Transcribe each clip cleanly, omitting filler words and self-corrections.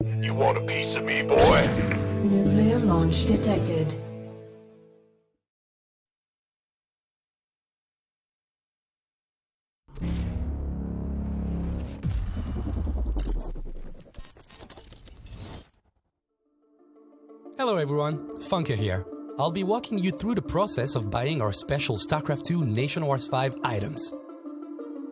You want a piece of me, boy? Nuclear launch detected. Hello everyone, Funker here. I'll be walking you through the process of buying our special StarCraft 2 Nation Wars 5 items.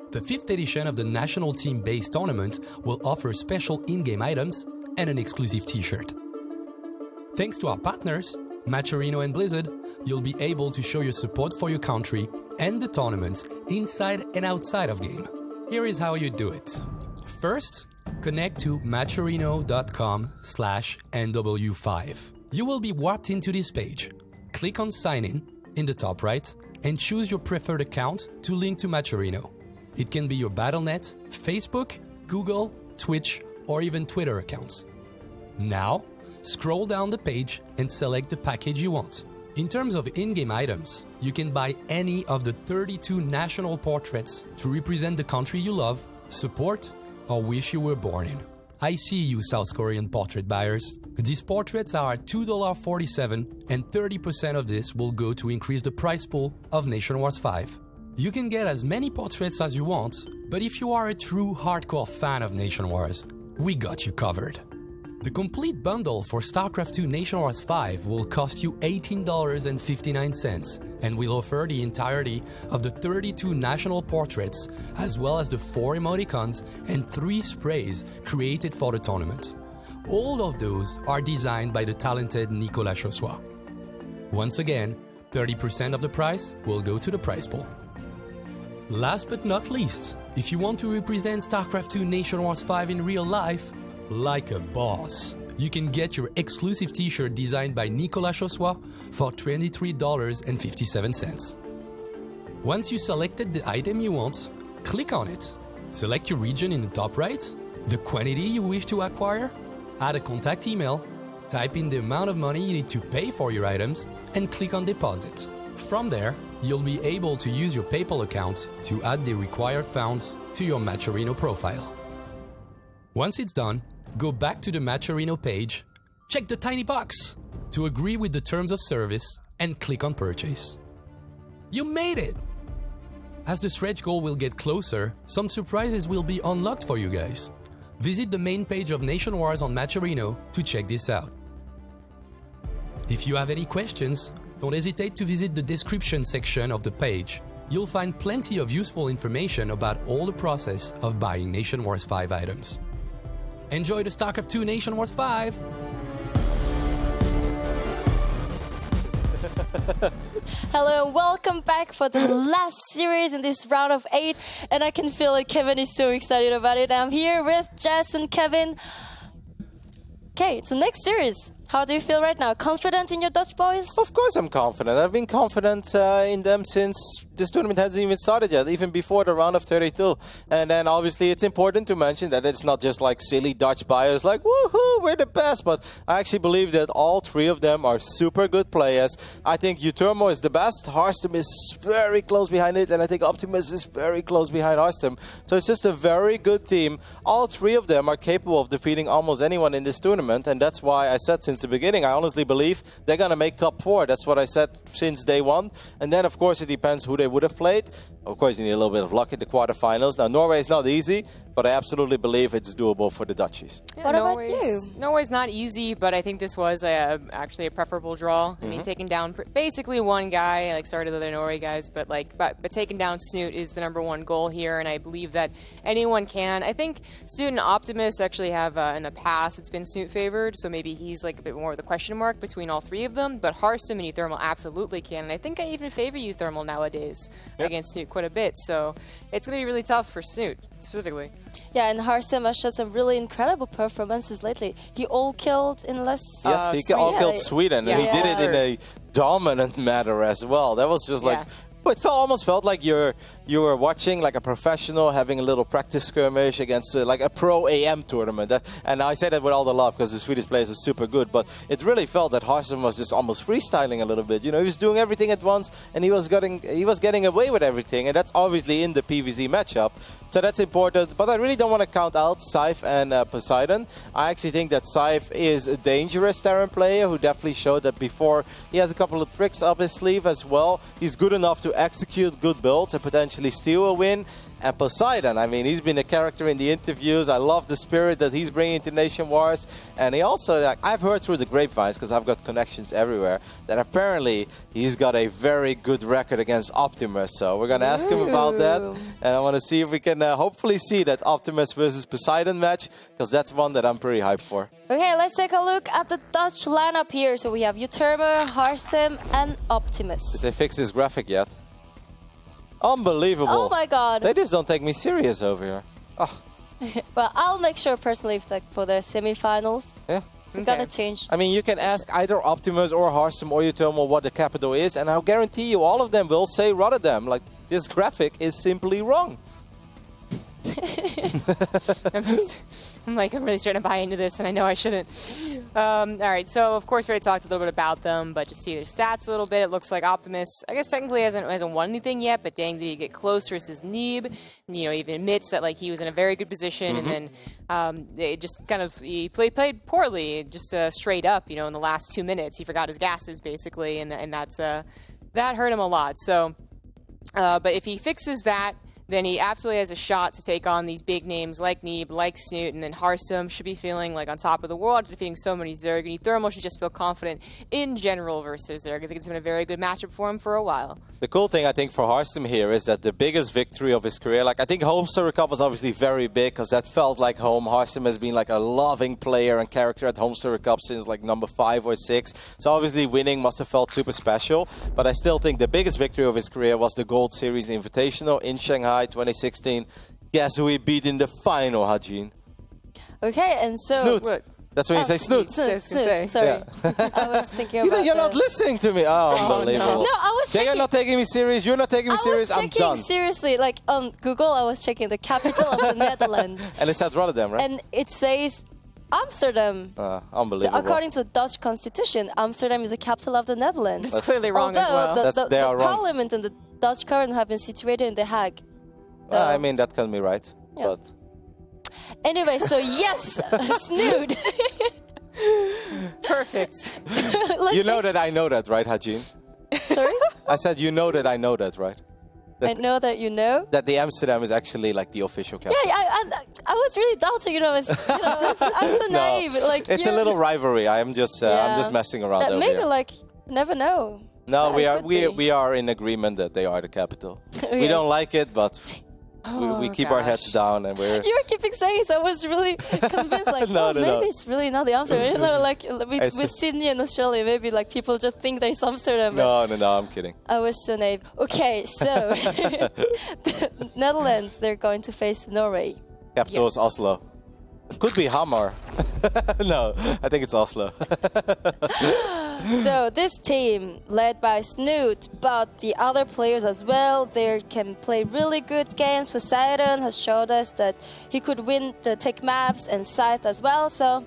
The 5th edition of the National Team-based tournament will offer special in-game items and an exclusive t-shirt. Thanks to our partners, Matcherino and Blizzard, you'll be able to show your support for your country and the tournaments inside and outside of game. Here is how you do it. First, connect to matcherino.com/NW5. You will be warped into this page. Click on Sign in the top right and choose your preferred account to link to Matcherino. It can be your Battle.net, Facebook, Google, Twitch, or even Twitter accounts. Now, scroll down the page and select the package you want. In terms of in-game items, you can buy any of the 32 national portraits to represent the country you love, support, or wish you were born in. I see you South Korean portrait buyers. These portraits are at $2.47 and 30% of this will go to increase the price pool of Nation Wars 5. You can get as many portraits as you want, but if you are a true hardcore fan of Nation Wars, we got you covered. The complete bundle for StarCraft 2 Nation Wars 5 will cost you $18.59 and will offer the entirety of the 32 national portraits as well as the 4 emoticons and 3 sprays created for the tournament. All of those are designed by the talented Nicolas Chossois. Once again, 30% of the price will go to the prize pool. Last but not least, if you want to represent StarCraft 2 Nation Wars 5 in real life, like a boss, you can get your exclusive t-shirt designed by Nicolas Chossois for $23.57. Once you selected the item you want, click on it. Select your region in the top right, the quantity you wish to acquire, add a contact email, type in the amount of money you need to pay for your items, and click on deposit. From there, you'll be able to use your PayPal account to add the required funds to your Matcherino profile. Once it's done, go back to the Matcherino page, check the tiny box to agree with the terms of service, and click on purchase. You made it! As the stretch goal will get closer, some surprises will be unlocked for you guys. Visit the main page of Nation Wars on Matcherino to check this out. If you have any questions, don't hesitate to visit the description section of the page. You'll find plenty of useful information about all the process of buying Nation Wars 5 items. Enjoy the StarCraft 2 Nation Wars 5! Hello and welcome back for the last series in this round of 8, and I can feel that Kevin is so excited about it. I'm here with Jess and Kevin. Okay, it's the next series. How do you feel right now? Confident in your Dutch boys? Of course I'm confident. I've been confident in them since this tournament hasn't even started yet, even before the round of 32. And then obviously it's important to mention that it's not just like silly Dutch buyers like, woohoo, we're the best. But I actually believe that all 3 of them are super good players. I think Uturmo is the best. Harstem is very close behind it. And I think Optimus is very close behind Harstem. So it's just a very good team. All 3 of them are capable of defeating almost anyone in this tournament. And that's why I said since the beginning, I honestly believe they're going to make top 4. That's what I said since day 1. And then, of course, it depends who they would have played. Of course, you need a little bit of luck in the quarterfinals. Now, Norway is not easy, but I absolutely believe it's doable for the Dutchies. Yeah, what about you? Norway's not easy, but I think this was actually a preferable draw. I mean, taking down basically one guy, like sorry to the other Norway guys, but taking down Snoot is the #1 goal here, and I believe that anyone can. I think Snoot and Optimus actually have in the past it's been Snoot favored, so maybe he's like a bit more of the question mark between all 3 of them. But Harstem and Uthermal absolutely can, and I think I even favor Uthermal nowadays against Snoot quite a bit. So it's going to be really tough for Snoot specifically. Yeah, and Harstem has showed some really incredible performances lately. He all-killed in less... Yes, he all-killed Sweden, and he did it in a dominant manner as well. That was just like It almost felt like you were watching like a professional having a little practice skirmish against like a pro AM tournament. And I say that with all the love because the Swedish players are super good, but it really felt that Harstrom was just almost freestyling a little bit. You know, he was doing everything at once, and he was getting away with everything, and that's obviously in the PVZ matchup. So that's important. But I really don't want to count out Scythe and Poseidon. I actually think that Scythe is a dangerous Terran player who definitely showed that before. He has a couple of tricks up his sleeve as well. He's good enough to execute good builds and potentially steal a win. And Poseidon, I mean, he's been a character in the interviews. I love the spirit that he's bringing to Nation Wars. And he also, like, I've heard through the grapevines, because I've got connections everywhere, that apparently he's got a very good record against Optimus. So we're going to ask him about that. And I want to see if we can hopefully see that Optimus versus Poseidon match, because that's one that I'm pretty hyped for. Okay, let's take a look at the Dutch lineup here. So we have Utermer, Harstrom, and Optimus. Did they fix this graphic yet? Unbelievable. Oh my god. They just don't take me serious over here. Oh. Well, I'll make sure personally for their semifinals. Yeah. We're gonna change. I mean, you can ask either Optimus or Harstrom or Utermer what the capital is, and I'll guarantee you all of them will say Rotterdam. Like, this graphic is simply wrong. I'm really starting to buy into this, and I know I shouldn't. All right, so of course we already talked a little bit about them, but just see their stats a little bit. It looks like Optimus, I guess technically hasn't won anything yet, but dang, did he get close versus Neeb? You know, even admits that like he was in a very good position, and then it just kind of he played poorly, just straight up. You know, in the last 2 minutes, he forgot his gases basically, and that's that hurt him a lot. So, but if he fixes that, then he absolutely has a shot to take on these big names like Neeb, like Snoot, and then Harstrom should be feeling like on top of the world after defeating so many Zerg. And Thermal should just feel confident in general versus Zerg. I think it's been a very good matchup for him for a while. The cool thing, I think, for Harstrom here is that the biggest victory of his career, like I think Homestead Cup was obviously very big because that felt like home. Harstrom has been like a loving player and character at Homestead Cup since like number 5 or 6. So obviously winning must have felt super special. But I still think the biggest victory of his career was the Gold Series Invitational in Shanghai 2016. Guess who he beat in the final, Hajin? Okay, and so... Snoot. What? That's when you say Snoot. Snoot, say. sorry. Yeah. I was thinking about You're not listening to me. Oh, unbelievable. No, I was They checking... are not taking me serious. You're not taking me serious. I'm I was checking done. seriously, like on Google, I was checking the capital of the Netherlands. And it says Rotterdam, right? And it says Amsterdam. Unbelievable. So according to the Dutch constitution, Amsterdam is the capital of the Netherlands. That's clearly wrong as well. The They are wrong. parliament and the Dutch government have been situated in The Hague. I mean, that can be right. Yeah. But anyway, so yes, Snoot. Perfect. you know that I know that, right, Hajin? Sorry? I said you know that I know that, right? I know that you know. That the Amsterdam is actually like the official capital. Yeah, I was really doubting, I'm so naive. Like, It's a little rivalry. I'm just messing around over maybe here. like, never know. No, It could be. we are in agreement that they are the capital. We don't like it, but we keep our heads down and we're... You were keeping saying, so I was really convinced, like, maybe it's really not the Amsterdam. You know, like with Sydney and Australia, maybe like people just think there's Amsterdam. No, I'm kidding. I was so naive. Okay, so the Netherlands, they're going to face Norway. Capital is Oslo. Could be Hamar. No, I think it's Oslo. So this team, led by Snoot, but the other players as well, they can play really good games. Poseidon has showed us that he could win the tech maps, and Scythe as well. So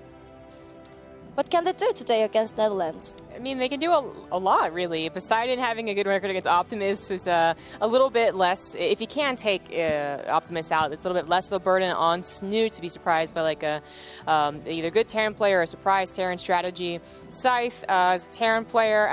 what can they do today against Netherlands? I mean, they can do a lot, really. Poseidon having a good record against Optimus is a little bit less. If you can take Optimus out, it's a little bit less of a burden on Snoot to be surprised by like a either good Terran player or a surprise Terran strategy. Scythe, as a Terran player,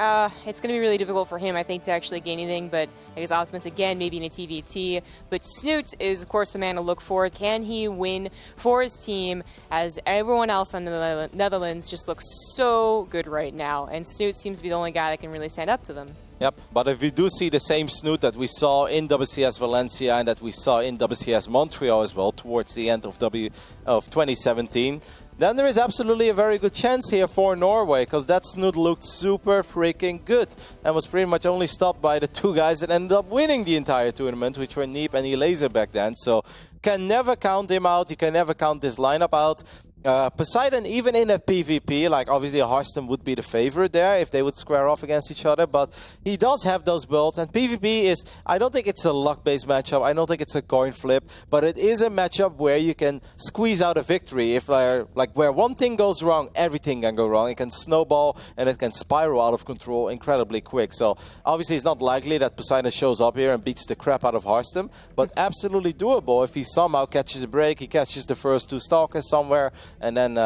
it's going to be really difficult for him, I think, to actually gain anything. But I guess Optimus, again, maybe in a TVT. But Snoot is, of course, the man to look for. Can he win for his team as everyone else on the Netherlands just looks so good right now? And Snoot seems to be the only guy that can really stand up to them. Yep, but if we do see the same Snoot that we saw in WCS Valencia and that we saw in WCS Montreal as well towards the end of 2017, then there is absolutely a very good chance here for Norway, because that Snoot looked super freaking good and was pretty much only stopped by the 2 guys that ended up winning the entire tournament, which were Neeb and Elazer back then. So can never count him out. You can never count this lineup out. Poseidon, even in a PvP, like obviously Hearthstone would be the favorite there if they would square off against each other, but he does have those builds, and PvP is, I don't think it's a luck-based matchup, I don't think it's a coin flip, but it is a matchup where you can squeeze out a victory. If like where one thing goes wrong, everything can go wrong. It can snowball and it can spiral out of control incredibly quick. So obviously it's not likely that Poseidon shows up here and beats the crap out of Hearthstone, but absolutely doable if he somehow catches a break, he catches the first 2 Stalkers somewhere, and then,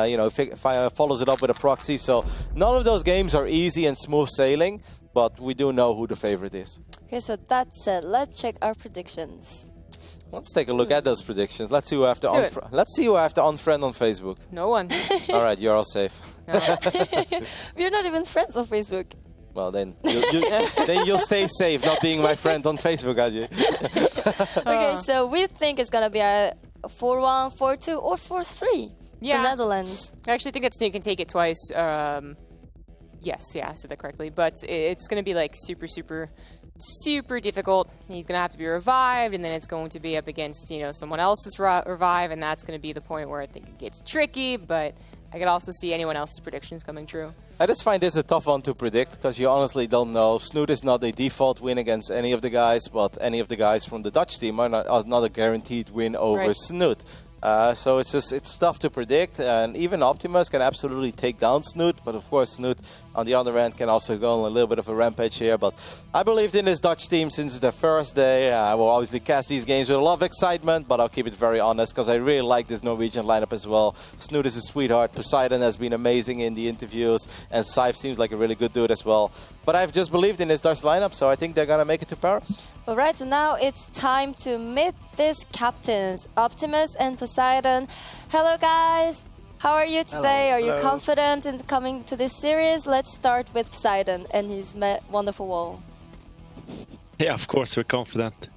follows it up with a proxy. So none of those games are easy and smooth sailing, but we do know who the favorite is. Okay, so that's it. Let's check our predictions. Let's take a look at those predictions. Let's see who I have to unfriend on Facebook. No one. All right, you're all safe. We're not even friends on Facebook. Well, then you'll stay safe not being my friend on Facebook, are you? Okay, so we think it's going to be a 4-1, 4-2, or 4-3. Yeah. The Netherlands. I actually think that Snake can take it twice. Yes, I said that correctly. But it's going to be like super, super, super difficult. He's going to have to be revived, and then it's going to be up against, someone else's revive, and that's going to be the point where I think it gets tricky, but I could also see anyone else's predictions coming true. I just find this a tough one to predict because you honestly don't know. Snoot is not a default win against any of the guys, but any of the guys from the Dutch team are not a guaranteed win over Snoot. So it's tough to predict, and even Optimus can absolutely take down Snoot, but of course Snoot on the other end can also go on a little bit of a rampage here. But I believed in this Dutch team since the first day. I will obviously cast these games with a lot of excitement, but I'll keep it very honest because I really like this Norwegian lineup as well. Snoot is a sweetheart, Poseidon has been amazing in the interviews, and Scythe seems like a really good dude as well. But I've just believed in this Dutch lineup, so I think they're going to make it to Paris. Alright, so now it's time to meet these captains, Optimus and Poseidon. Hello guys, how are you today? Are you confident in coming to this series? Let's start with Poseidon and his wonderful wall. Yeah, of course we're confident.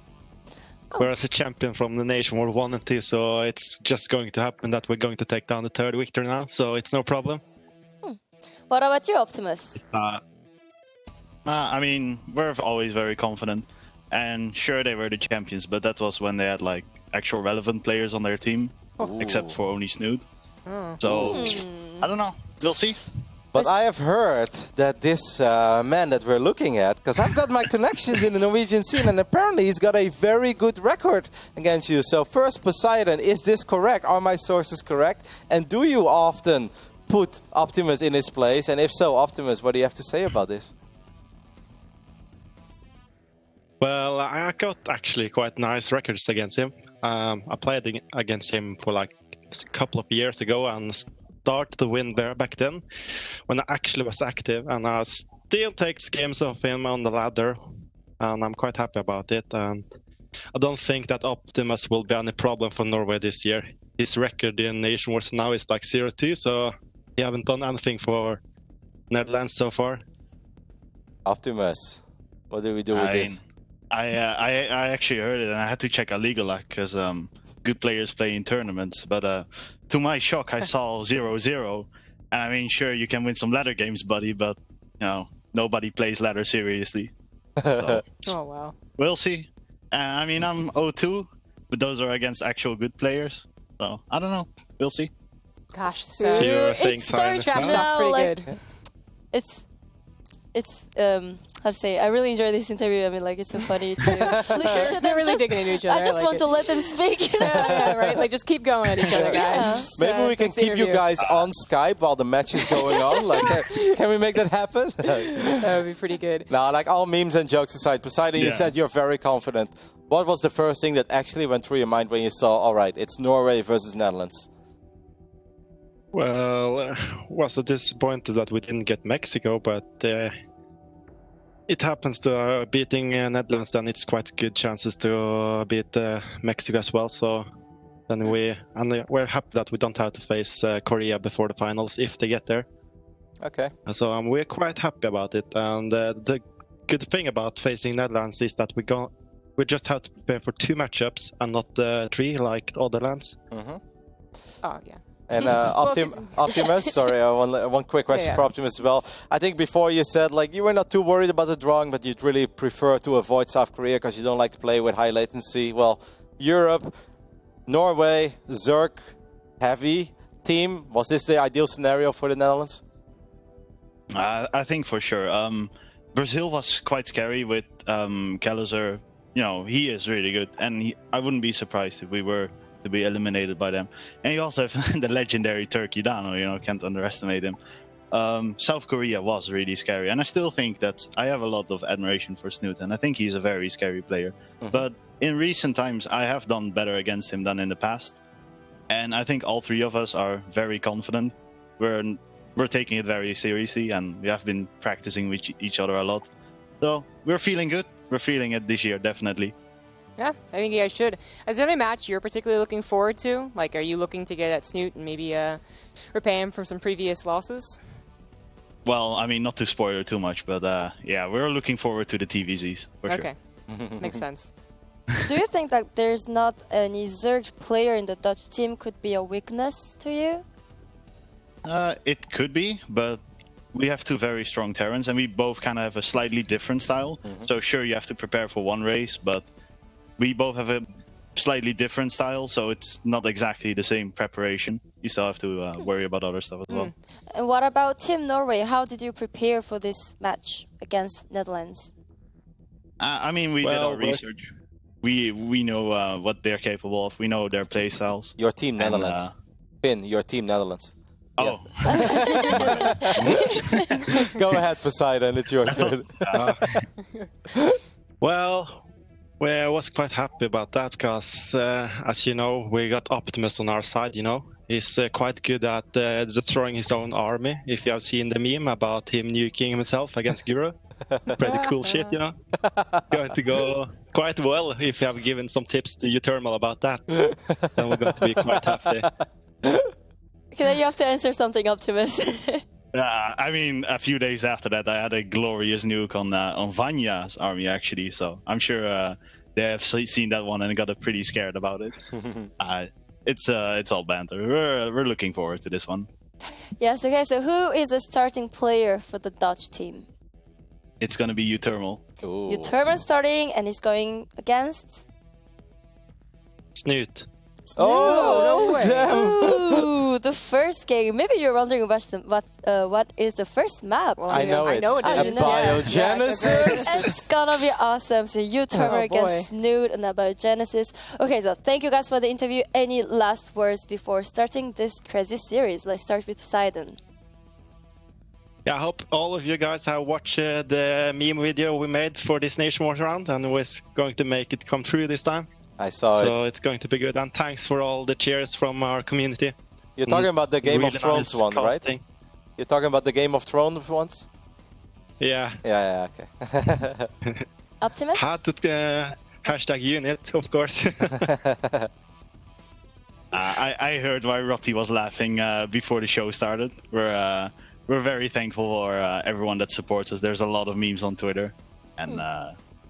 We're as a champion from the nation World 1 and 2, so it's just going to happen that we're going to take down the 3rd victor now, so it's no problem. What about you, Optimus? I mean, we're always very confident. And sure, they were the champions, but that was when they had like actual relevant players on their team, except for only Snoot. So, I don't know. We'll see. But I have heard that this man that we're looking at, because I've got my connections in the Norwegian scene, and apparently he's got a very good record against you. So first, Poseidon, is this correct? Are my sources correct? And do you often put Optimus in his place? And if so, Optimus, what do you have to say about this? Well, I got actually quite nice records against him. I played against him for like a couple of years ago and started to win there back then when I actually was active, and I still take games of him on the ladder, and I'm quite happy about it. And I don't think that Optimus will be any problem for Norway this year. His record in Nation Wars now is like 0-2, so he haven't done anything for Netherlands so far. Optimus, what do we do with this? I actually heard it, and I had to check Aligala because good players play in tournaments. But to my shock, I saw 0-0. And I mean, sure, you can win some ladder games, buddy, but nobody plays ladder seriously. So, Oh, wow. we'll see. I mean, I'm 0-2, but those are against actual good players. So I don't know. We'll see. Gosh, So so you're saying it's time is trap now? shot's pretty like, good. It's how to say, I really enjoy this interview. I mean, like, it's so funny to listen to them. They're really digging into each other. I just like want it. to let them speak. Yeah, right? Like, just keep going at each other, guys. Just, Maybe we can let's keep you interview. guys on Skype while the match is going on. Like, can we make that happen? That would be pretty good. Now, like all memes and jokes aside, Poseidon, you Yeah. said you're very confident. What was the first thing that actually went through your mind when you saw, all right, it's Norway versus Netherlands? Well, was disappointed that we didn't get Mexico, but it happens to beating Netherlands, then it's quite good chances to beat Mexico as well. So then we're happy that we don't have to face Korea before the finals if they get there. Okay. So we're quite happy about it. And the good thing about facing Netherlands is that we just have to prepare for 2 matchups and not 3 like other lands. Mm-hmm. Oh, yeah. And Optimus, sorry, one quick question for Optimus as well. I think before you said like you were not too worried about the drawing, but you'd really prefer to avoid South Korea because you don't like to play with high latency. Well, Europe, Norway, Zerg, heavy, team, was this the ideal scenario for the Netherlands? I think for sure. Brazil was quite scary with Kalizer. You know, he is really good, and I wouldn't be surprised if we were to be eliminated by them. And you also have the legendary Turkey Dano, you know, can't underestimate him. South Korea was really scary, and I still think that I have a lot of admiration for Snoot, and I think he's a very scary player. But in recent times, I have done better against him than in the past, and I think all three of us are very confident. We're taking it very seriously, and we have been practicing with each other a lot. So we're feeling good. We're feeling it this year, definitely. Yeah, I think you guys should. Is there any match you're particularly looking forward to? Like, are you looking to get at Snoot and maybe repay him from some previous losses? Well, I mean, not to spoil too much, but yeah, we're looking forward to the TVZs, for sure. Okay, makes sense. Do you think that there's not any Zerg player in the Dutch team could be a weakness to you? It could be, but we have two very strong Terrans, and we both kind of have a slightly different style. So sure, you have to prepare for one race, but we both have a slightly different style, so it's not exactly the same preparation. You still have to worry about other stuff as well. And what about Team Norway? How did you prepare for this match against Netherlands? I mean, we did our research. We know what they're capable of. We know their play styles. Your Team Netherlands. Finn, your Team Netherlands. Oh. Go ahead, Poseidon. It's your turn. Well, I was quite happy about that because, as you know, we got Optimus on our side, you know. He's quite good at destroying his own army. If you have seen the meme about him nuking himself against Guru. Pretty cool shit, you know. Going to go quite well if you have given some tips to Uthermal about that. Then we're going to be quite happy. Okay, you have to answer something, Optimus. I mean, a few days after that, I had a glorious nuke on Vanya's army, actually. So I'm sure they have seen that one and got pretty scared about it. It's all banter. We're looking forward to this one. Yes, okay, so who is the starting player for the Dutch team? It's going to be Uthermal. Uthermal starting, and he's going against? Snoot. Oh, no way. Ooh, the first game. Maybe you're wondering what is the first map? Well, I know it. it is. Abiogenesis. It's gonna be awesome. So Uthermal against Snoot and Abiogenesis. Okay, so thank you guys for the interview. Any last words before starting this crazy series? Let's start with Poseidon. Yeah, I hope all of you guys have watched the meme video we made for this Nation Wars round, and we're going to make it come through this time. I saw it. So it's going to be good, and thanks for all the cheers from our community. You're talking about the Game really of Thrones nice one, casting. right? You're talking about the Game of Thrones ones? Yeah. Yeah, okay. Optimus? Had to hashtag unit, of course. I heard why Rotti was laughing before the show started. We're very thankful for everyone that supports us. There's a lot of memes on Twitter, and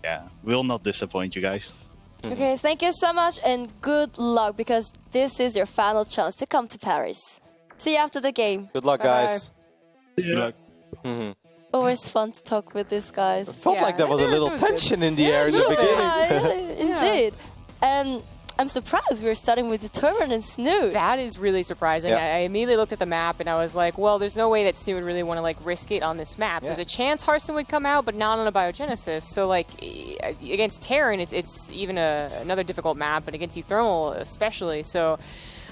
yeah, we'll not disappoint you guys. Okay, thank you so much and good luck because this is your final chance to come to Paris. See you after the game. Good luck, guys. Good luck. Always fun to talk with these guys. It felt like there was a little tension in the air in the beginning. Yeah, indeed. And I'm surprised we were starting with Determined and Snoot. That is really surprising. Yeah. I immediately looked at the map and I was like, well, there's no way that Snoot would really want to like risk it on this map. Yeah. There's a chance Hearthstone would come out, but not on a Biogenesis. So like against Terran, it's even another difficult map, but against Uthermal especially. So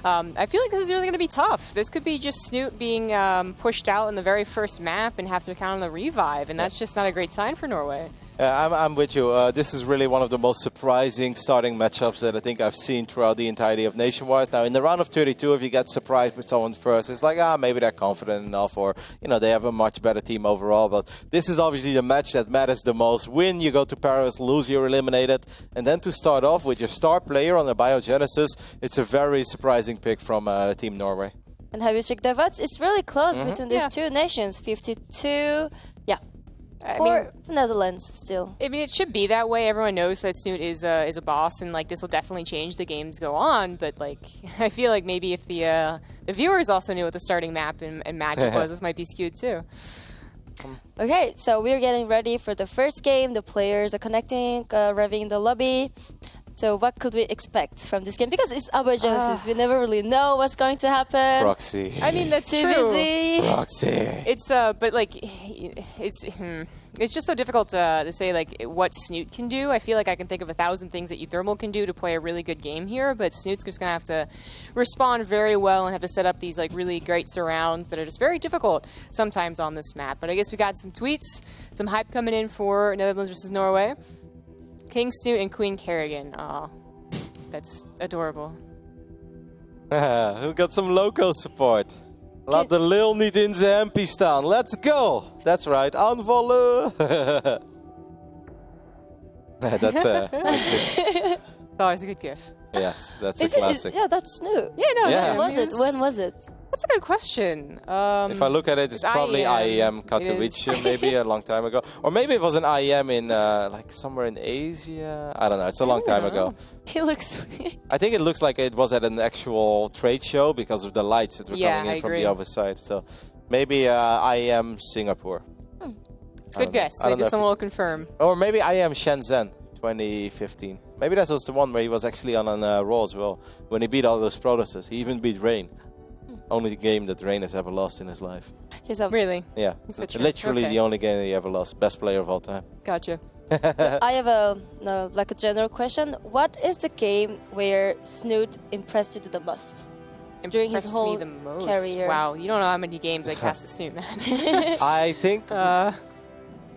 I feel like this is really going to be tough. This could be just Snoot being pushed out in the very first map and have to count on the revive, and that's just not a great sign for Norway. I'm with you. This is really one of the most surprising starting matchups that I think I've seen throughout the entirety of Nation Wars. Now, in the round of 32, if you get surprised with someone first, it's like, maybe they're confident enough, or, you know, they have a much better team overall. But this is obviously the match that matters the most. Win, you go to Paris, lose, you're eliminated. And then to start off with your star player on the Biogenesis, it's a very surprising pick from Team Norway. And have you checked the votes? It's really close between these two nations. 52, I for Netherlands still. I mean, it should be that way. Everyone knows that Snoot is a boss, and like this will definitely change the games go on. But like, I feel like maybe if the viewers also knew what the starting map and magic was, this might be skewed too. Okay, so we're getting ready for the first game. The players are connecting, revving the lobby. So what could we expect from this game? Because it's Abiogenesis, we never really know what's going to happen. Proxy. I mean, that's Too true. busy. Proxy. It's but like it's just so difficult to say like what Snoot can do. I feel like I can think of 1,000 things that Uthermal can do to play a really good game here, but Snoot's just gonna have to respond very well and have to set up these like really great surrounds that are just very difficult sometimes on this map. But I guess we got some tweets, some hype coming in for Netherlands versus Norway. King Snoot and Queen Kerrigan. Aw, that's adorable. Who got some local support? Laat de lul niet in zijn MP staan. Let's go! That's right, aanvallen! That's It's always a good gift. yes, that's a classic. Yeah, that's new. Yeah, no. Yeah. When was it? When was it? That's a good question. If I look at it, it's probably IEM Katowice, maybe a long time ago. Or maybe it was an IEM in like somewhere in Asia. I don't know. It's a long time ago. He looks... I think it looks like it was at an actual trade show because of the lights that were coming in from the other side. So maybe IEM Singapore. It's a good guess. Maybe someone will confirm. Or maybe IEM Shenzhen 2015. Maybe that was the one where he was actually on Raw as well. When he beat all those Protosses. He even beat Rain. Only game that Rain has ever lost in his life. Really? Yeah. Literally the only game that he ever lost. Best player of all time. Gotcha. I have a general question. What is the game where Snoot impressed you the most? During his whole career. Wow, you don't know how many games I cast a Snoot, man. I think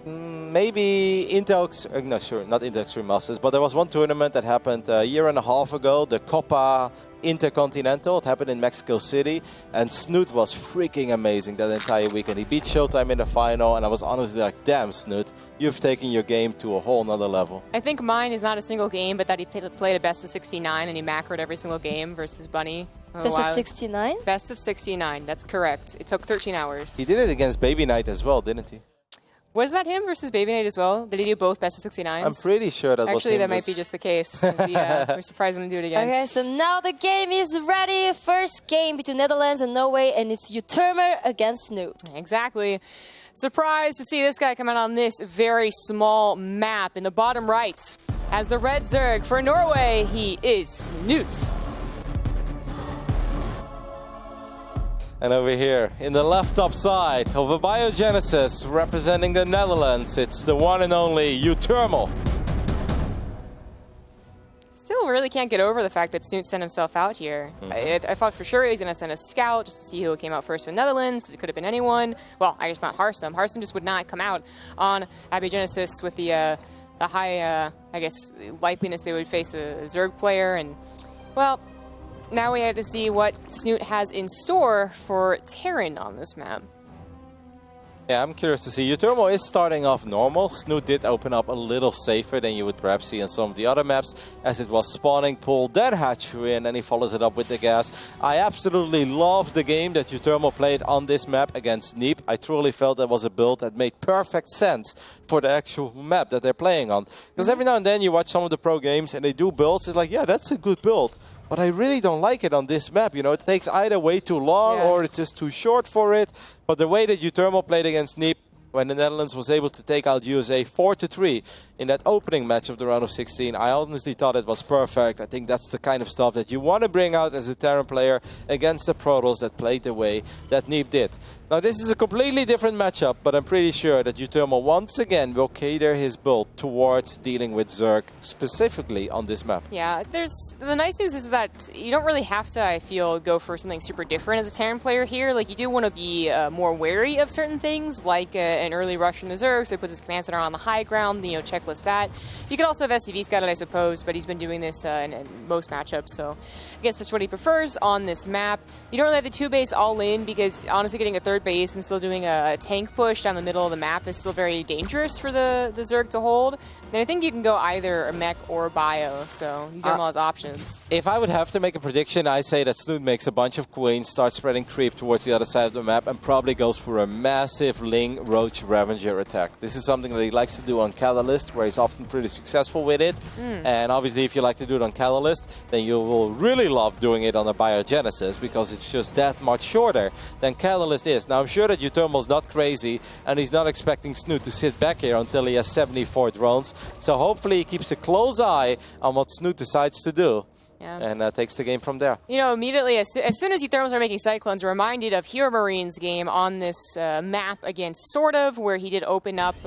maybe not Inter Extreme Masters, but there was one tournament that happened a year and a half ago, the Copa Intercontinental. It happened in Mexico City, and Snoot was freaking amazing that entire weekend. He beat Showtime in the final, and I was honestly like, damn, Snoot, you've taken your game to a whole nother level. I think mine is not a single game, but that he played a best of 69 and he macroed every single game versus Bunny. Best of 69? Best of 69, that's correct. It took 13 hours. He did it against Baby Knight as well, didn't he? Was that him versus Baby Knight as well? Did he do both best of 69s? I'm pretty sure that was him. Actually, that might be just the case. We're surprised when we do it again. Okay, so now the game is ready. First game between Netherlands and Norway, and it's Uthermal against Snoot. Exactly. Surprised to see this guy come out on this very small map. In the bottom right, as the red Zerg for Norway, he is Snoot. And over here, in the left top side of Abiogenesis, representing the Netherlands, it's the one and only Uthermal. Still really can't get over the fact that Snoot sent himself out here. I thought for sure he was going to send a scout just to see who came out first for the Netherlands, because it could have been anyone. Well, I guess not Harsum. Harsum just would not come out on Abiogenesis with the high, I guess, likeliness they would face a Zerg player. And, well, now we had to see what Snoot has in store for Terran on this map. Yeah, I'm curious to see. Uthermal is starting off normal. Snoot did open up a little safer than you would perhaps see in some of the other maps, as it was spawning, pull, then hatchery, and then he follows it up with the gas. I absolutely love the game that Uthermal played on this map against Neep. I truly felt that was a build that made perfect sense for the actual map that they're playing on. Because every now and then you watch some of the pro games and they do builds, it's like, yeah, that's a good build. But I really don't like it on this map. You know, it takes either way too long or it's just too short for it. But the way that Uthermal played against Neep, when the Netherlands was able to take out USA 4-3 in that opening match of the round of 16, I honestly thought it was perfect. I think that's the kind of stuff that you want to bring out as a Terran player against the Protoss that played the way that Neep did. Now, this is a completely different matchup, but I'm pretty sure that Uthermal once again will cater his build towards dealing with Zerg, specifically on this map. Yeah, the nice news is that you don't really have to, I feel, go for something super different as a Terran player here. Like, you do want to be more wary of certain things, like an early rush in the Zerg, so he puts his command center on the high ground, you know, checklist that. You could also have SCV scouted, I suppose, but he's been doing this in most matchups, so I guess that's what he prefers on this map. You don't really have the 2 base all in, because honestly getting a 3rd base and still doing a tank push down the middle of the map is still very dangerous for the Zerg to hold. And I think you can go either a mech or bio, so these are all his options. If I would have to make a prediction, I say that Snoot makes a bunch of queens, starts spreading creep towards the other side of the map, and probably goes for a massive Ling Roach Ravager attack. This is something that he likes to do on Catalyst, where he's often pretty successful with it. And obviously, if you like to do it on Catalyst, then you will really love doing it on a Biogenesis, because it's just that much shorter than Catalyst is. Now, I'm sure that Uthermal's not crazy, and he's not expecting Snoot to sit back here until he has 74 drones. So hopefully he keeps a close eye on what Snoot decides to do. And takes the game from there. You know, immediately, as soon as Uthermal are making Cyclones, reminded of Hero Marine's game on this map against Sort of, where he did open up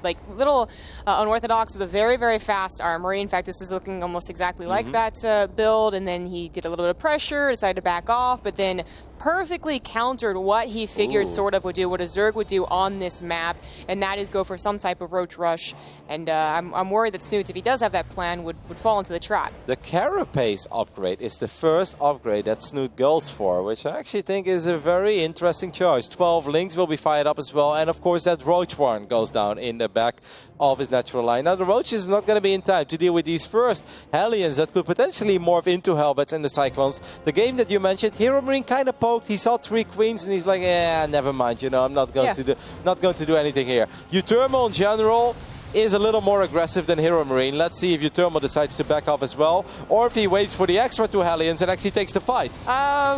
like little unorthodox with a very, very fast armory. In fact, this is looking almost exactly like that build. And then he did a little bit of pressure, decided to back off, but then perfectly countered what he figured Sort of would do, what a Zerg would do on this map, and that is go for some type of Roach Rush. And I'm worried that Snoot, if he does have that plan, would fall into the trap. The Carapace upgrade is the first upgrade that Snoot goes for, which I actually think is a very interesting choice. 12 links will be fired up as well, and of course that Roach one goes down in the back of his natural line. Now the Roach is not going to be in time to deal with these first Hellions that could potentially morph into Hellbats and the Cyclones. The game that you mentioned, Hero Marine kind of poked. He saw 3 Queens and he's like, never mind, you know, I'm not going to do anything here. Uthermal in general is a little more aggressive than Hero Marine. Let's see if Uthermal decides to back off as well, or if he waits for the extra 2 Hellions and actually takes the fight.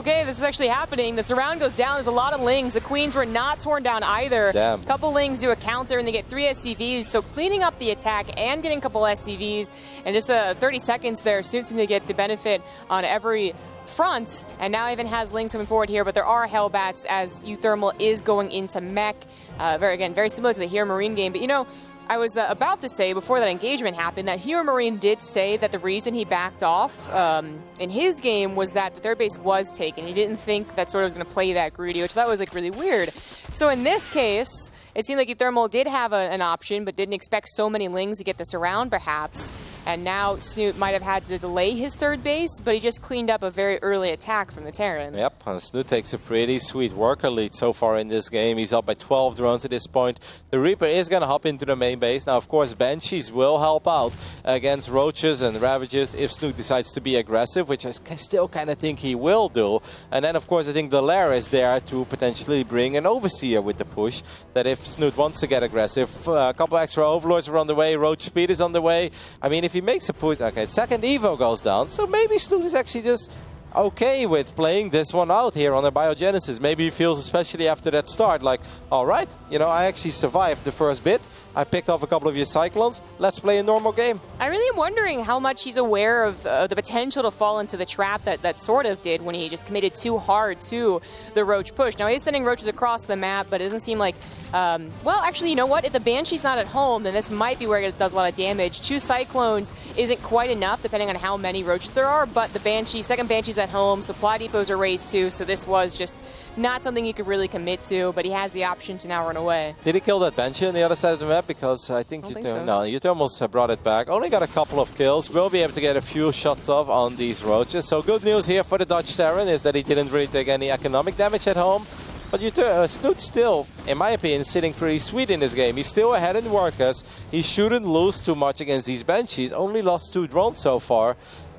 Okay, this is actually happening. The surround goes down. There's a lot of Lings. The Queens were not torn down either. Damn. A couple Lings do a counter, and they get 3 SCVs, so cleaning up the attack and getting a couple SCVs, and just 30 seconds there, Snoot seems to get the benefit on every front, and now even has Lings coming forward here, but there are Hellbats as Uthermal is going into mech. Very similar to the Hero Marine game, but you know, I was about to say before that engagement happened that Hero Marine did say that the reason he backed off in his game was that the third base was taken. He didn't think that Sort of was going to play that greedy, which I thought was like really weird. So in this case, it seemed like Uthermal did have an option, but didn't expect so many Lings to get the surround perhaps. And now Snoot might have had to delay his third base, but he just cleaned up a very early attack from the Terran. Yep, and Snoot takes a pretty sweet worker lead so far in this game. He's up by 12 drones at this point. The Reaper is going to hop into the main base. Now, of course, Banshees will help out against Roaches and Ravages if Snoot decides to be aggressive, which I still kind of think he will do. And then, of course, I think the Lair is there to potentially bring an Overseer with the push, that if Snoot wants to get aggressive, a couple extra Overlords are on the way, Roach Speed is on the way. I mean, if he makes a push, okay, second Evo goes down, so maybe Snoot is actually just okay with playing this one out here on the Biogenesis. Maybe he feels, especially after that start, like, all right, you know, I actually survived the first bit. I picked off a couple of your Cyclones. Let's play a normal game. I really am wondering how much he's aware of the potential to fall into the trap that Sort of did when he just committed too hard to the Roach push. Now, he's sending Roaches across the map, but it doesn't seem like... well, actually, you know what? If the Banshee's not at home, then this might be where it does a lot of damage. 2 Cyclones isn't quite enough, depending on how many Roaches there are, but the second Banshee's at home, supply depots are raised too, so this was just not something he could really commit to, but he has the option to now run away. Did he kill that Banshee on the other side of the map? Because I think Uthermal brought it back. Only got a couple of kills. We'll be able to get a few shots off on these Roaches. So good news here for the Dutch Terran is that he didn't really take any economic damage at home. But Snoot still, in my opinion, sitting pretty sweet in this game. He's still ahead in workers. He shouldn't lose too much against these Banshees. Only lost 2 drones so far.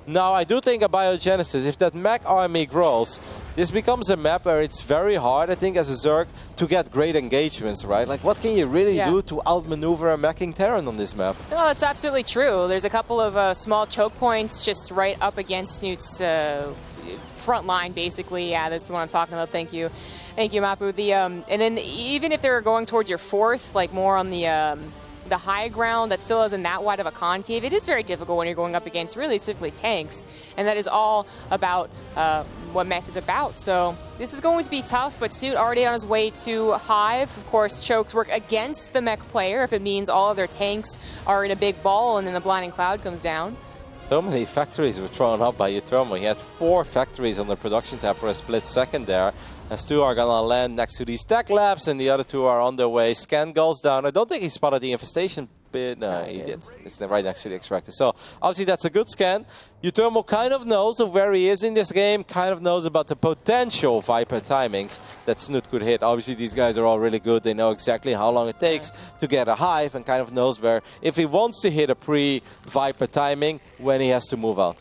Now, I do think a Biogenesis, if that mech army grows, this becomes a map where it's very hard, I think, as a Zerg, to get great engagements, right? Like, what can you really do to outmaneuver a meching Terran on this map? No, that's absolutely true. There's a couple of small choke points just right up against Snoot's front line, basically. Yeah, that's what I'm talking about. Thank you. Thank you, Mapu. And then even if they're going towards your fourth, like more on the high ground that still isn't that wide of a concave, it is very difficult when you're going up against really specifically tanks, and that is all about what mech is about. So this is going to be tough, but Snoot already on his way to Hive. Of course, chokes work against the mech player if it means all of their tanks are in a big ball and then the blinding cloud comes down. So many factories were thrown up by Uthermal. He had 4 factories on the production tab for a split second there. As 2 are going to land next to these tech labs, and the other 2 are on their way. Scan goes down. I don't think he spotted the infestation bit. No, he did. It's right next to the extractor. So, obviously, that's a good scan. Uthermal kind of knows of where he is in this game, kind of knows about the potential Viper timings that Snoot could hit. Obviously, these guys are all really good. They know exactly how long it takes to get a Hive, and kind of knows where, if he wants to hit a pre-Viper timing, when he has to move out.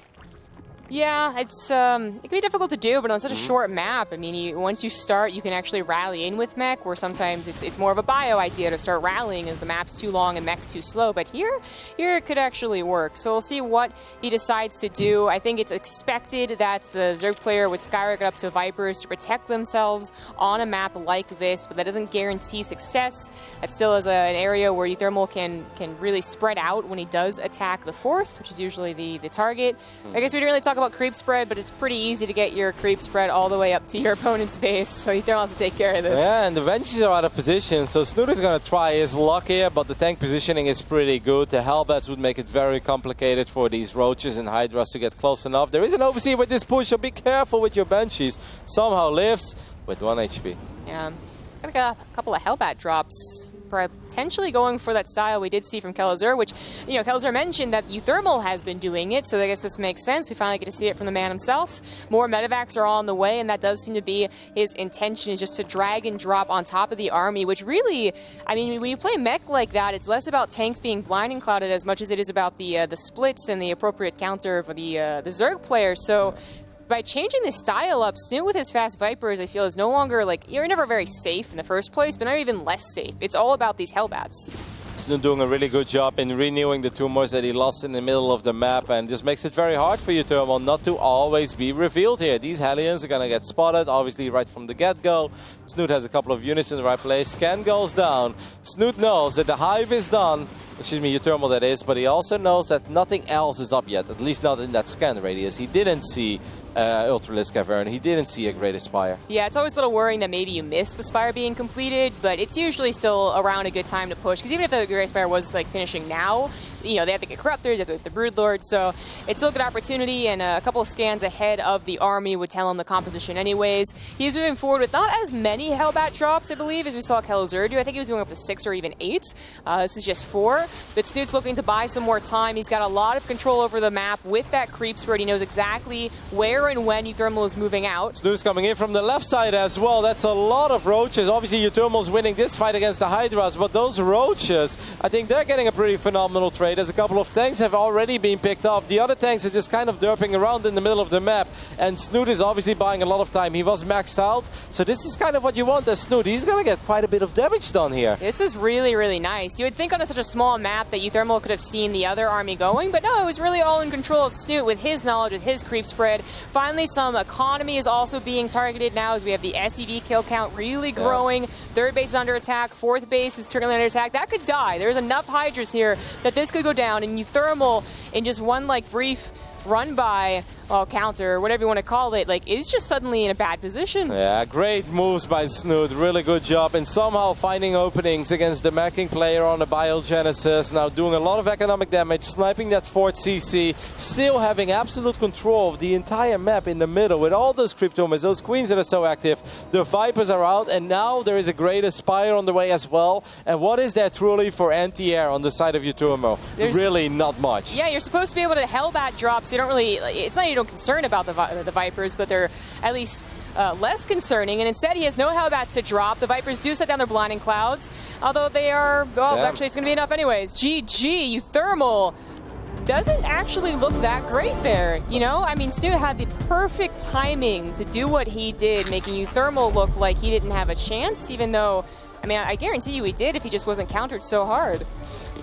Yeah, it can be difficult to do, but on such a short map, I mean, once you start, you can actually rally in with mech, where sometimes it's more of a bio idea to start rallying as the map's too long and mech's too slow. But here it could actually work. So we'll see what he decides to do. I think it's expected that the Zerg player would skyrocket up to Vipers to protect themselves on a map like this, but that doesn't guarantee success. That still is an area where Euthermal can really spread out when he does attack the fourth, which is usually the target. I guess we didn't really talk about creep spread, but it's pretty easy to get your creep spread all the way up to your opponent's base, so Euthermal has to take care of this. Yeah, and the Banshees are out of position, so Snoot is going to try his luck here, but the tank positioning is pretty good. The Hellbats would make it very complicated for these Roaches and Hydras to get close enough. There is an Overseer with this push, so be careful with your Banshees. Somehow lives with 1 HP. Yeah, got a couple of Hellbat drops. Potentially going for that style we did see from Kelazur, which, you know, Kelazur mentioned that Euthermal has been doing it, so I guess this makes sense. We finally get to see it from the man himself. More medevacs are on the way, and that does seem to be his intention, is just to drag and drop on top of the army, which really, I mean, when you play mech like that, it's less about tanks being blind and clouded as much as it is about the splits and the appropriate counter for the Zerg player. So by changing the style up, Snoot with his fast Vipers, I feel, is no longer, like, you're never very safe in the first place, but now you're even less safe. It's all about these Hellbats. Snoot doing a really good job in renewing the tumors that he lost in the middle of the map, and this makes it very hard for Euthermal not to always be revealed here. These Hellions are going to get spotted, obviously, right from the get-go. Snoot has a couple of units in the right place. Scan goes down. Snoot knows that the hive is done. Excuse me, Euthermal that is, but he also knows that nothing else is up yet, at least not in that scan radius. He didn't see Ultralisk Cavern. He didn't see a Great Spire. Yeah, it's always a little worrying that maybe you missed the Spire being completed, but it's usually still around a good time to push, because even if the Great Spire was like finishing now, you know, they have to get Corruptors, they have to get the Broodlord, so it's still a good opportunity, and a couple of scans ahead of the army would tell him the composition anyways. He's moving forward with not as many Hellbat drops, I believe, as we saw Kelazur do. I think he was doing up to 6 or even 8. This is just 4, but Snoot's looking to buy some more time. He's got a lot of control over the map with that creep spread. He knows exactly where and when Euthermal is moving out. Snoot's coming in from the left side as well. That's a lot of Roaches. Obviously, Euthermal's winning this fight against the Hydras, but those Roaches, I think they're getting a pretty phenomenal trade, as a couple of tanks have already been picked off. The other tanks are just kind of derping around in the middle of the map, and Snoot is obviously buying a lot of time. He was maxed out, so this is kind of what you want as Snoot. He's going to get quite a bit of damage done here. This is really, really nice. You would think on such a small map that Euthermal could have seen the other army going, but no, it was really all in control of Snoot with his knowledge, with his creep spread. Finally, some economy is also being targeted now as we have the SCV kill count really growing. Third base is under attack. Fourth base is currently under attack. That could die. There's enough Hydras here that this could go down, and Euthermal, in just one like brief run by, well, counter, whatever you want to call it, like, is just suddenly in a bad position. Yeah, great moves by Snoot. Really good job in somehow finding openings against the Macking player on the Biogenesis. Now doing a lot of economic damage, sniping that 4th CC, still having absolute control of the entire map in the middle with all those Cryptomas, those Queens that are so active. The Vipers are out, and now there is a Great Aspire on the way as well. And what is that truly for anti-air on the side of Euthermal? Really not much. Yeah, you're supposed to be able to Hellbat drop, so you don't really, it's not you don't concern about the Vipers, but they're at least less concerning, and instead he has no Hellbats to drop. The Vipers do set down their blinding clouds, although they are, well, actually it's going to be enough anyways. GG, Euthermal doesn't actually look that great there, you know? I mean, Snoot had the perfect timing to do what he did, making Euthermal look like he didn't have a chance, even though, I mean, I guarantee you he did if he just wasn't countered so hard.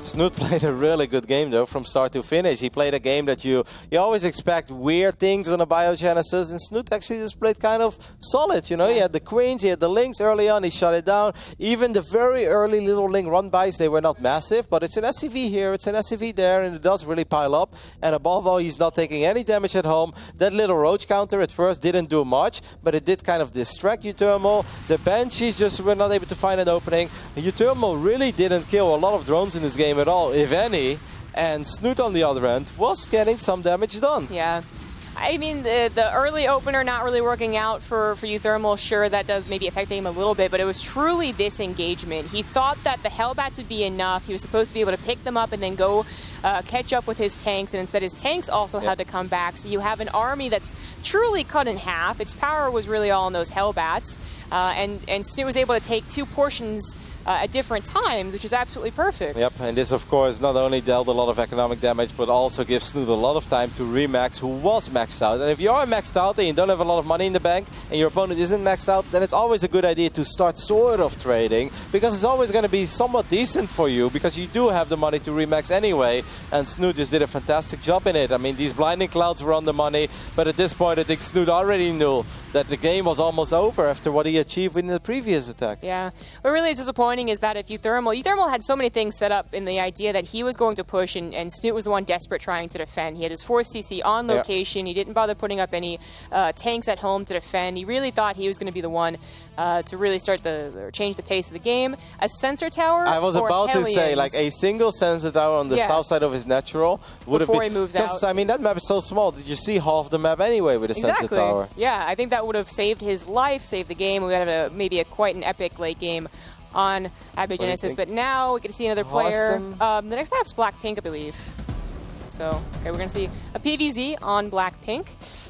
Snoot played a really good game, though, from start to finish. He played a game that you always expect weird things on a Biogenesis, and Snoot actually just played kind of solid, you know? He had the Queens, he had the Lynx early on, he shut it down. Even the very early little Link run-bys, they were not massive, but it's an SCV here, it's an SCV there, and it does really pile up. And above all, he's not taking any damage at home. That little Roach counter at first didn't do much, but it did kind of distract Euthermal. The Banshees just were not able to find an opening. Euthermal really didn't kill a lot of drones in this game at all, if any, and Snoot on the other end was getting some damage done. Yeah. I mean, the early opener not really working out for Euthermal, sure, that does maybe affect him a little bit, but it was truly this engagement. He thought that the Hellbats would be enough. He was supposed to be able to pick them up and then go catch up with his tanks, and instead his tanks also had to come back. So you have an army that's truly cut in half. Its power was really all on those Hellbats. and Snoot was able to take 2 portions at different times, which is absolutely perfect. Yep, and this, of course, not only dealt a lot of economic damage, but also gives Snoot a lot of time to remax who was maxed out. And if you are maxed out and you don't have a lot of money in the bank, and your opponent isn't maxed out, then it's always a good idea to start sort of trading, because it's always going to be somewhat decent for you, because you do have the money to remax anyway, and Snoot just did a fantastic job in it. I mean, these blinding clouds were on the money, but at this point, I think Snoot already knew that the game was almost over after what he achieved in the previous attack. Yeah, what really is disappointing is that if Uthermal had so many things set up in the idea that he was going to push, and Snoot was the one desperate trying to defend. He had his 4th CC on location. He didn't bother putting up any tanks at home to defend. He really thought he was going to be the one to really change the pace of the game. A sensor tower. I was about to say, like, a single sensor tower on the south side of his natural would have been. Before he moves out. I mean, that map is so small. Did you see half the map anyway with a sensor tower? Yeah, I think that would have saved his life, saved the game. We would have maybe quite an epic late game on Abiogenesis, but now we get to see another player. The next map's Blackpink, I believe. So, okay, we're going to see a PVZ on Blackpink.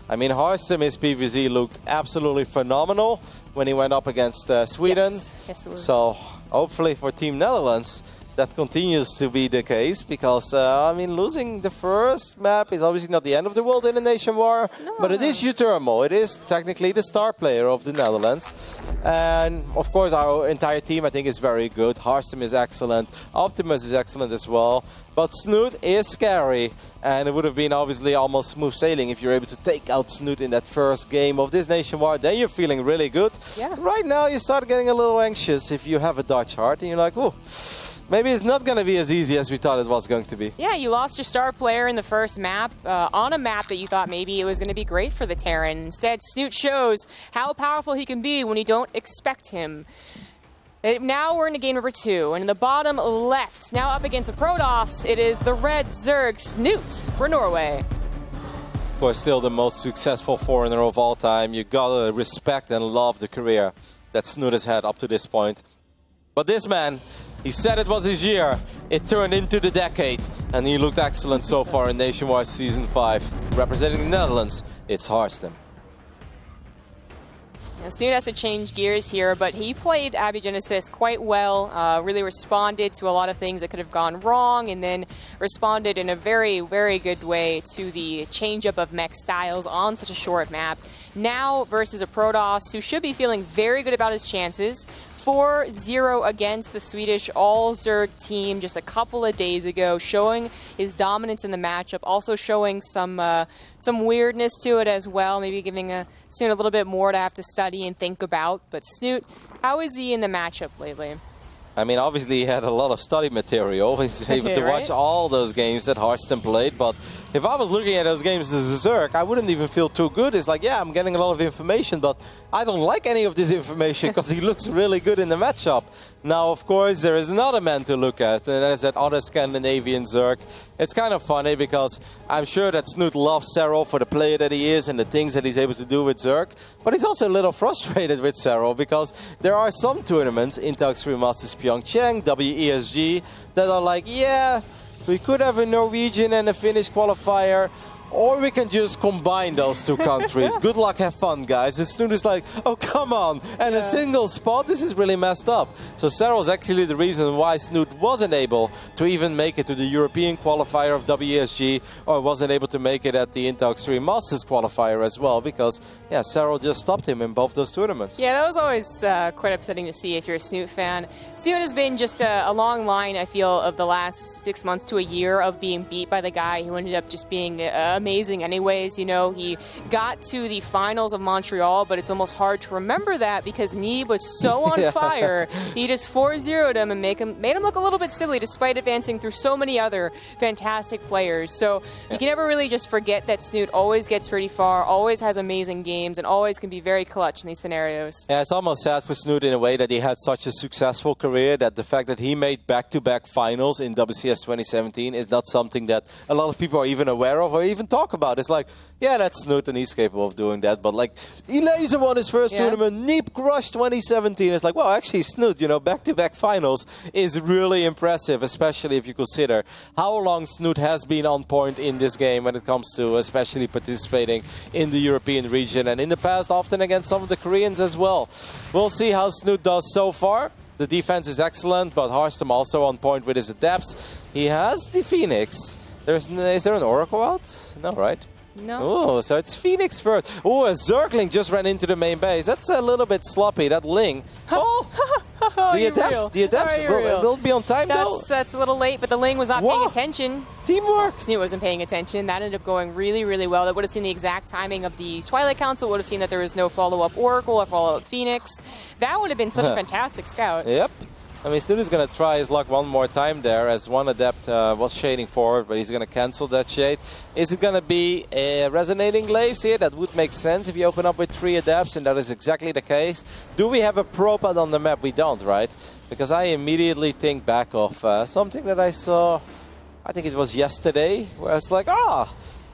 I mean, Harstem, his PVZ looked absolutely phenomenal when he went up against Sweden. Yes, it was. So, hopefully for Team Netherlands, that continues to be the case, because, I mean, losing the first map is obviously not the end of the world in a nation war, but it is Uthermal. It is technically the star player of the Netherlands. And, of course, our entire team, I think, is very good. Harstem is excellent. Optimus is excellent as well. But Snoot is scary, and it would have been obviously almost smooth sailing if you're able to take out Snoot in that first game of this nation war. Then you're feeling really good. Yeah. Right now, you start getting a little anxious if you have a Dutch heart, and you're like, ooh, maybe it's not going to be as easy as we thought it was going to be. Yeah, you lost your star player in the first map, on a map that you thought maybe it was going to be great for the Terran. Instead, Snoot shows how powerful he can be when you don't expect him. Now we're into game number 2, and in the bottom left, now up against a Protoss, it is the red Zerg Snoot for Norway. Of course, still the most successful foreigner of all time. You gotta respect and love the career that Snoot has had up to this point. But this man, he said it was his year. It turned into the decade, and he looked excellent so far in Nation War Season 5. Representing the Netherlands, it's Harstem. Snoot has to change gears here, but he played Abiogenesis quite well, really responded to a lot of things that could have gone wrong, and then responded in a very, very good way to the change-up of mech styles on such a short map. Now versus a Protoss who should be feeling very good about his chances. 4-0 against the Swedish all-Zerg team just a couple of days ago, showing his dominance in the matchup, also showing some weirdness to it as well, maybe giving Snoot a little bit more to have to study and think about. But Snoot, how is he in the matchup lately? I mean, obviously he had a lot of study material. He's able to watch all those games that Harstem played, but if I was looking at those games as a Zerg, I wouldn't even feel too good. It's like, yeah, I'm getting a lot of information, but I don't like any of this information because he looks really good in the matchup. Now, of course, there is another man to look at, and that is that other Scandinavian Zerg. It's kind of funny because I'm sure that Snoot loves Serral for the player that he is and the things that he's able to do with Zerg, but he's also a little frustrated with Serral because there are some tournaments, Intel Extreme Masters Pyeongchang, WESG, that are like, yeah, we could have a Norwegian and a Finnish qualifier, or we can just combine those two countries. Good luck, have fun, guys. And Snoot is like, oh, come on. And a single spot, this is really messed up. So Serral is actually the reason why Snoot wasn't able to even make it to the European qualifier of WESG, or wasn't able to make it at the Intel Extreme Masters qualifier as well, because, yeah, Serral just stopped him in both those tournaments. Yeah, that was always quite upsetting to see if you're a Snoot fan. Snoot has been just a long line, I feel, of the last 6 months to a year of being beat by the guy who ended up just being amazing anyways. You know, he got to the finals of Montreal, but it's almost hard to remember that because Neeb was so on fire. He just 4-0'd him and made him look a little bit silly despite advancing through so many other fantastic players. So you can never really just forget that Snoot always gets pretty far, always has amazing games, and always can be very clutch in these scenarios. Yeah, it's almost sad for Snoot in a way that he had such a successful career that the fact that he made back-to-back finals in WCS 2017 is not something that a lot of people are even aware of or even even talk about. It's like, yeah, that's Snoot and he's capable of doing that. But like, Elazer won his first tournament, Neep crushed 2017. It's like, well, actually Snoot, back-to-back finals is really impressive, especially if you consider how long Snoot has been on point in this game when it comes to especially participating in the European region. And in the past, often against some of the Koreans as well. We'll see how Snoot does so far. The defense is excellent, but Harstem also on point with his adepts. He has the Phoenix. Is there an Oracle out? No, right? No. Oh, so it's Phoenix first. Oh, a Zergling just ran into the main base. That's a little bit sloppy, that Ling. Oh! The adepts will be on time though. That's a little late, but the Ling was not paying attention. Teamwork. Snoot wasn't paying attention. That ended up going really, really well. That would have seen the exact timing of the Twilight Council. Would have seen that there was no follow-up Oracle or follow-up Phoenix. That would have been such a fantastic scout. Yep. I mean, Snoot is going to try his luck one more time there as one adept was shading forward, but he's going to cancel that shade. Is it going to be resonating glaives here? That would make sense if you open up with 3 adepts, and that is exactly the case. Do we have a propad on the map? We don't, right? Because I immediately think back of something that I saw, I think it was yesterday, where it's like,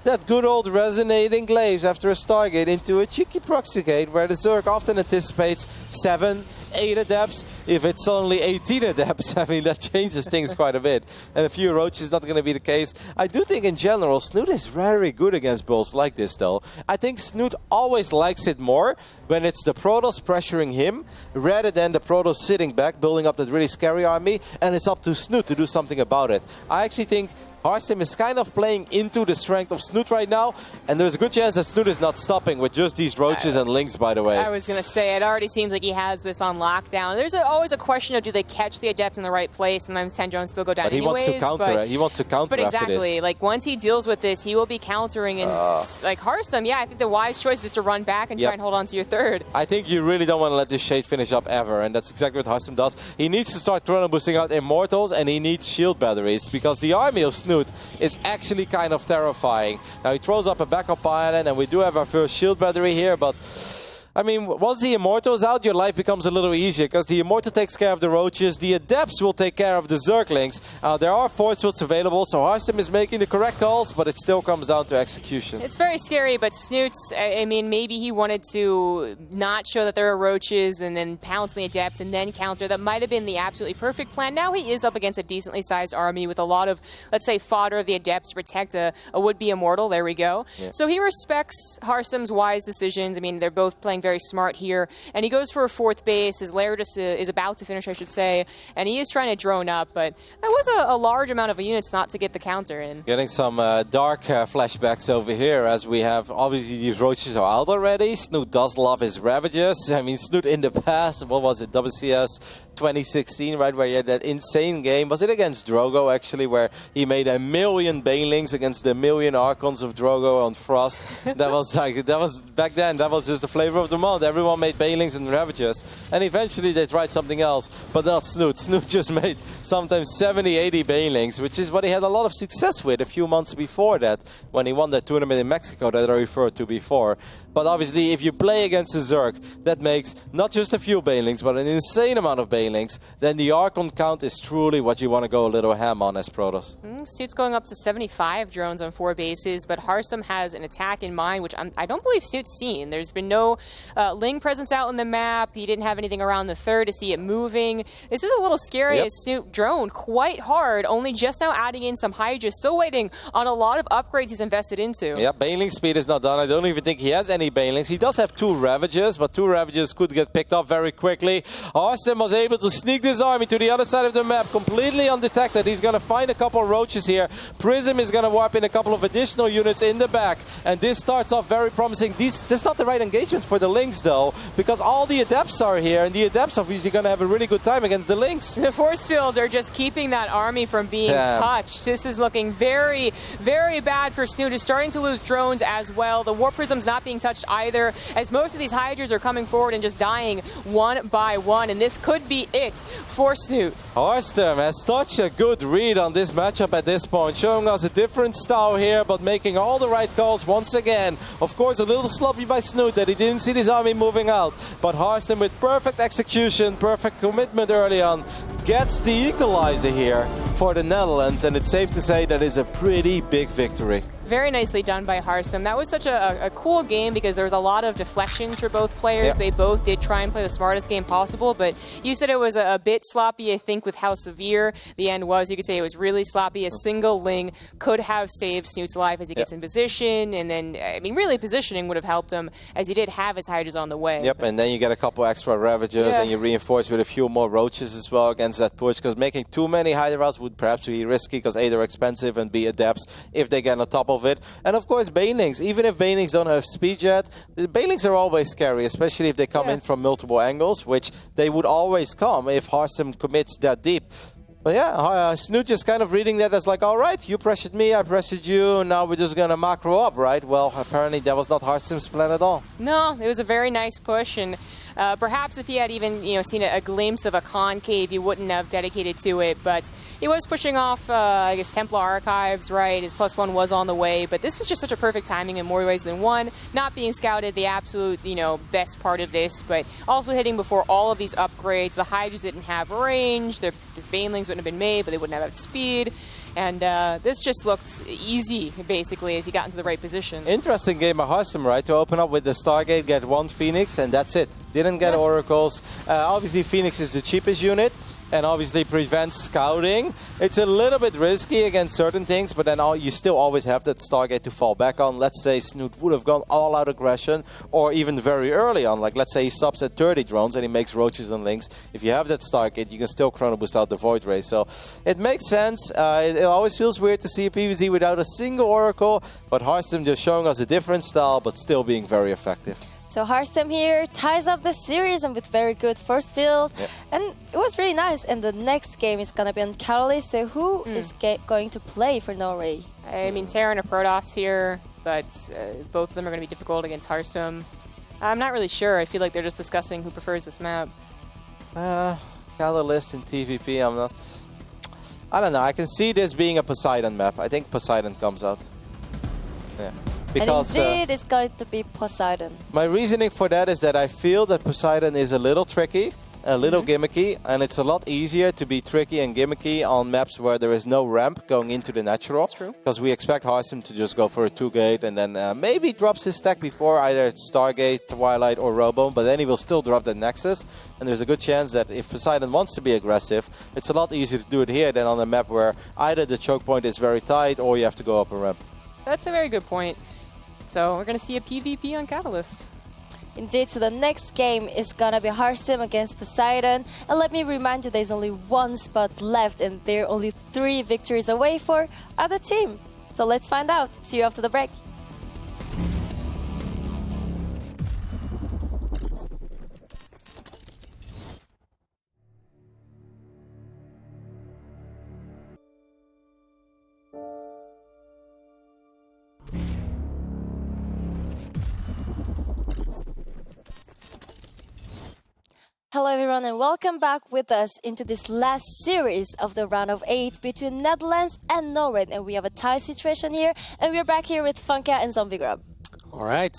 that good old resonating glaives after a Stargate into a cheeky proxy gate where the Zerg often anticipates 7, 8 adepts. If it's only 18 adepts, I mean, that changes things quite a bit. And a few roaches is not going to be the case. I do think in general, Snoot is very good against builds like this though. I think Snoot always likes it more when it's the Protoss pressuring him rather than the Protoss sitting back, building up that really scary army, and it's up to Snoot to do something about it. I actually think Harstem is kind of playing into the strength of Snoot right now, and there's a good chance that Snoot is not stopping with just these roaches and Lings, by the way. I was going to say, it already seems like he has this on lockdown. There's always a question of, do they catch the adepts in the right place? Sometimes 10 drones still go down but he anyways. Wants to counter. He wants to counter but exactly, after this. Like once he deals with this, he will be countering. And like Harstem, I think the wise choice is to run back and try and hold on to your third. I think you really don't want to let this shade finish up ever, and that's exactly what Harstem does. He needs to start chrono boosting out Immortals, and he needs shield batteries, because the army of Snoot is actually kind of terrifying. Now he throws up a backup island, and we do have our first shield battery here, but I mean, once the Immortal's out, your life becomes a little easier, because the Immortal takes care of the roaches, the Adepts will take care of the Zerglings. There are force fields available, so Harstem is making the correct calls, but it still comes down to execution. It's very scary, but Snoot's, I mean, maybe he wanted to not show that there are roaches and then pounce the Adepts and then counter. That might have been the absolutely perfect plan. Now he is up against a decently sized army with a lot of, let's say, fodder of the Adepts to protect a would-be Immortal. There we go. Yeah. So he respects Harstem's wise decisions. I mean, they're both playing very smart here, and he goes for a 4th base. His lair just is about to finish, I should say, and he is trying to drone up, but that was a large amount of units not to get the counter in. Getting some dark flashbacks over here, as we have obviously these roaches are out already. Snoot does love his Ravages. I mean, Snoot in the past, what was it, WCS 2016, right, where he had that insane game. Was it against Drogo, actually, where he made 1 million Banelings against the 1 million Archons of Drogo on Frost? That was back then, that was just the flavor of the month. Everyone made Banelings and Ravages, and eventually they tried something else, but not Snoot. Snoot just made sometimes 70, 80 Banelings, which is what he had a lot of success with a few months before that, when he won that tournament in Mexico that I referred to before. But obviously, if you play against a Zerg that makes not just a few Banelings, but an insane amount of Banelings, then the Archon count is truly what you want to go a little ham on as Protoss. Snoot's going up to 75 drones on 4 bases, but Harstem has an attack in mind, which I don't believe Snoot's seen. There's been no Ling presence out on the map. He didn't have anything around the 3rd to see it moving. This is a little scary as Snoot droned quite hard, only just now adding in some Hydra, still waiting on a lot of upgrades he's invested into. Yeah, Baneling speed is not done. I don't even think he has any Banelings. He does have 2 Ravages, but 2 Ravages could get picked up very quickly. Harstem was able to sneak this army to the other side of the map, completely undetected. He's going to find a couple of roaches here. Prism is going to warp in a couple of additional units in the back, and this starts off very promising. This is not the right engagement for the Lings, though, because all the Adepts are here, and the Adepts are obviously going to have a really good time against the Lings. The force fields are just keeping that army from being touched. This is looking very, very bad for Snoot. He's starting to lose drones as well. The Warp Prism's not being touched either, as most of these Hydras are coming forward and just dying one by one, and this could be it for Snoot. Harstem has such a good read on this matchup at this point, showing us a different style here, but making all the right calls once again. Of course, a little sloppy by Snoot that he didn't see this army moving out, but Harstem with perfect execution, perfect commitment early on, gets the equalizer here for the Netherlands, and it's safe to say that is a pretty big victory. Very nicely done by Harsum. That was such a cool game because there was a lot of deflections for both players. Yeah. They both did try and play the smartest game possible, but you said it was a bit sloppy, I think, with how severe the end was. You could say it was really sloppy. A single Ling could have saved Snoot's life as he gets in position, and then, I mean, really positioning would have helped him as he did have his Hydras on the way. Yep, and then you get a couple extra Ravagers and you reinforce with a few more Roaches as well against that push, because making too many Hydras would perhaps be risky because A, they're expensive, and B, adapts if they get on top of it. And of course, Banelings. Even if Banelings don't have speed yet, the Banelings are always scary, especially if they come in from multiple angles, which they would always come if Harsum commits that deep. But yeah, Snoot just kind of reading that as like, all right, you pressured me, I pressured you, now we're just going to macro up, right? Well, apparently that was not Harsum's plan at all. No, it was a very nice push, and perhaps if he had even seen a glimpse of a concave, he wouldn't have dedicated to it. But he was pushing off, I guess, Templar Archives, right? His +1 was on the way, but this was just such a perfect timing in more ways than one. Not being scouted, the absolute, best part of this, but also hitting before all of these upgrades. The Hydras didn't have range. These Banelings wouldn't have been made, but they wouldn't have that speed. And this just looked easy, basically, as he got into the right position. Interesting game by Harsum, right? To open up with the Stargate, get one Phoenix, and that's it. Didn't get Oracles. Obviously, Phoenix is the cheapest unit, and obviously prevents scouting. It's a little bit risky against certain things, but then you still always have that Stargate to fall back on. Let's say Snoot would have gone all-out aggression, or even very early on. Like, let's say he stops at 30 drones and he makes Roaches and Lings. If you have that Stargate, you can still Chrono Boost out the Void Ray. So it makes sense. It always feels weird to see a PvZ without a single Oracle, but Harsum just showing us a different style, but still being very effective. So Harsum here ties up the series and with very good first field. Yep. And it was really nice. And the next game is going to be on Catalyst. So who is going to play for Norway? I mean, Terran or Protoss here, but both of them are going to be difficult against Harsum. I'm not really sure. I feel like they're just discussing who prefers this map. Catalyst and TVP, I don't know. I can see this being a Poseidon map. I think Poseidon comes out. Yeah. Because, and indeed, it's going to be Poseidon. My reasoning for that is that I feel that Poseidon is a little tricky, a little gimmicky, and it's a lot easier to be tricky and gimmicky on maps where there is no ramp going into the natural. That's true. Because we expect Harsum to just go for a 2-gate and then maybe drops his stack before either Stargate, Twilight, or Robo, but then he will still drop the Nexus. And there's a good chance that if Poseidon wants to be aggressive, it's a lot easier to do it here than on a map where either the choke point is very tight or you have to go up a ramp. That's a very good point. So we're going to see a PvP on Catalyst. Indeed, so the next game is going to be Harsum against Poseidon. And let me remind you, there's only one spot left and they're only 3 victories away for other team. So let's find out. See you after the break. Hello everyone and welcome back with us into this last series of the round of 8 between Netherlands and Norway. And we have a tie situation here and we're back here with Funka and Zombie Grub. All right,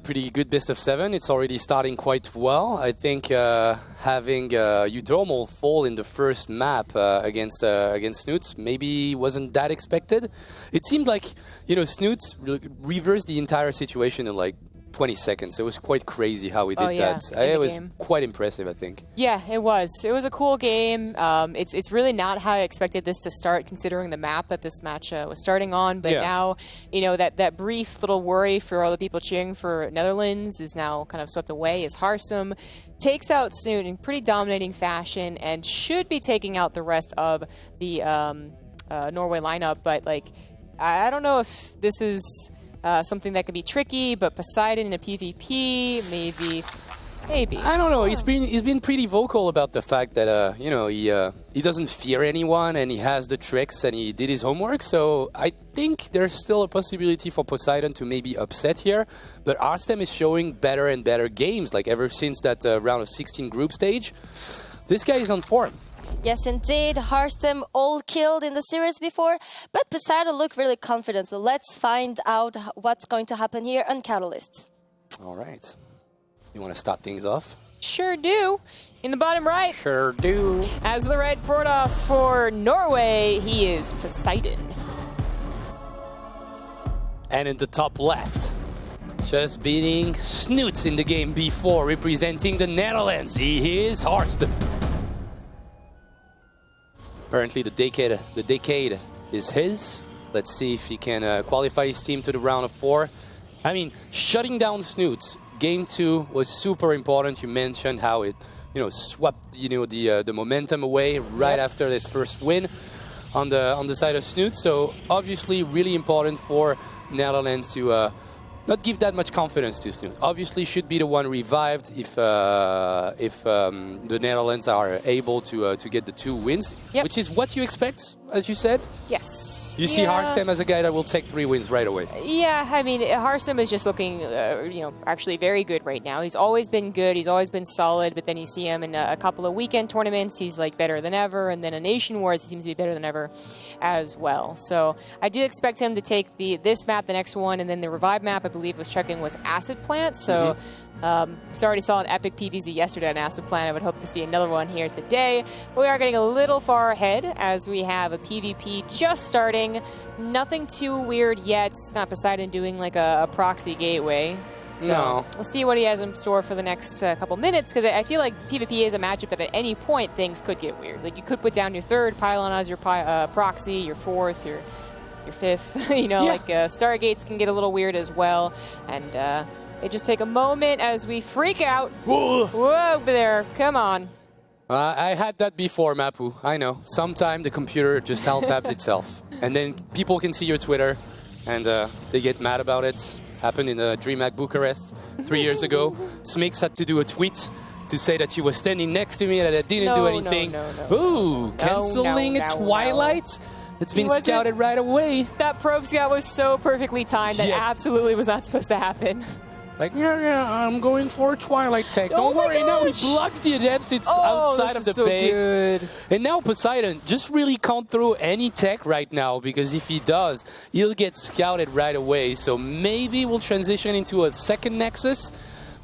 pretty good best of 7. It's already starting quite well. I think having Utomo fall in the first map against Snoot maybe wasn't that expected. It seemed like, Snoot reversed the entire situation in like 20 seconds. It was quite crazy how he did that. It was quite impressive, I think. Yeah, it was. It was a cool game. It's really not how I expected this to start, considering the map that this match was starting on. But now, that brief little worry for all the people cheering for Netherlands is now kind of swept away as Harsum takes out Snoot in pretty dominating fashion and should be taking out the rest of the Norway lineup. But I don't know if this is something that could be tricky, but Poseidon in a PvP, maybe. I don't know. He's been pretty vocal about the fact that he doesn't fear anyone and he has the tricks and he did his homework. So I think there's still a possibility for Poseidon to maybe upset here. But Arstem is showing better and better games. Like ever since that round of 16 group stage, this guy is on form. Yes, indeed. Harstem all killed in the series before, but Poseidon looked really confident. So let's find out what's going to happen here on Catalyst. All right. You want to start things off? Sure do. In the bottom right. Sure do. As the red Protoss for Norway, he is Poseidon. And in the top left, just beating Snoot in the game before, representing the Netherlands, he is Harstem. Apparently the decade is his. Let's see if he can qualify his team to the round of 4. I mean, shutting down Snoot, game 2 was super important. You mentioned how it, swept, the momentum away right after this first win on the side of Snoot. So obviously really important for Netherlands to not give that much confidence to Snoot. Obviously should be the one revived if the Netherlands are able to get the 2 wins, which is what you expect, as you said. Yes. You see Harstem as a guy that will take 3 wins right away. Yeah, I mean, Harstem is just looking, actually very good right now. He's always been good. He's always been solid. But then you see him in a couple of weekend tournaments. He's like better than ever. And then in Nation Wars, he seems to be better than ever as well. So I do expect him to take this map, the next one, and then the revive map, I believe, was Acid Plant. So so already saw an epic PVZ yesterday on Acid Plant. I would hope to see another one here today. But we are getting a little far ahead as we have a PvP just starting. Nothing too weird yet. It's not Poseidon doing like a proxy gateway. So we'll see what he has in store for the next couple minutes, because I feel like PvP is a matchup that at any point things could get weird. Like you could put down your 3rd pylon as your proxy, your 4th, your 5th. Like Stargates can get a little weird as well. And just take a moment as we freak out. Whoa there, come on. I had that before, Mapu. I know. Sometime the computer just alt-tabs itself. And then people can see your Twitter, and they get mad about it. Happened in DreamHack Bucharest 3 years ago. Smix had to do a tweet to say that she was standing next to me and that I didn't do anything. Ooh, canceling a Twilight? It's been scouted right away. That probe scout was so perfectly timed that absolutely was not supposed to happen. Like, I'm going for a Twilight tech. Don't worry, now he blocked the adepts. It's outside of the base. Good. And now Poseidon just really can't throw any tech right now, because if he does, he'll get scouted right away. So maybe we'll transition into a second Nexus.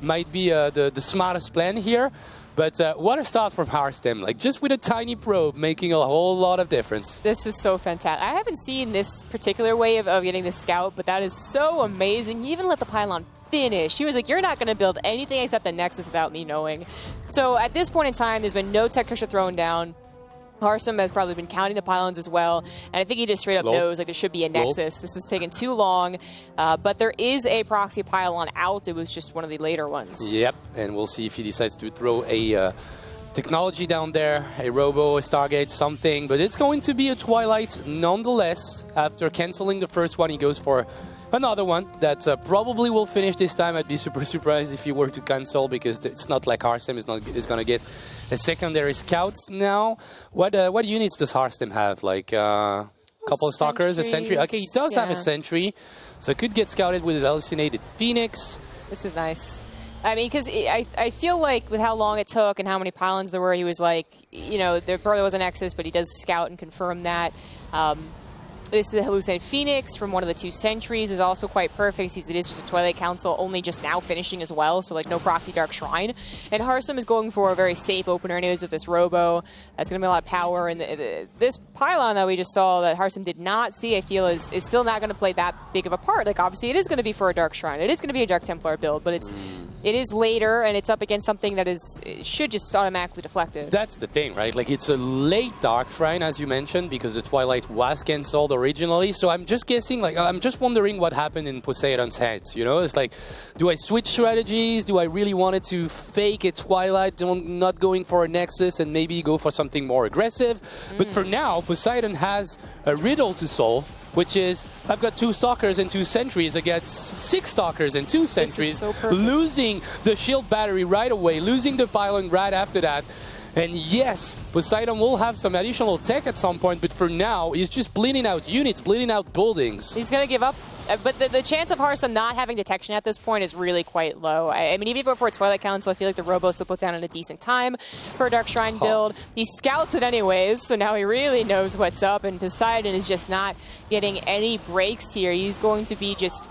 Might be the smartest plan here. But what a start from Harstem. Like, just with a tiny probe, making a whole lot of difference. This is so fantastic. I haven't seen this particular way of getting the scout, but that is so amazing. He even let the pylon finish. He was like, you're not going to build anything except the Nexus without me knowing. So at this point in time, there's been no tech pressure thrown down. Harstem has probably been counting the pylons as well, and I think he just straight up knows like there should be a Nexus. This has taken too long, but there is a proxy pylon out. It was just one of the later ones. Yep, and we'll see if he decides to throw a technology down there, a Robo, a Stargate, something, but it's going to be a Twilight nonetheless. After canceling the first one, he goes for another one that probably will finish this time. I'd be super surprised if he were to cancel, because it's not like Harstem is going to get a secondary scout now. What units does Harstem have? Like a couple of Stalkers, a Sentry? Okay, he does have a Sentry, so could get scouted with an Hallucinated Phoenix. This is nice. I mean, because I feel like with how long it took and how many pylons there were, he was like, there probably was an Nexus, but he does scout and confirm that. This is a Hallucinated Phoenix from one of the 2 Sentries, is also quite perfect. It is just a Twilight Council, only just now finishing as well, so like no Proxy Dark Shrine. And Harstem is going for a very safe opener anyways with this Robo. That's going to be a lot of power. And this pylon that we just saw that Harstem did not see, I feel, is still not going to play that big of a part. Like, obviously, it is going to be for a Dark Shrine. It is going to be a Dark Templar build, but it is later, and it's up against something that should just automatically deflect it. That's the thing, right? Like, it's a late Dark Shrine, as you mentioned, because the Twilight was cancelled originally. So I'm just guessing, like, I'm just wondering what happened in Poseidon's heads, It's like, do I switch strategies? Do I really want it to fake a Twilight, not going for a Nexus, and maybe go for something more aggressive? But for now, Poseidon has a riddle to solve, which is, I've got 2 Stalkers and 2 Sentries against 6 Stalkers and 2 Sentries, losing the shield battery right away, losing the pylon right after that. And yes, Poseidon will have some additional tech at some point, but for now, he's just bleeding out units, bleeding out buildings. He's going to give up. But the chance of Harstem not having detection at this point is really quite low. I mean, even for a Twilight Council, I feel like the Robo still put down in a decent time for a Dark Shrine build. He scouts it anyways, so now he really knows what's up, and Poseidon is just not getting any breaks here. He's going to be just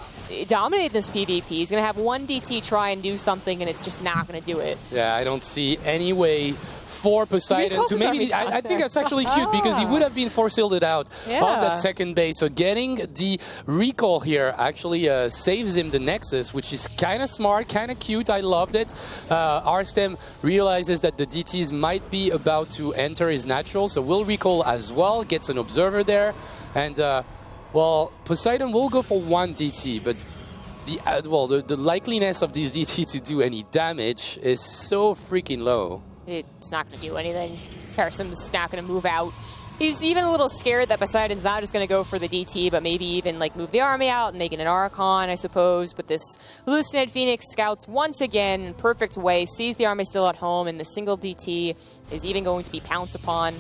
dominating this PvP. He's going to have one DT try and do something, and it's just not going to do it. Yeah, I don't see any way for Poseidon to maybe... I think that's actually cute, because he would have been force-shielded out of that second base. So getting the recall here actually saves him the Nexus, which is kind of smart, kind of cute. I loved it. Arstem realizes that the DTs might be about to enter his natural, so will recall as well, gets an observer there. And, well, Poseidon will go for one DT, but the likeliness of this DT to do any damage is so freaking low. It's not going to do anything. Harstem's not going to move out. He's even a little scared that Poseidon's not just going to go for the DT, but maybe even like move the army out and make it an Archon, I suppose. But this Hallucinated Phoenix scouts once again in perfect way, sees the army still at home, and the single DT is even going to be pounced upon.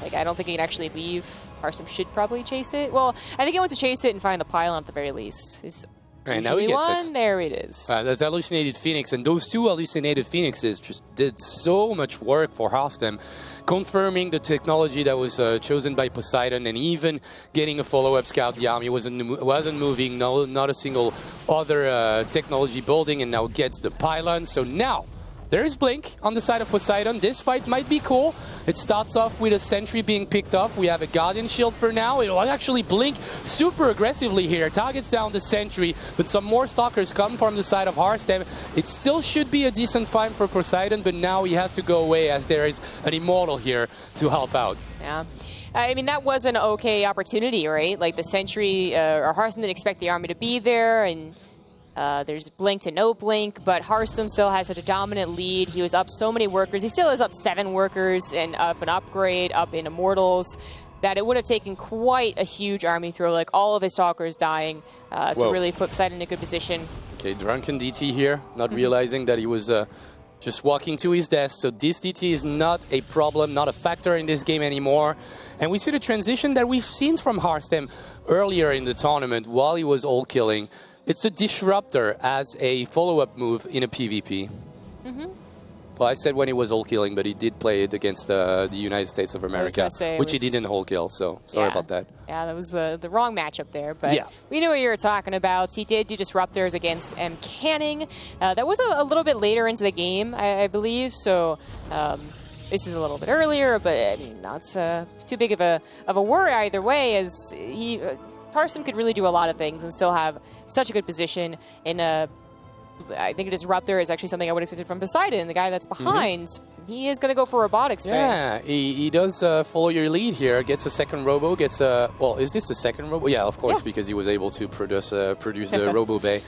Like, I don't think he can actually leave. Harstem should probably chase it. Well, I think he wants to chase it and find the pylon at the very least. He's and now he gets it. There it is. That Hallucinated Phoenix, and those two Hallucinated Phoenixes just did so much work for Harstem, confirming the technology that was chosen by Poseidon, and even getting a follow-up scout. The army wasn't moving, not a single other technology building, and now gets the pylon. So now there's Blink on the side of Poseidon. This fight might be cool. It starts off with a sentry being picked off. We have a Guardian Shield for now. It'll actually Blink super aggressively here. Targets down the sentry, but some more Stalkers come from the side of Harstem. It still should be a decent fight for Poseidon, but now he has to go away as there is an Immortal here to help out. Yeah. I mean, that was an okay opportunity, right? Like, the sentry, or Harstem didn't expect the army to be there, and there's Blink to no Blink, but Harstem still has such a dominant lead. He was up so many workers. He still is up 7 workers and up an upgrade, up in Immortals, that it would have taken quite a huge army throw, like all of his Stalkers dying, to really put Poseidon in a good position. Okay, Drunken DT here, not realizing that he was just walking to his death. So this DT is not a problem, not a factor in this game anymore. And we see the transition that we've seen from Harstem earlier in the tournament while he was all killing. It's a Disruptor as a follow-up move in a PvP. Well, I said when he was all killing, but he did play it against the United States of America, which he didn't whole kill, so sorry about that. Yeah, that was the wrong matchup there, but we knew what you were talking about. He did do Disruptors against M. Canning. That was a little bit later into the game, I believe, so this is a little bit earlier, but I mean, not too big of a worry either way, as he... Harstem could really do a lot of things and still have such a good position in a... I think a Disruptor is actually something I would have expected from Poseidon, the guy that's behind. He is going to go for Robotics. Yeah, he does follow your lead here. Gets a second Robo, gets a... Well, is this the second Robo? Yeah, of course, because he was able to produce a Robo Bay.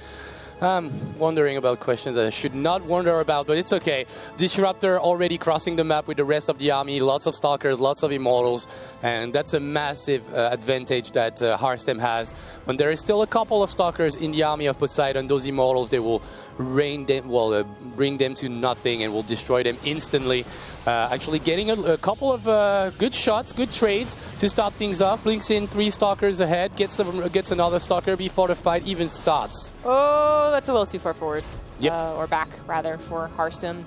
Wondering about questions I should not wonder about, but it's okay. Disruptor already crossing the map with the rest of the army, lots of Stalkers, lots of Immortals, and that's a massive advantage that Harstem has. When there is still a couple of Stalkers in the army of Poseidon, those Immortals, they will bring them to nothing and will destroy them instantly. Actually getting a couple of good shots, good trades to start things off. Blinks in 3 Stalkers ahead, gets another Stalker before the fight even starts. Oh, that's a little too far forward. Or back, rather, for Harstem.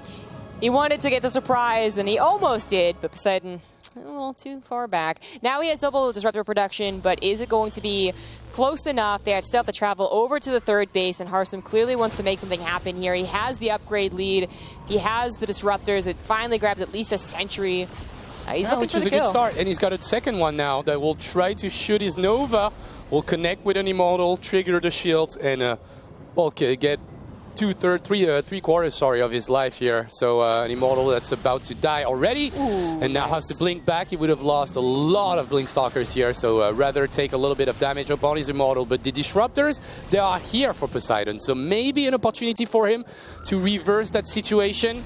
He wanted to get the surprise, and he almost did, but Poseidon a little too far back. Now he has double Disruptor production, but is it going to be close enough? They still have to travel over to the 3rd base, and Harstem clearly wants to make something happen here. He has the upgrade lead. He has the Disruptors. It finally grabs at least a sentry. He's looking which for is the a kill. good start, and he's got a second one now that will try to shoot his Nova. Will connect with an Immortal, trigger the shields, and get three quarters of his life here. So an Immortal that's about to die already. Ooh, and now has to blink back. He would have lost a lot of Blink Stalkers here, so rather take a little bit of damage upon his Immortal. But the Disruptors, they are here for Poseidon, so maybe an opportunity for him to reverse that situation.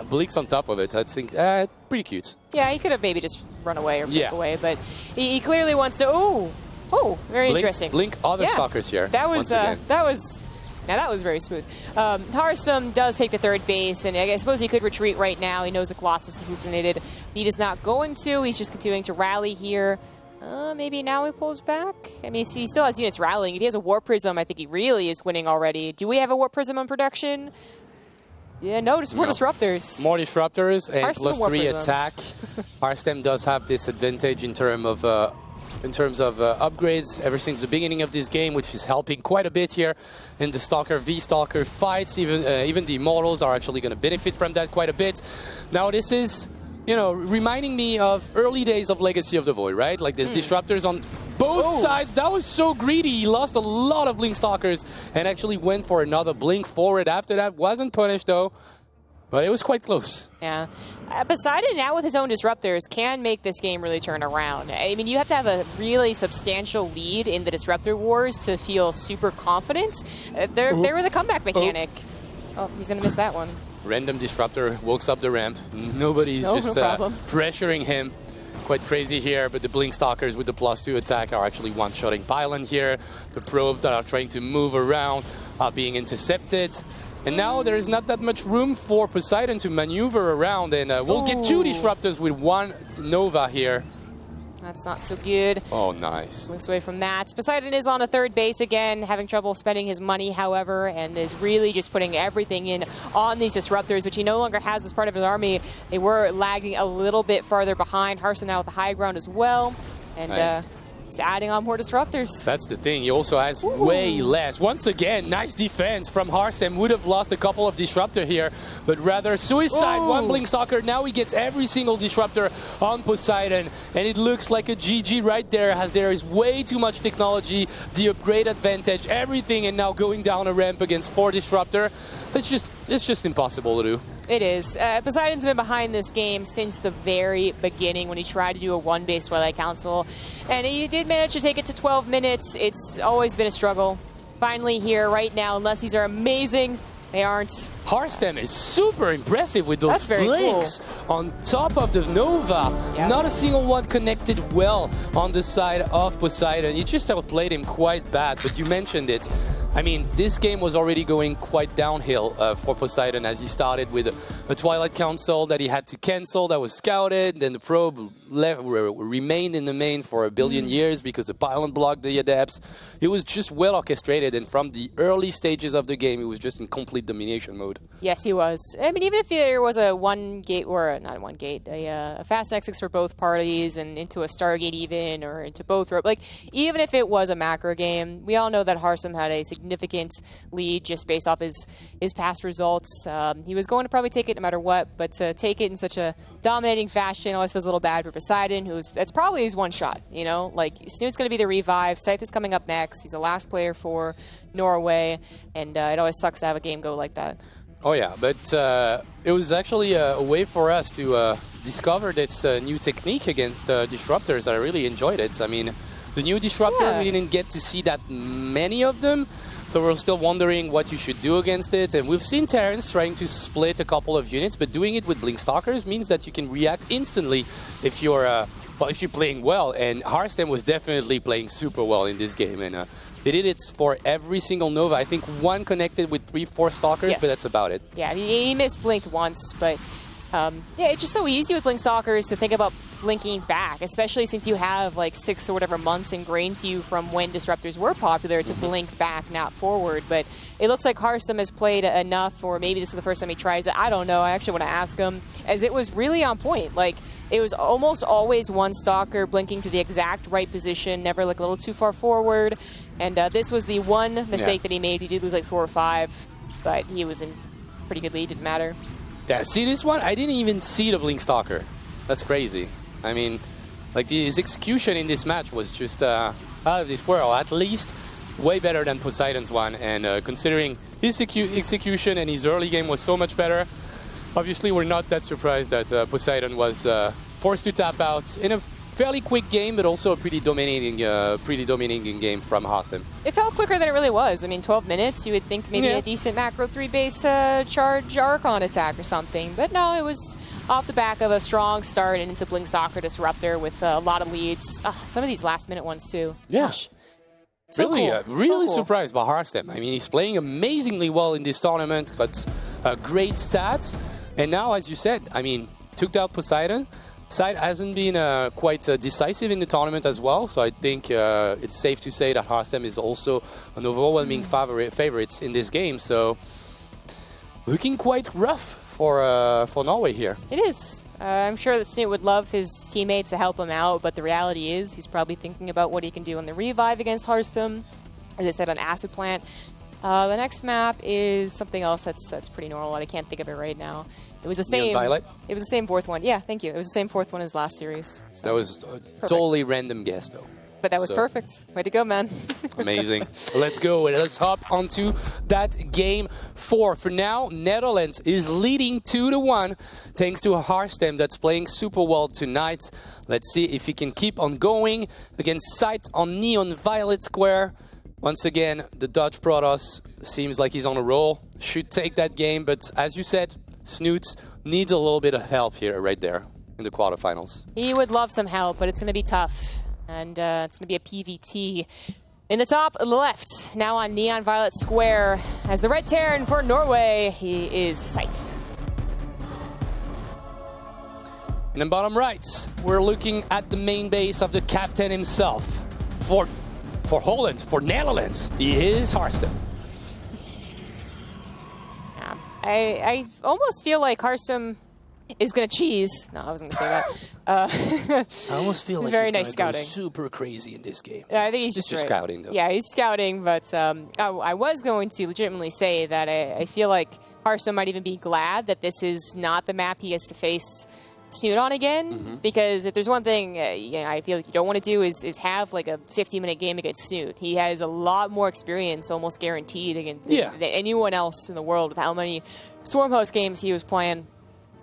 Blink's on top of it. I think pretty cute. Yeah, he could have maybe just run away or blink away, but he clearly wants to... very interesting. Blink other Stalkers here. That was very smooth. Harstem does take the 3rd base, and I suppose he could retreat right now. He knows the Colossus is hallucinated. He is not going to. He's just continuing to rally here. Maybe now he pulls back? I mean, he still has units rallying. If he has a Warp Prism, I think he really is winning already. Do we have a Warp Prism on production? Yeah, no, just more Disruptors. More Disruptors and Harstem +3 attack. Harstem does have this advantage in terms of upgrades ever since the beginning of this game, which is helping quite a bit here in the Stalker v Stalker fights. Even the Immortals are actually going to benefit from that quite a bit. Now this is, reminding me of early days of Legacy of the Void, right? Like there's Disruptors both sides. That was so greedy. He lost a lot of Blink Stalkers and actually went for another Blink forward after that. Wasn't punished though, but it was quite close. Yeah. Poseidon now with his own disruptors can make this game really turn around. I mean, you have to have a really substantial lead in the disruptor wars to feel super confident. They're the comeback mechanic. Oh, he's going to miss that one. Random disruptor walks up the ramp. Nobody's just pressuring him. Quite crazy here, but the Blink Stalkers with the +2 attack are actually one-shotting Pylon here. The probes that are trying to move around are being intercepted. And now there is not that much room for Poseidon to maneuver around, and we'll get 2 disruptors with 1 Nova here. That's not so good. Oh, nice. Links away from that. Poseidon is on a third base again, having trouble spending his money, however, and is really just putting everything in on these disruptors, which he no longer has as part of his army. They were lagging a little bit farther behind. Harsam now with the high ground as well. And just adding on more disruptors. That's the thing. He also has way less. Once again, nice defense from Harsam. Would have lost a couple of disruptor here, but rather suicide. 1 Blink Stalker. Now he gets every single disruptor on Poseidon, and it looks like a GG right there, as there is way too much technology, the upgrade advantage, everything, and now going down a ramp against 4 disruptor. It's just impossible to do. It is. Poseidon's been behind this game since the very beginning when he tried to do a 1-base Twilight Council. And he did manage to take it to 12 minutes. It's always been a struggle. Finally here, right now, unless these are amazing, they aren't. Harsam is super impressive with those blinks on top of the Nova. Yep. Not a single one connected well on the side of Poseidon. He just outplayed him quite bad, but you mentioned it. I mean, this game was already going quite downhill for Poseidon, as he started with a Twilight Council that he had to cancel, that was scouted. Then the probe remained in the main for a billion years because the pylon blocked the adepts. It was just well orchestrated, and from the early stages of the game, it was just in complete domination mode. Yes, he was. I mean, even if there was a 1-gate, or not a 1-gate, a fast exit for both parties and into a Stargate even, or into both, like, even if it was a macro game, we all know that Harsam had a significant lead just based off his past results. He was going to probably take it no matter what, but to take it in such a dominating fashion always feels a little bad for Poseidon, that's probably his one shot, you know? Like, Snoot's going to be the revive, Scythe is coming up next, he's the last player for Norway, and it always sucks to have a game go like that. Oh yeah, but it was actually a way for us to discover this new technique against disruptors. I really enjoyed it. I mean, the new disruptor, we didn't get to see that many of them, so we're still wondering what you should do against it. And we've seen Terrence trying to split a couple of units, but doing it with Blink Stalkers means that you can react instantly if you're if you're playing well. And Harsam was definitely playing super well in this game, and they did it for every single Nova. I think 1 connected with 3-4 Stalkers, but that's about it. Yeah, he missed blinked once, but yeah, it's just so easy with Blink Stalkers to think about blinking back, especially since you have like 6 or whatever months ingrained to you from when disruptors were popular to blink back, not forward. But it looks like Harsam has played enough, or maybe this is the first time he tries it. I don't know. I actually want to ask him, as it was really on point. Like, it was almost always 1 Stalker blinking to the exact right position, never like a little too far forward. And this was the one mistake that he made. He did lose like 4 or 5, but he was in pretty good lead. Didn't matter. Yeah, see this one? I didn't even see the Blink Stalker. That's crazy. I mean, like his execution in this match was just out of this world. At least way better than Poseidon's one. And considering his execution and his early game was so much better, obviously we're not that surprised that Poseidon was forced to tap out in a fairly quick game, but also a pretty dominating game from Harsam. It felt quicker than it really was. I mean, 12 minutes, you would think maybe a decent macro 3-base charge Archon attack or something. But no, it was off the back of a strong start and into Blink Stalker Disruptor with a lot of leads. Some of these last-minute ones, too. Yeah. Gosh. So really, cool. really so cool. surprised by Harsam. I mean, he's playing amazingly well in this tournament, got great stats. And now, as you said, I mean, took out Poseidon. Side hasn't been quite decisive in the tournament as well, so I think it's safe to say that Harsam is also an overwhelming favorite in this game. So looking quite rough for Norway here. It is. I'm sure that Snoot would love his teammates to help him out, but the reality is he's probably thinking about what he can do on the revive against Harsam. As I said, on Acid Plant. The next map is something else that's pretty normal. I can't think of it right now. It was the same. Violet? It was the same 4th one. Yeah, thank you. It was the same 4th one as last series. So. That was a totally random guess, though. But that was So- perfect. Way to go, man. Amazing. Let's go and let's hop onto that game 4. For now, Netherlands is leading 2-1 thanks to a Harstem that's playing super well tonight. Let's see if he can keep on going against Sight on Neon Violet Square. Once again, the Dutch Protoss seems like he's on a roll. Should take that game, but as you said, Snoot needs a little bit of help here, right there, in the quarterfinals. He would love some help, but it's going to be tough. And it's going to be a PVT. In the top left, now on Neon Violet Square, as the Red Terran for Norway, he is Scythe. And in bottom right, we're looking at the main base of the captain himself. For Holland, for Netherlands, he is Harstem. Yeah. I almost feel like Harstem is going to cheese. No, I wasn't going to say that. I almost feel like Very he's nice gonna go scouting. super crazy in this game. Yeah, I think he's Just right. scouting, though. Yeah, he's scouting, but I was going to legitimately say that I feel like Harstem might even be glad that this is not the map he has to face Snoot on again, because if there's one thing I feel like you don't want to do is have like a 50-minute game against Snoot. He has a lot more experience, almost guaranteed, than anyone else in the world with how many Stormhost games he was playing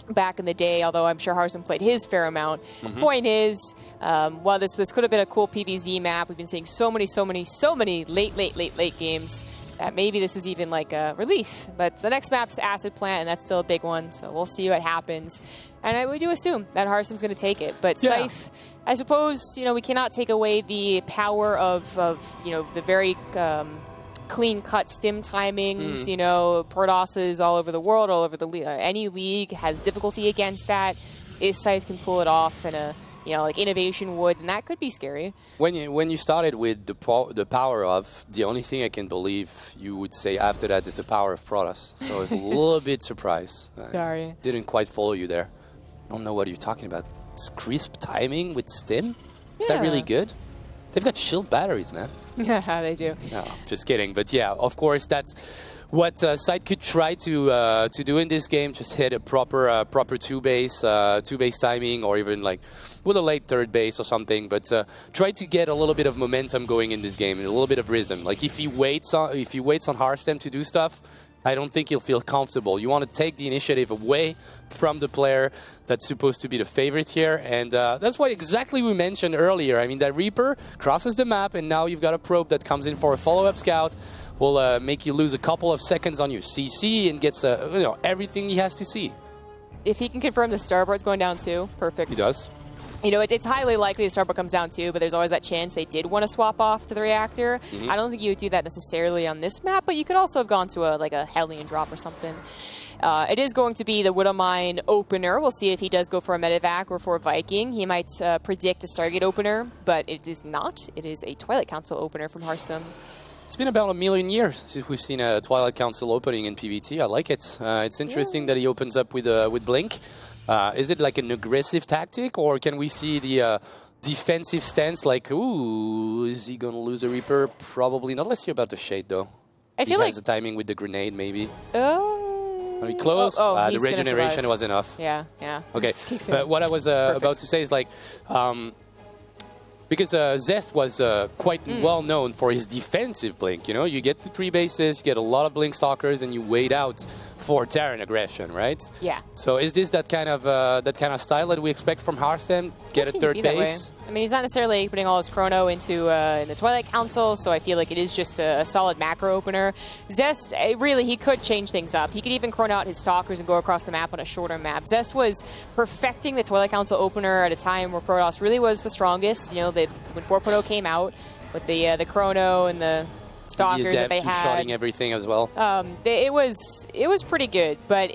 back in the day, although I'm sure Harstem played his fair amount. Point is, while this could have been a cool PvZ map, we've been seeing so many late games that maybe this is even like a relief. But the next map's Acid Plant, and that's still a big one, so we'll see what happens. And we do assume that Harstem's going to take it. But Scythe, I suppose, we cannot take away the power of the very clean-cut stim timings, Protosses all over the world, all over any league has difficulty against that. If Scythe can pull it off in a, like Innovation would, and that could be scary. When you started with the power of, the only thing I can believe you would say after that is the power of Protoss. So I was a little bit surprised. Sorry. Didn't quite follow you there. I don't know what you're talking about. It's crisp timing with stim? Is that really good? They've got shield batteries, man. Yeah, they do. No, just kidding. But yeah, of course, that's what Sight could try to do in this game. Just hit a proper two base timing, or even like with a late third base or something. But try to get a little bit of momentum going in this game and a little bit of rhythm. Like if he waits on Harstem to do stuff, I don't think he'll feel comfortable. You want to take the initiative away from the player that's supposed to be the favorite here. And that's why exactly we mentioned earlier. I mean, that Reaper crosses the map, and now you've got a probe that comes in for a follow-up scout. Will make you lose a couple of seconds on your CC and gets everything he has to see. If he can confirm the starboard's going down too, perfect. He does. It's highly likely the starboard comes down too, but there's always that chance they did want to swap off to the reactor. I don't think you would do that necessarily on this map, but you could also have gone to a Hellion drop or something. It is going to be the Widowmine opener. We'll see if he does go for a Medivac or for a Viking. He might predict a Stargate opener, but it is not. It is a Twilight Council opener from Harstem. It's been about 1 million years since we've seen a Twilight Council opening in PvT. I like it. It's interesting that he opens up with Blink. Is it like an aggressive tactic, or can we see the defensive stance? Like, ooh, is he going to lose the Reaper? Probably not. Let's see about the Shade, though. I feel like the timing with the grenade, maybe. Are we Oh, close? The he's gonna regeneration survive. was enough. Yeah. Okay, but what I was about to say is like, because Zest was quite well known for his defensive blink. You get the 3 bases, you get a lot of blink stalkers, and you wait out for Terran aggression, right? Yeah. So is this that kind of style that we expect from Harstem? Get a third base? I mean, he's not necessarily putting all his chrono into in the Twilight Council, so I feel like it is just a solid macro opener. Zest, really, he could change things up. He could even chrono out his stalkers and go across the map on a shorter map. Zest was perfecting the Twilight Council opener at a time where Protoss really was the strongest. When 4.0 came out with the chrono and the stalkers that they had, shotting everything as well. it was pretty good, but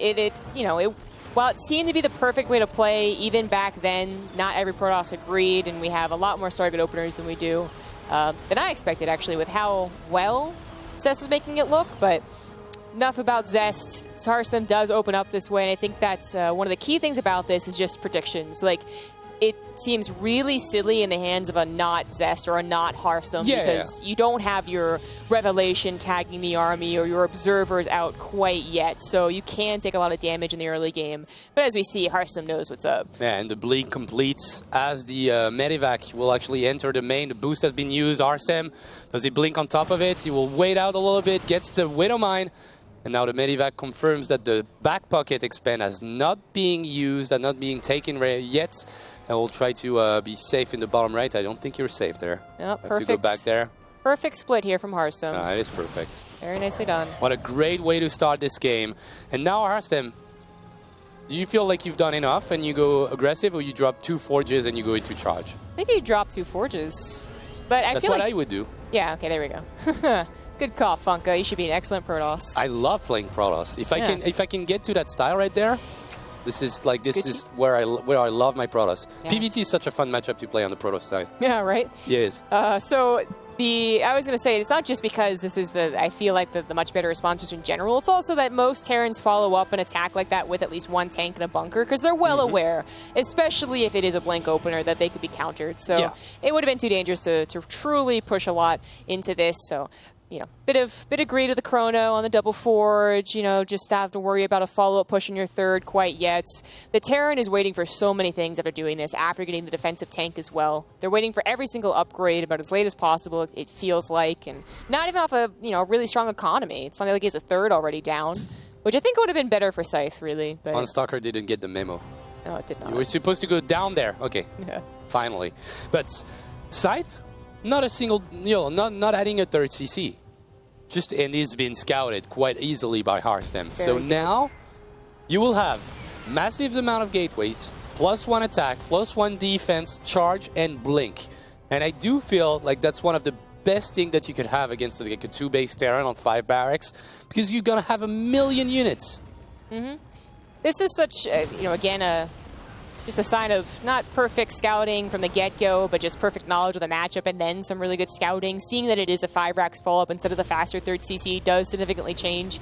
while it seemed to be the perfect way to play, even back then, not every Protoss agreed, and we have a lot more Stargate openers than we do, than I expected, actually, with how well Zest was making it look. But enough about Zest. Harstem does open up this way, and I think that's one of the key things about this is just predictions. Like, it seems really silly in the hands of a not Zest or a not Hearthstone because you don't have your Revelation tagging the army or your observers out quite yet, so you can take a lot of damage in the early game. But as we see, Hearthstone knows what's up. Yeah, and the blink completes as the Medivac will actually enter the main. The boost has been used. Arstem, does he blink on top of it? He will wait out a little bit, gets the Widow Mine. And now the Medivac confirms that the back pocket expand has not being used and not being taken yet. And we'll try to be safe in the bottom right. I don't think you're safe there. No, perfect. Have to go back there. Perfect split here from Hearthstone. It is perfect. Very nicely done. What a great way to start this game. And now Arstem, do you feel like you've done enough and you go aggressive, or you drop 2 Forges and you go into charge? I think you drop 2 Forges. But I That's feel what like I would do. Yeah, okay, there we go. Good call, Funka. You should be an excellent Protoss. I love playing Protoss. If I can get to that style right there, this is where I love my Protoss. Yeah. PvT is such a fun matchup to play on the Protoss side. Yeah, right? Yes. I was going to say, it's not just because this is I feel like the much better response just in general. It's also that most Terrans follow up an attack like that with at least 1 tank and a bunker because they're well aware, especially if it is a blank opener, that they could be countered. So it would have been too dangerous to truly push a lot into this. So, bit of greed with the Chrono on the double Forge, just have to worry about a follow-up push in your third quite yet. The Terran is waiting for so many things after doing this, after getting the defensive tank as well. They're waiting for every single upgrade about as late as possible, it feels like, and not even off a really strong economy. It's not like he has a third already down, which I think would have been better for Scythe, really. But Unstalker didn't get the memo. No, it did not. You were supposed to go down there. Okay. Yeah. Finally. But Scythe, not a single, not adding a third CC. And it's been scouted quite easily by Hearthstone. So now you will have massive amount of gateways, +1 attack, +1 defense, charge, and blink. And I do feel like that's one of the best things that you could have against a 2-base Terran on 5 barracks, because you're going to have 1,000,000 units. Mm-hmm. This is such, again, just a sign of not perfect scouting from the get-go, but just perfect knowledge of the matchup and then some really good scouting. Seeing that it is a 5 racks follow-up instead of the faster third CC does significantly change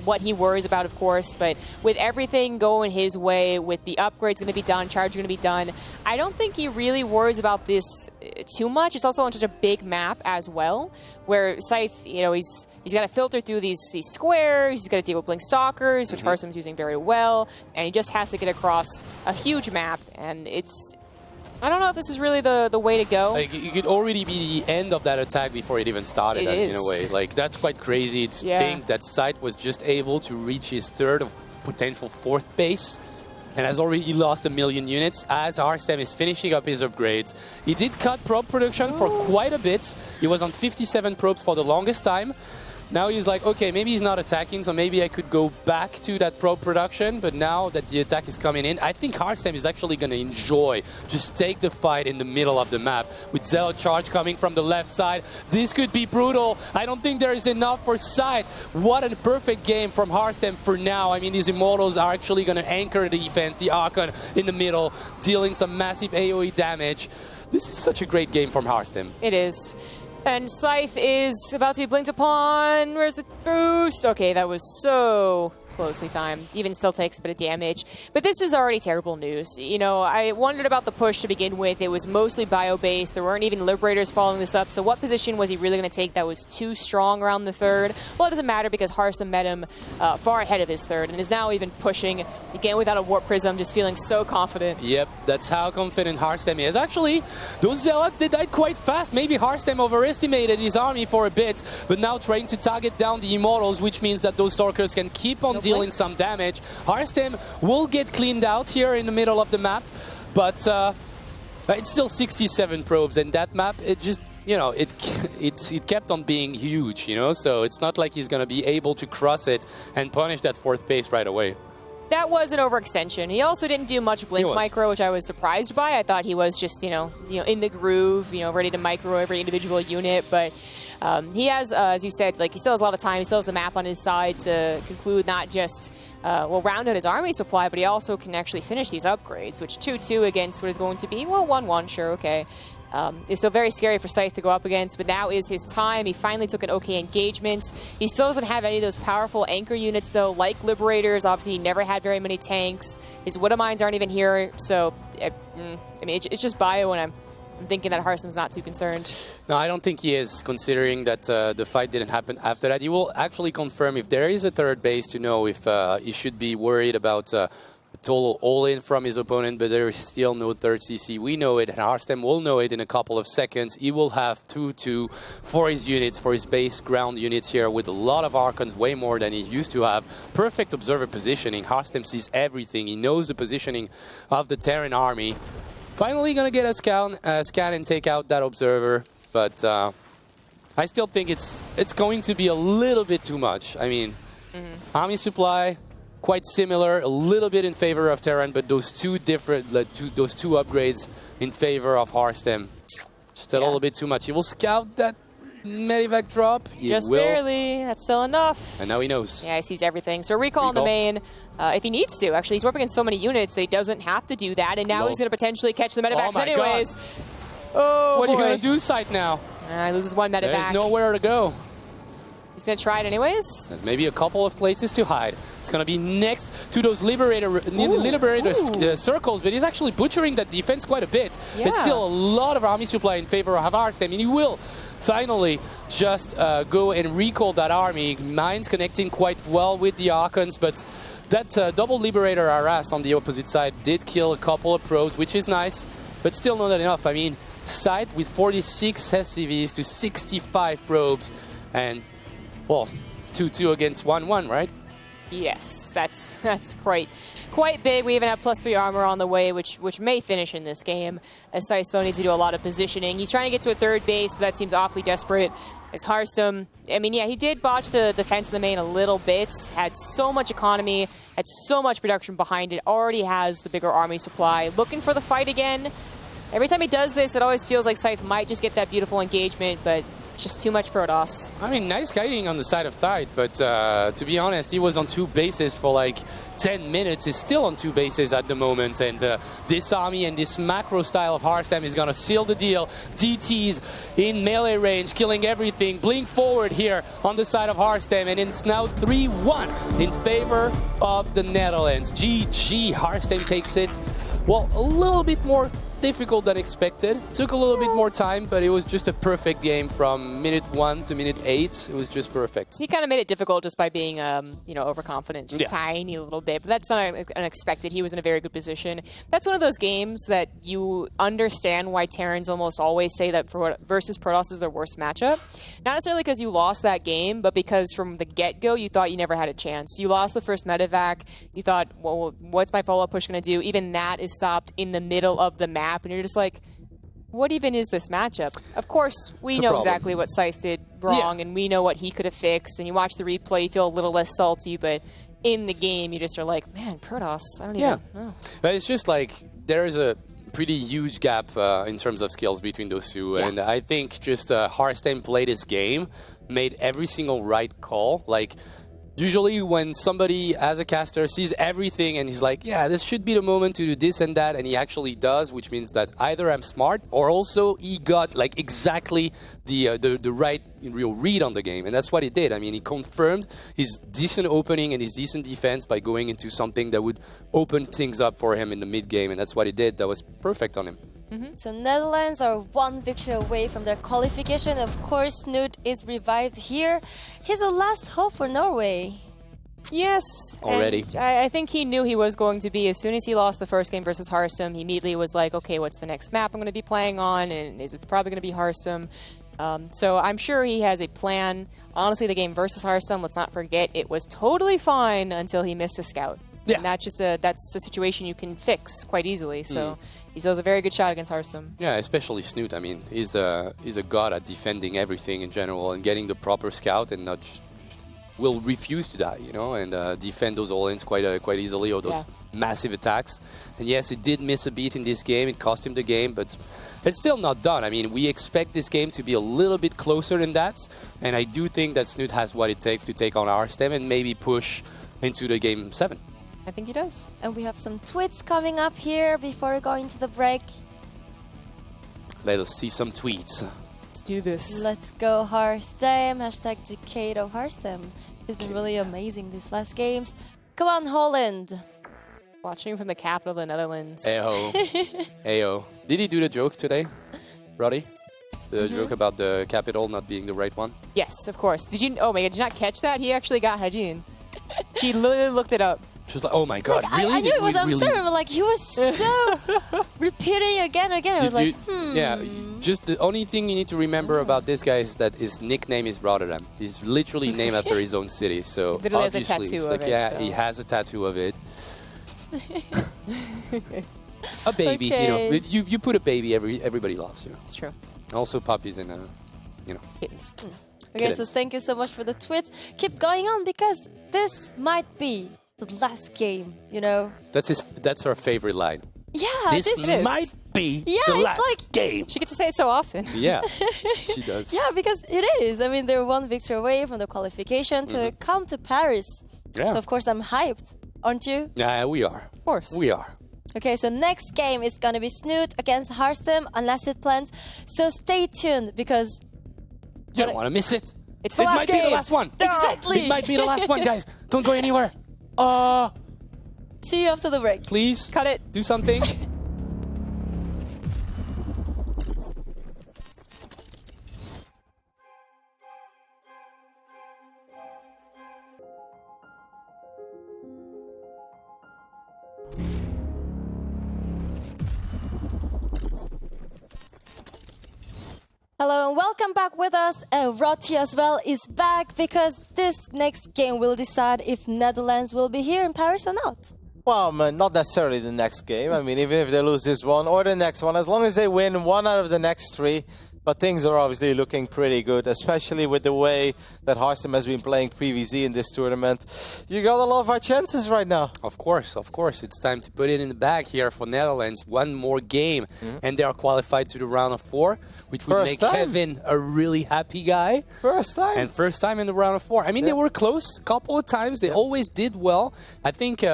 what he worries about, of course. But with everything going his way, with the upgrades going to be done, charge going to be done, I don't think he really worries about this too much. It's also on such a big map as well, where Scythe, he's got to filter through these squares, he's got to deal with Blink Stalkers, which Hearthstone's using very well, and he just has to get across a huge map, and I don't know if this is really the way to go. Like, it could already be the end of that attack before it even started, in a way. Like, that's quite crazy to think that Scythe was just able to reach his third of potential 4th base, and has already lost 1,000,000 units as Arstem is finishing up his upgrades. He did cut probe production for quite a bit. He was on 57 probes for the longest time. Now he's like, okay, maybe he's not attacking, so maybe I could go back to that probe production. But now that the attack is coming in, I think Hearthstone is actually going to enjoy just take the fight in the middle of the map. With Zealot Charge coming from the left side, this could be brutal. I don't think there is enough for Scythe. What a perfect game from Hearthstone for now. I mean, these Immortals are actually going to anchor the defense, the Archon in the middle, dealing some massive AoE damage. This is such a great game from Hearthstone. It is. And Scythe is about to be blinked upon. Where's the boost? Okay, that was so closely timed. Even still takes a bit of damage. But this is already terrible news. I wondered about the push to begin with. It was mostly bio-based. There weren't even Liberators following this up. So what position was he really going to take that was too strong around the third? Well, it doesn't matter because Hearthstone met him far ahead of his third and is now even pushing, again, without a Warp Prism, just feeling so confident. Yep, that's how confident Hearthstone is. Actually, those Zealots, they died quite fast. Maybe Hearthstone overestimated his army for a bit, but now trying to target down the Immortals, which means that those Stalkers can keep on dealing some damage. Hearthstone will get cleaned out here in the middle of the map, but it's still 67 probes, and that map, it just, it kept on being huge, so it's not like he's going to be able to cross it and punish that 4th base right away. That was an overextension. He also didn't do much blink micro, which I was surprised by. I thought he was just, in the groove, ready to micro every individual unit. But he has, as you said, he still has a lot of time. He still has the map on his side to conclude not just well, round out his army supply, but he also can actually finish these upgrades, which 2-2 against what is going to be, well, 1-1, sure, okay. It's still very scary for Scythe to go up against, but now is his time. He finally took an okay engagement. He still doesn't have any of those powerful anchor units, though, like Liberators. Obviously, he never had very many tanks. His Widow Mines aren't even here, so, I mean, it's just bio, and I'm thinking that Harstem's not too concerned. No, I don't think he is, considering that the fight didn't happen after that. He will actually confirm if there is a third base to know if he should be worried about total all-in from his opponent, but there is still no third CC. We know it, and Harstem will know it in a couple of seconds. He will have 2-2 for his units, for his base ground units here, with a lot of Archons, way more than he used to have. Perfect observer positioning. Harstem sees everything. He knows the positioning of the Terran army. Finally gonna get a scan and take out that observer, but I still think it's going to be a little bit too much. I mean, army supply, quite similar, a little bit in favor of Terran, but those two different, those two upgrades in favor of Harstem, just a little bit too much. He will scout that Medivac drop. He just will. Barely. That's still enough. And now he knows. Yeah, he sees everything. So recall in the main. If he needs to, actually, he's working against so many units that he doesn't have to do that, and now he's going to potentially catch the medivacs anyways. God. Oh, what boy. are you going to do, Scythe, now? He loses one medivac. There's nowhere to go. He's going to try it anyways. There's maybe a couple of places to hide. It's going to be next to those Liberator circles, but he's actually butchering that defense quite a bit. Yeah. It's still a lot of army supply in favor of Harstem, and he will finally just go and recall that army. Mines connecting quite well with the Archons, but that double Liberator harass on the opposite side did kill a couple of probes, which is nice, but still not enough. I mean, Scythe with 46 SCVs to 65 probes, and, well, 2-2 against 1-1, right? Yes, that's quite big. We even have +3 armor on the way, which may finish in this game, as Scythe still needs to do a lot of positioning. He's trying to get to a third base, but that seems awfully desperate. As Harstem, I mean, yeah, he did botch the defense of the main a little bit, had so much economy, had so much production behind it, already has the bigger army supply. Looking for the fight again. Every time he does this, it always feels like Scythe might just get that beautiful engagement, but just too much Protoss. I mean, nice guiding on the side of Scythe, but to be honest, he was on 2 bases for like 10 minutes. He's still on 2 bases at the moment, and this army and this macro style of Harstem is going to seal the deal. DTs in melee range, killing everything. Blink forward here on the side of Harstem, and it's now 3-1 in favor of the Netherlands. GG, Harstem takes it. Well, a little bit more difficult than expected. Took a little bit more time, but it was just a perfect game from minute 1 to minute 8. It was just perfect. He kind of made it difficult just by being, overconfident, just a tiny little bit. But that's not unexpected. He was in a very good position. That's one of those games that you understand why Terrans almost always say that versus Protoss is their worst matchup. Not necessarily because you lost that game, but because from the get-go, you thought you never had a chance. You lost the first medevac. You thought, well, what's my follow-up push going to do? Even that is stopped in the middle of the map, and you're just like, what even is this matchup? Of course, we know exactly what Scythe did wrong, and we know what he could have fixed, and you watch the replay, you feel a little less salty, but in the game, you just are like, man, Protoss, I don't even know. But it's just like, there is a pretty huge gap in terms of skills between those two, and I think just Harstem played his game, made every single right call. Like, usually when somebody as a caster sees everything and he's like, yeah, this should be the moment to do this and that, and he actually does, which means that either I'm smart or also he got like exactly the right real read on the game, and that's what he did. I mean, he confirmed his decent opening and his decent defense by going into something that would open things up for him in the mid game, and that's what he did. That was perfect on him. So Netherlands are 1 victory away from their qualification. Of course, Toute is revived here. He's the last hope for Norway. Yes. Already. And I think he knew he was going to be. As soon as he lost the first game versus Harstem, he immediately was like, okay, what's the next map I'm going to be playing on? And is it probably going to be Harstem? So I'm sure he has a plan. Honestly, the game versus Harstem, let's not forget, it was totally fine until he missed a scout. Yeah. And that's a situation you can fix quite easily. So he still has a very good shot against Harstem. Yeah, especially Snoot. I mean, he's a god at defending everything in general and getting the proper scout, and not just will refuse to die, and defend those all-ins quite easily, or those massive attacks. And yes, it did miss a beat in this game. It cost him the game, but it's still not done. I mean, we expect this game to be a little bit closer than that, and I do think that Snoot has what it takes to take on Harstem and maybe push into the game 7. I think he does. And we have some tweets coming up here before going to the break. Let us see some tweets. Let's do this. Let's go Harstem. Hashtag Decade of Harstem. He's been really amazing these last games. Come on, Holland. Watching from the capital of the Netherlands. Ayo. Ayo. Did he do the joke today, Roddy? The joke about the capital not being the right one? Yes, of course. Did you? Oh my God! Did you not catch that? He actually got Hajin. She literally looked it up. She was like, "Oh my God, Like, really?" I knew it was Did we absurd, but like he was so repeating again and again. I was like, Yeah, just the only thing you need to remember about this guy is that his nickname is Rotterdam. He's literally named after his own city. So He literally has a obviously, tattoo it's of like, it, yeah, so. he has a tattoo of it. A baby, Okay. you put a baby, everybody loves you. It's true. Also puppies and Kittens. okay, so kittens. thank you so much for the tweets. Keep going on because this might be the last game. You know? That's our favorite line. Yeah, This is. might be Yeah, the it's last like- game. She gets to say it so often. Yeah, she does. Yeah, because it is. I mean, they're one victory away from the qualification to come to Paris. Yeah. So of course I'm hyped, aren't you? Yeah, we are. Of course. We are. Okay, so next game is gonna be Snoot against Harstem unless it plans. So stay tuned because You don't want to miss it. It's the It last might be the game. last one. Exactly. It might be the last one, guys. Don't go anywhere. see you after the break. Please. Cut it. Do something. Hello and welcome back with us. Ro8 as well is back because this next game will decide if Netherlands will be here in Paris or not. Well, man, not necessarily the next game. I mean, even if they lose this one or the next one, as long as they win one out of the next three. But things are obviously looking pretty good, especially with the way that Harstem has been playing PvZ in this tournament. You got a lot of our chances right now. Of course. It's time to put it in the bag here for Netherlands. One more game, and they are qualified to the round of 4, which would First make time. Kevin a really happy guy. First time. And first time in the round of 4. I mean, they were close a couple of times. They always did well. I think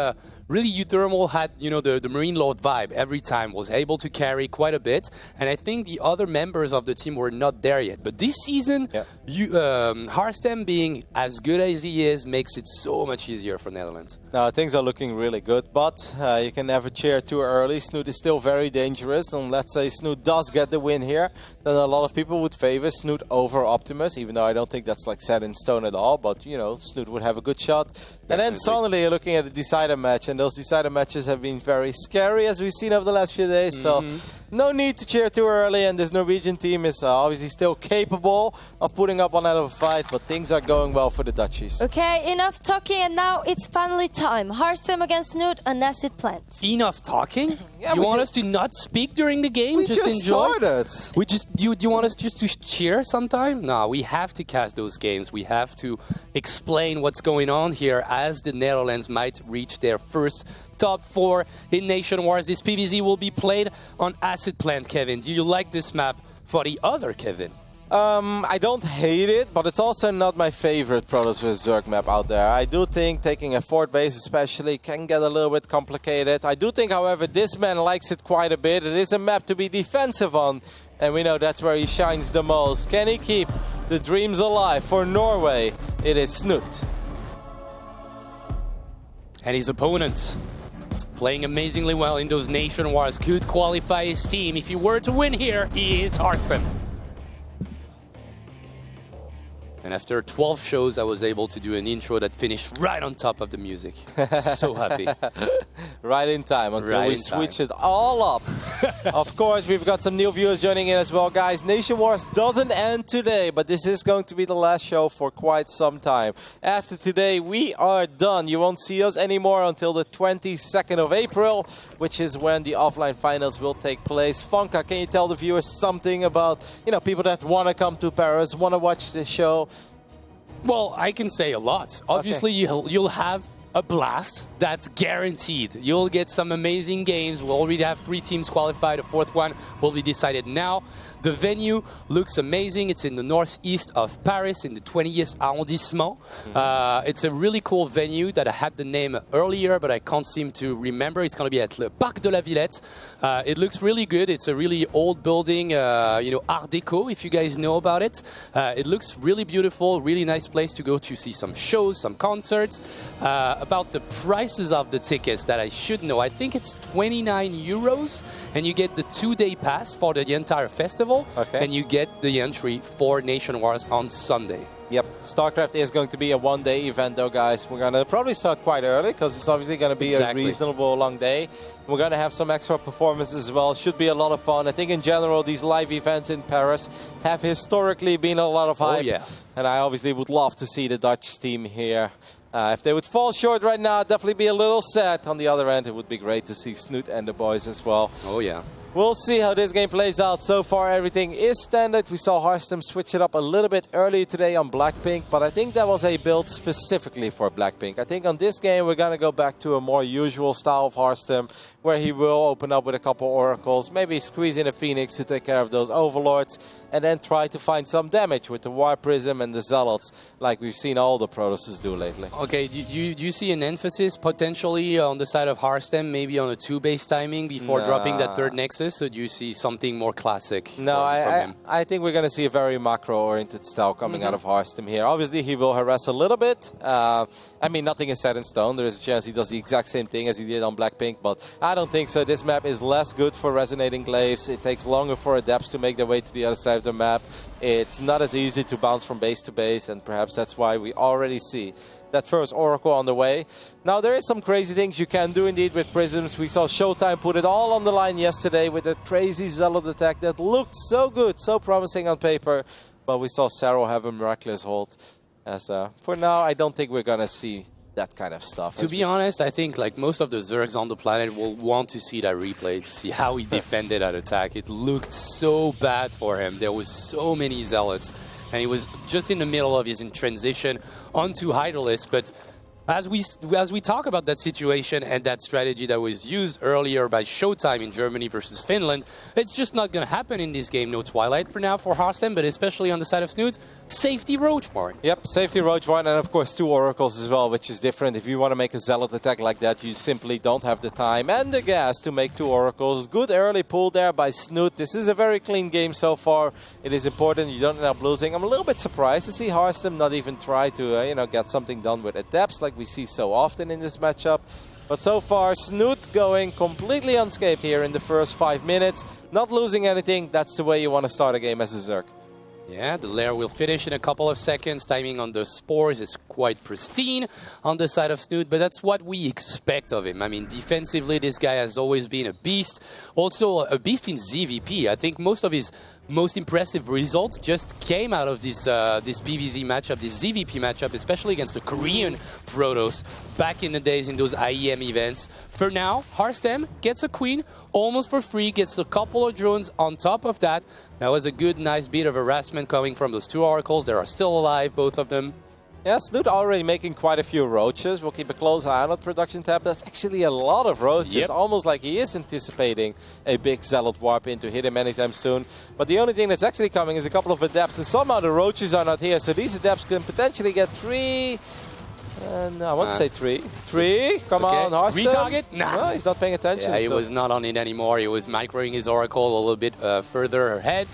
really Uthermal had, the Marine Lord vibe every time, was able to carry quite a bit. And I think the other members of the team were not there yet. But this season, Harstem being as good as he is makes it so much easier for Netherlands. Now, things are looking really good, but you can never cheer too early. Snoot is still very dangerous, and let's say Snoot does get the win here, then a lot of people would favor Snoot over Optimus, even though I don't think that's like set in stone at all, but, Snoot would have a good shot. And then suddenly you're looking at a decider match, and those decider matches have been very scary, as we've seen over the last few days, so no need to cheer too early, and this Norwegian team is obviously still capable of putting up one out of a fight, but things are going well for the Dutchies. Okay, enough talking and now it's finally time. Harstem against Snoot unless it plans. Enough talking? Yeah, you we want ju- us to not speak during the game? We just just enjoy? started. We just you want us just to cheer sometime? No, we have to cast those games. We have to explain what's going on here as the Netherlands might reach their first top 4 in Nation Wars. This PvZ will be played on Acid Plant, Kevin. Do you like this map for the other Kevin? I don't hate it, but it's also not my favorite Protoss vs Zerg map out there. I do think taking a fort base especially can get a little bit complicated. I do think, however, this man likes it quite a bit. It is a map to be defensive on, and we know that's where he shines the most. Can he keep the dreams alive for Norway? It is Snoot. And his opponent, playing amazingly well in those Nation Wars, could qualify his team. If he were to win here, he is Harstem. And after 12 shows, I was able to do an intro that finished right on top of the music. So happy. Right in time until Right we in switch time. it all up. Of course, we've got some new viewers joining in as well, guys. Nation Wars doesn't end today, but this is going to be the last show for quite some time. After today, we are done. You won't see us anymore until the 22nd of April, which is when the offline finals will take place. Funka, can you tell the viewers something about, people that want to come to Paris, want to watch this show? Well, I can say a lot. Obviously, you'll have a blast. That's guaranteed. You'll get some amazing games. We'll already have 3 teams qualified. A 4th one will be decided now. The venue looks amazing. It's in the northeast of Paris, in the 20th arrondissement. It's a really cool venue that I had the name earlier, but I can't seem to remember. It's going to be at Le Parc de la Villette. It looks really good. It's a really old building, Art Deco, if you guys know about it. It looks really beautiful, really nice place to go to see some shows, some concerts. About the prices of the tickets that I should know, I think it's 29 euros, and you get the 2-day pass for the entire festival, and you get the entry for Nation Wars on Sunday. Yep, StarCraft is going to be a 1-day event though, guys. We're going to probably start quite early because it's obviously going to be a reasonable long day. We're going to have some extra performances as well. Should be a lot of fun. I think in general these live events in Paris have historically been a lot of hype. Oh, yeah. And I obviously would love to see the Dutch team here. If they would fall short right now, I'd definitely be a little sad. On the other end, it would be great to see Snoot and the boys as well. Oh, yeah. We'll see how this game plays out. So far, everything is standard. We saw Harstem switch it up a little bit earlier today on Blackpink, but I think that was a build specifically for Blackpink. I think on this game, we're going to go back to a more usual style of Harstem, where he will open up with a couple Oracles, maybe squeeze in a Phoenix to take care of those Overlords, and then try to find some damage with the War Prism and the Zealots, like we've seen all the Protosses do lately. Okay, you see an emphasis potentially on the side of Harstem, maybe on a 2-base timing before dropping that 3rd Nexus? So do you see something more classic from him? I think we're going to see a very macro-oriented style coming out of Harstem here. Obviously, he will harass a little bit. I mean, nothing is set in stone. There is a chance he does the exact same thing as he did on Blackpink, but I don't think so. This map is less good for Resonating Glaives. It takes longer for Adepts to make their way to the other side of the map. It's not as easy to bounce from base to base, and perhaps that's why we already see that first Oracle on the way. Now, there is some crazy things you can do indeed with Prisms. We saw Showtime put it all on the line yesterday with that crazy Zealot attack that looked so good, so promising on paper. But we saw Saro have a miraculous hold. As for now, I don't think we're going to see that kind of stuff. To be honest, I think like most of the Zergs on the planet will want to see that replay, to see how he defended that attack. It looked so bad for him. There was so many Zealots, and he was just in the middle of his transition onto Hydralisk. But as we talk about that situation and that strategy that was used earlier by Showtime in Germany versus Finland, it's just not going to happen in this game. No Twilight for now for Harstem, but especially on the side of Snoot, safety Roach Warren. Yep, safety Roach Warren, and of course 2 Oracles as well, which is different. If you want to make a Zealot attack like that, you simply don't have the time and the gas to make 2 Oracles. Good early pull there by Snoot. This is a very clean game so far. It is important you don't end up losing. I'm a little bit surprised to see Harstem not even try to get something done with Adepts like we see so often in this matchup. But so far, Snoot going completely unscathed here in the first 5 minutes. Not losing anything. That's the way you want to start a game as a Zerg. Yeah, the lair will finish in a couple of seconds. Timing on the spores is quite pristine on the side of Snoot, but that's what we expect of him. I mean, defensively, this guy has always been a beast. Also, a beast in ZVP. I think most of his most impressive results just came out of this PvZ matchup, this ZVP matchup, especially against the Korean Protoss back in the days in those IEM events. For now, Harstem gets a queen almost for free, gets a couple of drones on top of that. That was a good, nice bit of harassment coming from those 2 Oracles. They are still alive, both of them. Yeah, Snoot already making quite a few Roaches. We'll keep a close eye on that production tab. That's actually a lot of Roaches. Yep. Almost like he is anticipating a big Zealot warp in to hit him anytime soon. But the only thing that's actually coming is a couple of Adepts. And somehow the Roaches are not here. So these Adepts can potentially get 3... no, I want to say 3. 3? Come on, Harstem. Retarget? Nah. No, he's not paying attention. Yeah, he was not on it anymore. He was microing his Oracle a little bit further ahead.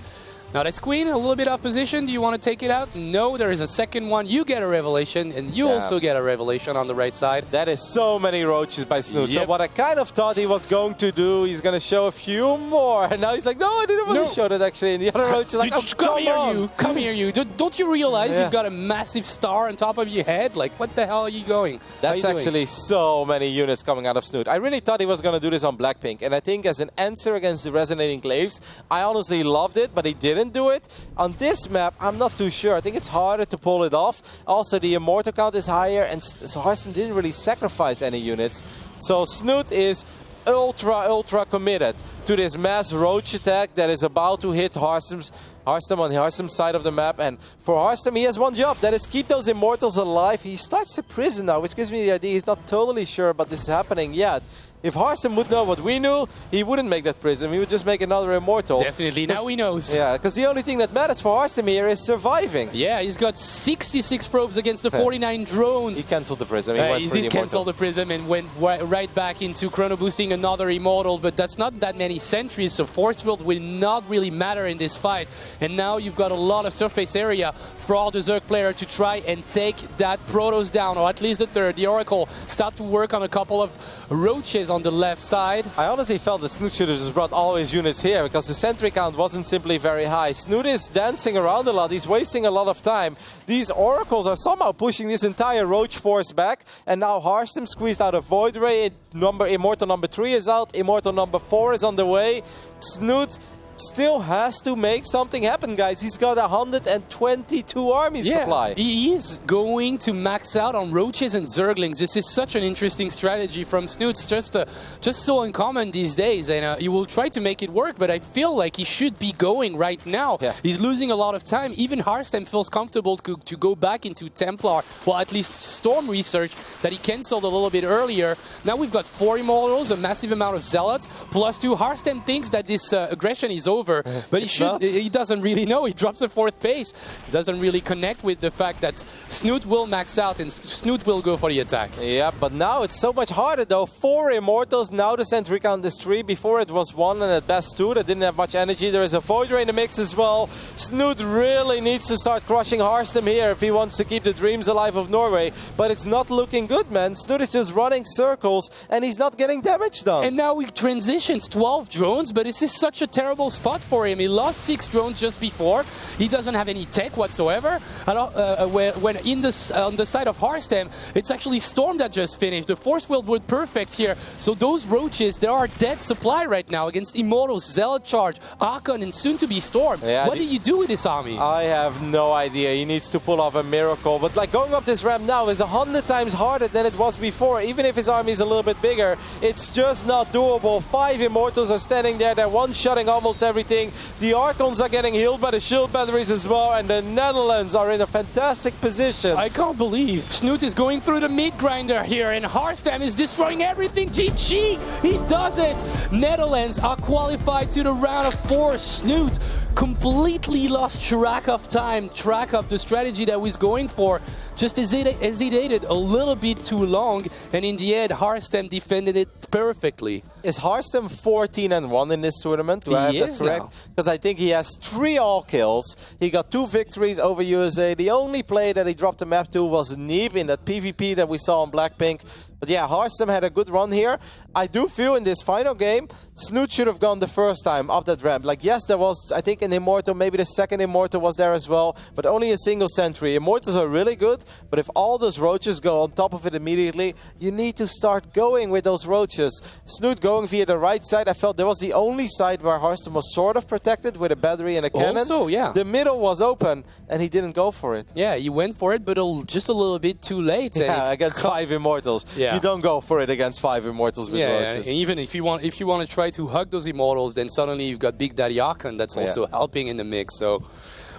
Now that's Queen, a little bit off position. Do you want to take it out? No, there is a second one. You get a Revelation, and you also get a Revelation on the right side. That is so many Roaches by Snoot. Yep. So what I kind of thought he was going to do, he's going to show a few more. And now he's like, no, I didn't want to show that actually. And the other Roach is like, oh, come here, you. Don't you realize you've got a massive star on top of your head? Like, what the hell are you going? That's actually so many units coming out of Snoot. I really thought he was going to do this on Blackpink. And I think as an answer against the Resonating Glaives, I honestly loved it, but he didn't do it. On this map, I'm not too sure. I think it's harder to pull it off. Also, the Immortal count is higher, and so Harstem didn't really sacrifice any units. So Snoot is ultra committed to this mass Roach attack that is about to hit Harstem's Harstem on Harstem's side of the map, and for Harstem, he has one job, that is keep those Immortals alive. He starts the prison now, which gives me the idea he's not totally sure about this happening yet. If Harstem would know what we knew, he wouldn't make that prism. He would just make another Immortal. Definitely, now he knows. Yeah, because the only thing that matters for Harstem here is surviving. Yeah, he's got 66 probes against the 49 drones. He cancelled the prism. He did cancel the prism and went right back into chrono boosting another Immortal, but that's not that many sentries, so Force Field will not really matter in this fight. And now you've got a lot of surface area for the Zerg player to try and take that Protoss down, or at least the third. The Oracle start to work on a couple of roaches on the left side. I honestly felt the Snoot should have just brought all his units here because the sentry count wasn't simply very high. Snoot is dancing around a lot. He's wasting a lot of time. These Oracles are somehow pushing this entire Roach force back, and now Harstem squeezed out a Void Ray. Immortal number 3 is out. Immortal number 4 is on the way. Snoot still has to make something happen, guys. He's got 122 army supply. He is going to max out on roaches and zerglings. This is such an interesting strategy from Snoot. It's just so uncommon these days, and he will try to make it work, but I feel like he should be going right now. Yeah. He's losing a lot of time. Even Harstem feels comfortable to go back into Templar, well, at least Storm Research that he cancelled a little bit earlier. Now we've got 4 Immortals, a massive amount of Zealots, plus 2. Harstem thinks that this aggression is over, but he doesn't really know. He drops a 4th base. He doesn't really connect with the fact that Snoot will max out and Snoot will go for the attack. Yeah, but now it's so much harder though. 4 Immortals, now the sentry count is 3. Before it was 1 and at best 2 that didn't have much energy. There is a Void Ray in the mix as well. Snoot really needs to start crushing Harstem here if he wants to keep the dreams alive of Norway, but it's not looking good, man. Snoot is just running circles and he's not getting damage done. And now he transitions 12 drones, but this is such a terrible spot for him. He lost 6 drones just before. He doesn't have any tech whatsoever. And when on the side of Harstem, it's actually Storm that just finished. The Force Field was perfect here. So those roaches, they are dead supply right now against Immortals, Zealot Charge, Archon, and soon to be Storm. Yeah, what do you do with this army? I have no idea. He needs to pull off a miracle. But like going up this ramp now is 100 times harder than it was before. Even if his army is a little bit bigger, it's just not doable. 5 Immortals are standing there. They're one-shotting almost everything. The Archons are getting healed by the shield batteries as well, and the Netherlands are in a fantastic position. I can't believe Snoot is going through the meat grinder here, and Harstem is destroying everything. GG! He does it! Netherlands are qualified to the round of 4. Snoot completely lost track of time, track of the strategy that he's going for. Just hesitated a little bit too long, and in the end, Harstem defended it perfectly. Is Harstem 14-1 in this tournament? Do I have that correct? Because I think he has 3 all kills. He got 2 victories over USA. The only play that he dropped the map to was Neeb in that PvP that we saw on Blackpink. But yeah, Harstem had a good run here. I do feel in this final game, Snoot should have gone the first time up that ramp. Like, yes, there was, I think, an Immortal. Maybe the second Immortal was there as well. But only a single sentry. Immortals are really good. But if all those roaches go on top of it immediately, you need to start going with those roaches. Snoot going via the right side. I felt there was the only side where Harstem was sort of protected with a battery and a cannon. Also, yeah. The middle was open and he didn't go for it. Yeah, he went for it, but just a little bit too late. Yeah, against 5 Immortals. Yeah. You don't go for it against 5 Immortals with roaches. And even if you want to try to hug those Immortals, then suddenly you've got Big Daddy Archon that's also helping in the mix. So,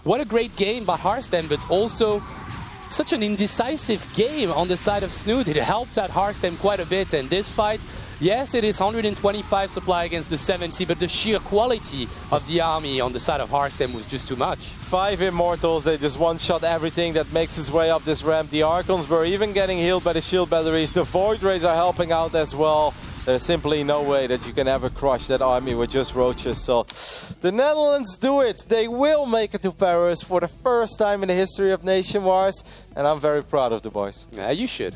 what a great game by Harstem, but also such an indecisive game on the side of Snoot. It helped out Harstem quite a bit, and this fight, yes, it is 125 supply against the 70, but the sheer quality of the army on the side of Harstem was just too much. 5 Immortals, they just one-shot everything that makes its way up this ramp. The Archons were even getting healed by the shield batteries. The Void Rays are helping out as well. There's simply no way that you can ever crush that army with just roaches. So the Netherlands do it. They will make it to Paris for the first time in the history of Nation Wars. And I'm very proud of the boys. Yeah, you should.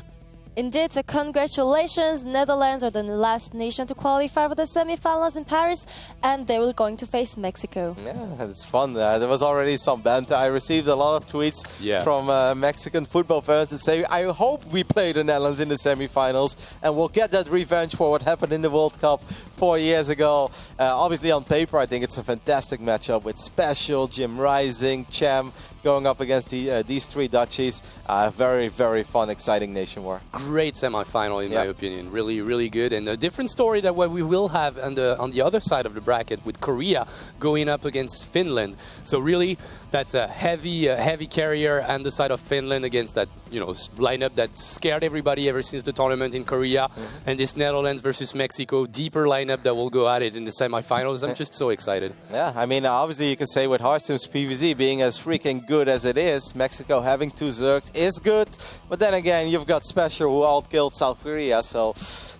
Indeed, so congratulations. Netherlands are the last nation to qualify for the semi-finals in Paris, and they were going to face Mexico. Yeah, it's fun. There was already some banter. I received a lot of tweets from Mexican football fans that say, I hope we play the Netherlands in the semi-finals and we'll get that revenge for what happened in the World Cup. 4 years ago. Obviously, on paper, I think it's a fantastic matchup with Special, Jim Rising, Cham going up against these three Dutchies. Very, very fun, exciting nation war. Great semi-final, in my opinion. Really, really good. And a different story that what we will have on the other side of the bracket with Korea going up against Finland. So really, that's a heavy carrier on the side of Finland against that lineup that scared everybody ever since the tournament in Korea. And this Netherlands versus Mexico deeper lineup that will go at it in the semi-finals. I'm just so excited. Yeah, I mean, obviously you can say with Harstem's PvZ being as freaking good as it is, Mexico having 2 Zergs is good. But then again, you've got Special who out-killed South Korea, so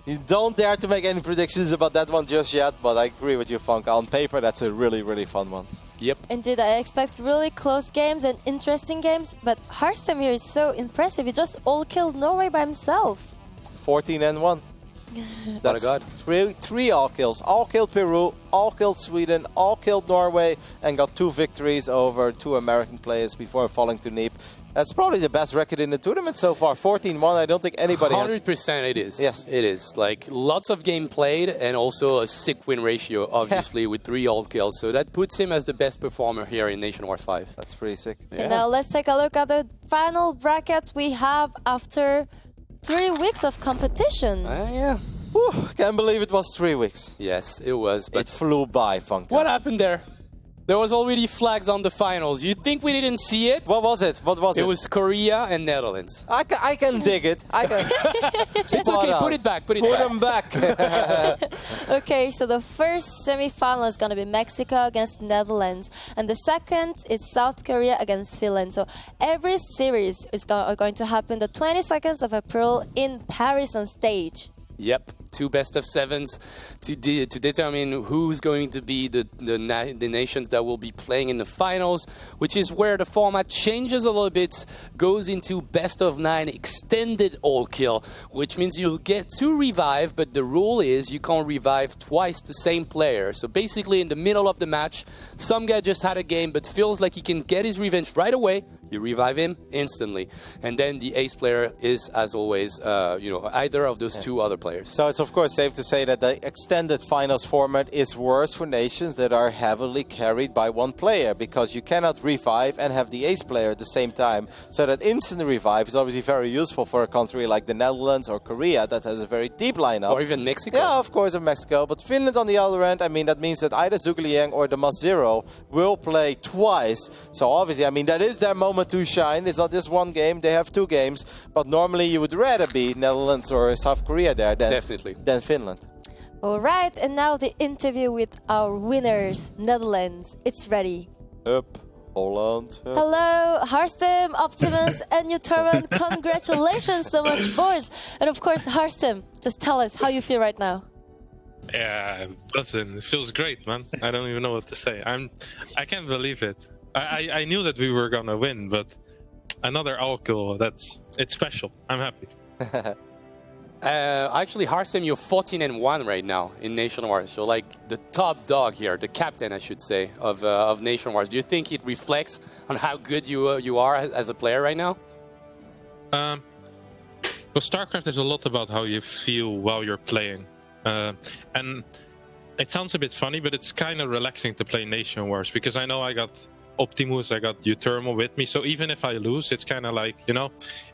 you don't dare to make any predictions about that one just yet. But I agree with you, Funk. On paper, that's a really, really fun one. Yep. Indeed, I expect really close games and interesting games, but Harstem here is so impressive. He just all-killed Norway by himself. 14-1. What a god. Three all-kills. All-killed Peru, all-killed Sweden, all-killed Norway, and got 2 victories over 2 American players before falling to Neep. That's probably the best record in the tournament so far. 14-1. I don't think anybody 100% it is. Yes. It is. Like, lots of game played and also a sick win ratio, obviously, with 3 all kills. So that puts him as the best performer here in Nation Wars 5. That's pretty sick. Yeah. And now let's take a look at the final bracket we have after 3 weeks of competition. Yeah. Whew, can't believe it was 3 weeks. Yes, it was. But It flew by, Funk. what happened there? There was already flags on the finals. You think we didn't see it? What was it? What was it? It was Korea and Netherlands. I can dig it. I can. It's okay. Put it back. Put them back. Okay, so the first semi-final is going to be Mexico against Netherlands, and the second is South Korea against Finland. So every series is going to happen the 22nd of April in Paris on stage. Yep, 2 best-of-7s to determine who's going to be the nations that will be playing in the finals, which is where the format changes a little bit, goes into best-of-9 extended all-kill, which means you'll get 2 revive, but the rule is you can't revive twice the same player. So basically, in the middle of the match, some guy just had a game but feels like he can get his revenge right away. You revive him instantly, and then the ace player is, as always, either of those 2 other players. So it's of course safe to say that the extended finals format is worse for nations that are heavily carried by 1 player, because you cannot revive and have the ace player at the same time. So that instant revive is obviously very useful for a country like the Netherlands or Korea that has a very deep lineup. Or even Mexico. Yeah, of course, of Mexico. But Finland on the other end, I mean, that means that either Zhuge or the Mas0 will play twice. So obviously, I mean, that is their moment to shine. It's not just 1 game, they have 2 games. But normally you would rather be Netherlands or South Korea there than Finland. All right, and now the interview with our winners, Netherlands. It's ready. Up, Holland. Up. Hello, Harstem, Optimus, and Uterman. Congratulations so much, boys. And of course, Harstem, just tell us how you feel right now. Yeah, listen, it feels great, man. I don't even know what to say. I can't believe it. I knew that we were gonna win, but another all-kill, it's special. I'm happy. Actually, Harstem, you're 14-1 right now in Nation Wars. So, like, the top dog here, the captain, I should say, of Nation Wars. Do you think it reflects on how good you are as a player right now? Well, StarCraft is a lot about how you feel while you're playing. And it sounds a bit funny, but it's kind of relaxing to play Nation Wars, because I know I got Optimus, I got Utermo with me, so even if I lose, it's kind of like,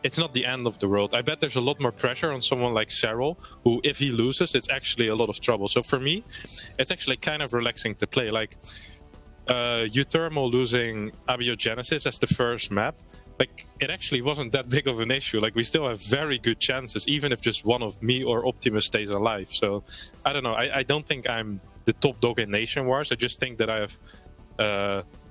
it's not the end of the world. I bet there's a lot more pressure on someone like Cyril, who, if he loses, it's actually a lot of trouble. So for me, it's actually kind of relaxing to play. Like, Utermo losing Abiogenesis as the first map, like, it actually wasn't that big of an issue. Like, we still have very good chances, even if just one of me or Optimus stays alive. So, I don't know. I don't think I'm the top dog in Nation Wars. I just think that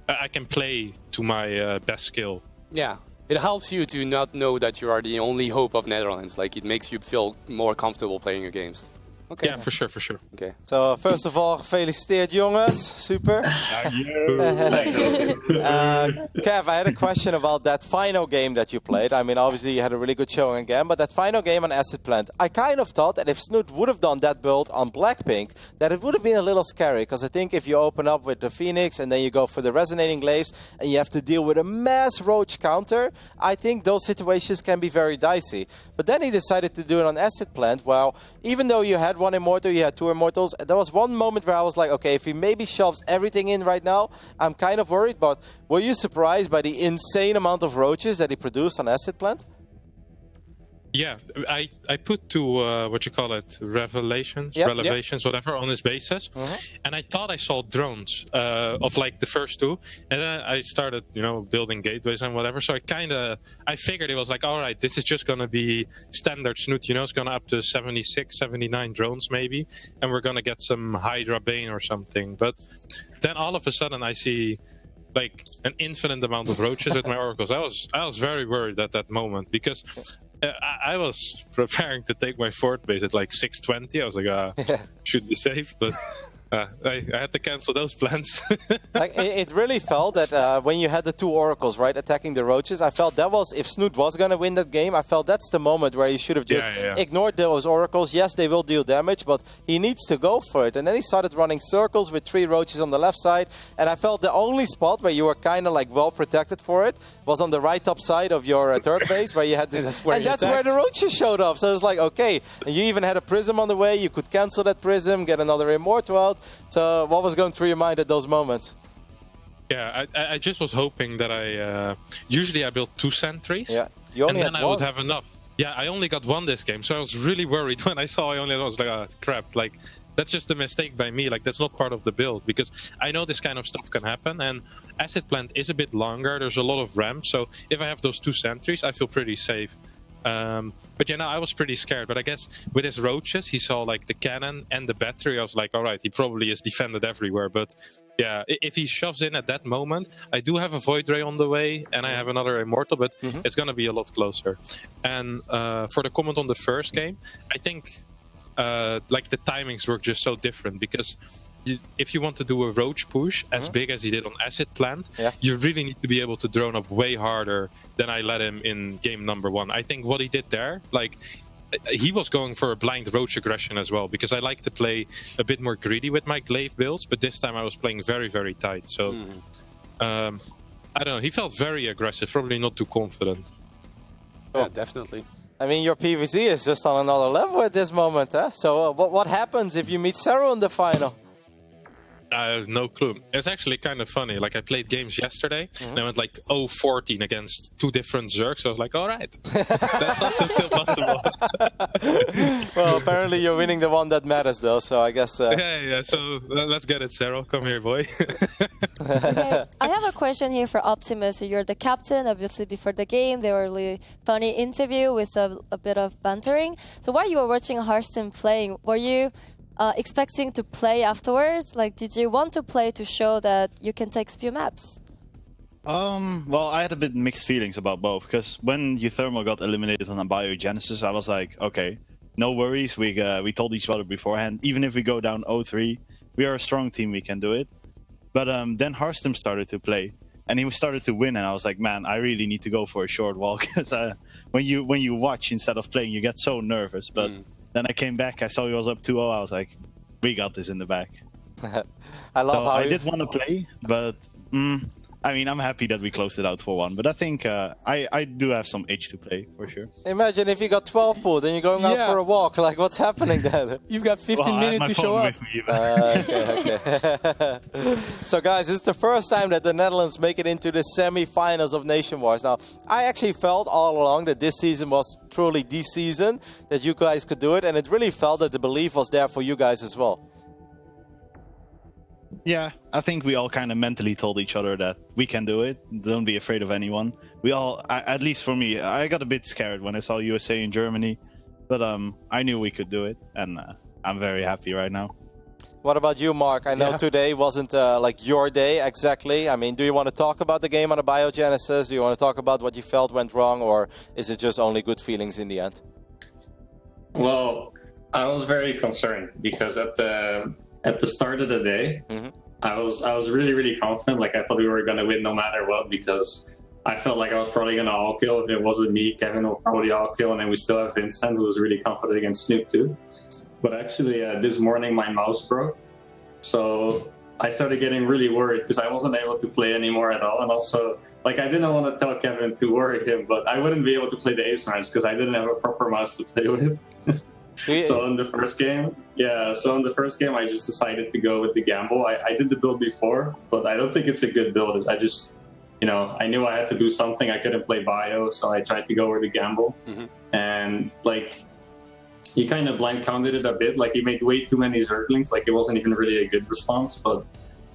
I can play to my best skill. Yeah, it helps you to not know that you are the only hope of Netherlands. Like, it makes you feel more comfortable playing your games. Okay. Yeah, for sure. Okay. So first of all, gefeliciteerd jongens. Super. Kev, I had a question about that final game that you played. I mean, obviously you had a really good showing again, but that final game on Acid Plant, I kind of thought that if Snoot would have done that build on Blackpink, that it would have been a little scary, because I think if you open up with the Phoenix and then you go for the Resonating Glaives and you have to deal with a mass Roach counter, I think those situations can be very dicey. But then he decided to do it on Acid Plant. Well, even though you had one Immortal, you had 2 Immortals. There was one moment where I was like, okay, if he maybe shoves everything in right now, I'm kind of worried. But were you surprised by the insane amount of roaches that he produced on Acid Plant? Yeah, I put 2 what you call it, revelations, whatever, on his bases, and I thought I saw drones of like the first 2, and then I started, you know, building gateways and whatever. So I figured it was like, all right, this is just gonna be standard Snoot, you know, it's gonna up to 76, 79 drones maybe, and we're gonna get some Hydra Bane or something. But then all of a sudden I see like an infinite amount of roaches with my oracles. I was very worried at that moment because I was preparing to take my 4th base at like 620. I was like, should be safe, but I had to cancel those plans. Like, it really felt that when you had the 2 oracles, right, attacking the roaches, I felt that was, if Snoot was going to win that game, I felt that's the moment where he should have just ignored those oracles. Yes, they will deal damage, but he needs to go for it. And then he started running circles with 3 roaches on the left side, and I felt the only spot where you were kind of like well protected for it was on the right top side of your 3rd base, where you had this, that's where the roaches showed up. So it's like, okay, and you even had a prism on the way. You could cancel that prism, get another Immortal out. So what was going through your mind at those moments? Yeah, I just was hoping that usually I build 2 sentries. Yeah, you only and then had 1. I would have enough. Yeah, I only got 1 this game, so I was really worried when I saw I only had 1. I was like, oh, crap, like, that's just a mistake by me. Like, that's not part of the build, because I know this kind of stuff can happen, and Acid Plant is a bit longer. There's a lot of ramp, so if I have those 2 sentries, I feel pretty safe. But yeah, no, I was pretty scared. But I guess with his roaches, he saw like the cannon and the battery. I was like, all right, he probably is defended everywhere. But yeah, if he shoves in at that moment, I do have a Void Ray on the way, and I have another Immortal, but it's going to be a lot closer. And for the comment on the first game, I think like the timings were just so different, because if you want to do a roach push as big as he did on Acid Plant, you really need to be able to drone up way harder than I let him in game number 1. I think what he did there, like, he was going for a blind roach aggression as well, because I like to play a bit more greedy with my glaive builds, but this time I was playing very, very tight. So, I don't know, he felt very aggressive, probably not too confident. Yeah, definitely. I mean, your PVZ is just on another level at this moment, huh? So what happens if you meet Sero in the final? I have no clue. It's actually kind of funny. Like, I played games yesterday, and I went like 0-14 against 2 different Zergs. So I was like, all right, that's also still possible. Well, apparently you're winning the one that matters, though. So I guess. Yeah. So let's get it, Sarah. Come here, boy. Okay. I have a question here for Optimus. You're the captain. Obviously, before the game, there were a really funny interview with a bit of bantering. So while you were watching Hearthstone playing, were you expecting to play afterwards? Like, did you want to play to show that you can take few maps? Well, I had a bit mixed feelings about both, because when Euthermal got eliminated on a Biogenesis, I was like, okay, no worries. We told each other beforehand, even if we go down 0-3, we are a strong team, we can do it. But then Hearthstone started to play, and he started to win, and I was like, man, I really need to go for a short walk, because when you watch instead of playing, you get so nervous. But then I came back, I saw he was up 2-0, I was like, we got this in the back. I love how I did want to play, but I mean, I'm happy that we closed it out 4-1. But I think I do have some edge to play, for sure. Imagine if you got 12 pool, then you're going out for a walk. Like, what's happening there? You've got 15 minutes to show up. Okay. So, guys, this is the first time that the Netherlands make it into the semi-finals of Nation Wars. Now, I actually felt all along that this season was truly the season that you guys could do it. And it really felt that the belief was there for you guys as well. Yeah, I think we all kind of mentally told each other that we can do it. Don't be afraid of anyone. We all, at least for me, I got a bit scared when I saw USA and Germany. But I knew we could do it. And I'm very happy right now. What about you, Mark? I know today wasn't like your day exactly. I mean, do you want to talk about the game on the Biogenesis? Do you want to talk about what you felt went wrong? Or is it just only good feelings in the end? Well, I was very concerned because at the start of the day, I was really confident. Like, I thought we were going to win no matter what, because I felt like I was probably going to all kill. If it wasn't me, Kevin will probably all kill, and then we still have Vincent, who was really confident against Snoop too. But actually, this morning my mouse broke, so I started getting really worried because I wasn't able to play anymore at all. And also, like, I didn't want to tell Kevin to worry him, but I wouldn't be able to play the Ace rounds because I didn't have a proper mouse to play with. So in the first game, I just decided to go with the gamble. I did the build before, but I don't think it's a good build. I just, I knew I had to do something. I couldn't play bio, so I tried to go with the gamble. And like, he kind of blind counted it a bit. Like, he made way too many Zerglings. Like, it wasn't even really a good response, but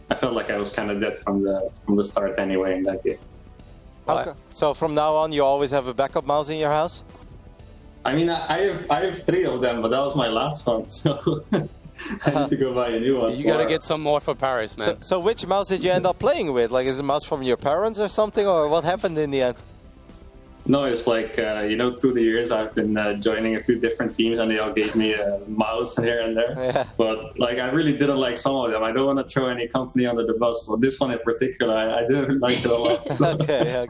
I felt like I was kind of dead from the start anyway in that game. Okay. So from now on, you always have a backup mouse in your house? I mean, I have 3 of them, but that was my last one, so I need to go buy a new one. You gotta get some more for Paris, man. So which mouse did you end up playing with? Like, is it a mouse from your parents or something, or what happened in the end? No, it's like, through the years I've been joining a few different teams and they all gave me a mouse here and there. Yeah. But like, I really didn't like some of them. I don't want to throw any company under the bus, but this one in particular, I didn't like it a lot. So Okay.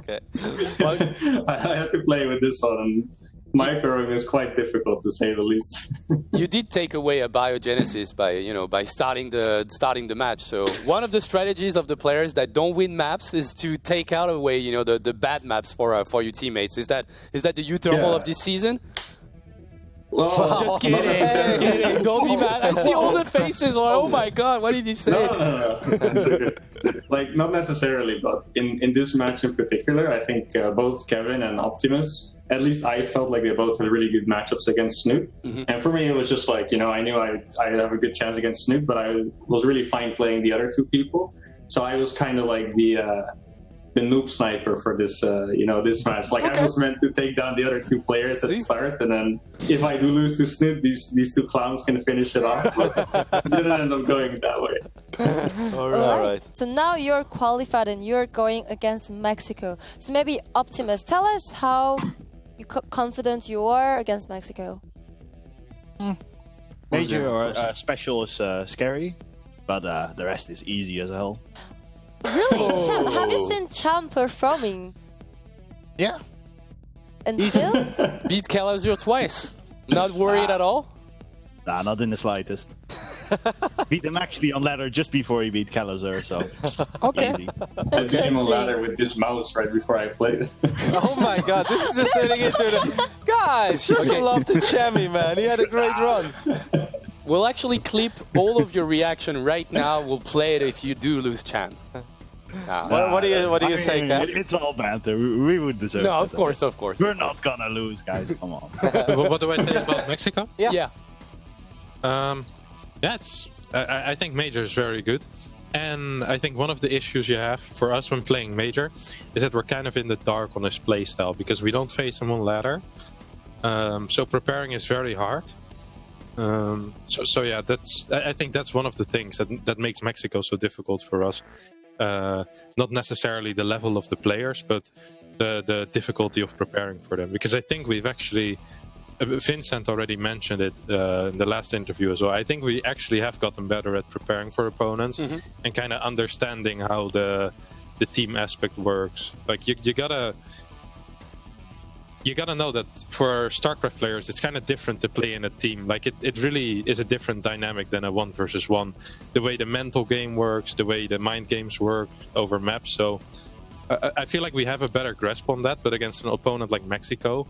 I had to play with this one. And microing is quite difficult, to say the least. You did take away a biogenesis by starting the match. So one of the strategies of the players that don't win maps is to take out away the bad maps for your teammates. Is that the U-thermal of this season? Well, just kidding. Don't be mad. I see all the faces. Oh my god, what did you say? No. It's okay. Like, not necessarily, but in this match in particular, I think both Kevin and Optimus, at least I felt like they both had really good matchups against Snoot. And for me, it was just like, I knew I'd have a good chance against Snoot, but I was really fine playing the other 2 people. So I was kind of like the noob sniper for this this match. Like, I was meant to take down the other 2 players at start, and then if I do lose to Snoot, these 2 clowns can finish it off. But it didn't end up going that way. All right. So now you're qualified and you're going against Mexico. So maybe Optimus, tell us how confident you are against Mexico. Major or special is scary, but the rest is easy as hell. Really? Champ, have you seen Champ performing? Yeah. And still? Beat Calazur twice. Not worried at all? Nah, not in the slightest. Beat him actually on ladder just before he beat Calazur, so okay. Easy. I beat him on ladder with this mouse right before I played. Oh my god, this is just turning into the... Guys, show some love to Chemi, man. He had a great run. We'll actually clip all of your reaction right now. We'll play it if you do lose Chan. What do you say, Kev? It's all banter. We would deserve it. No, of course. We're not gonna lose, guys. Come on. What do I say about Mexico? Yeah. I think Major is very good. And I think one of the issues you have for us when playing Major is that we're kind of in the dark on his playstyle because we don't face him on ladder. So preparing is very hard. I think that's one of the things that makes Mexico so difficult for us. Not necessarily the level of the players, but the difficulty of preparing for them. Because I think we've actually, Vincent already mentioned it in the last interview as well. I think we actually have gotten better at preparing for opponents and kind of understanding how the team aspect works. Like you gotta know that for StarCraft players, it's kind of different to play in a team. Like it really is a different dynamic than a 1 versus 1. The way the mental game works, the way the mind games work over maps. So I feel like we have a better grasp on that. But against an opponent like Mexico,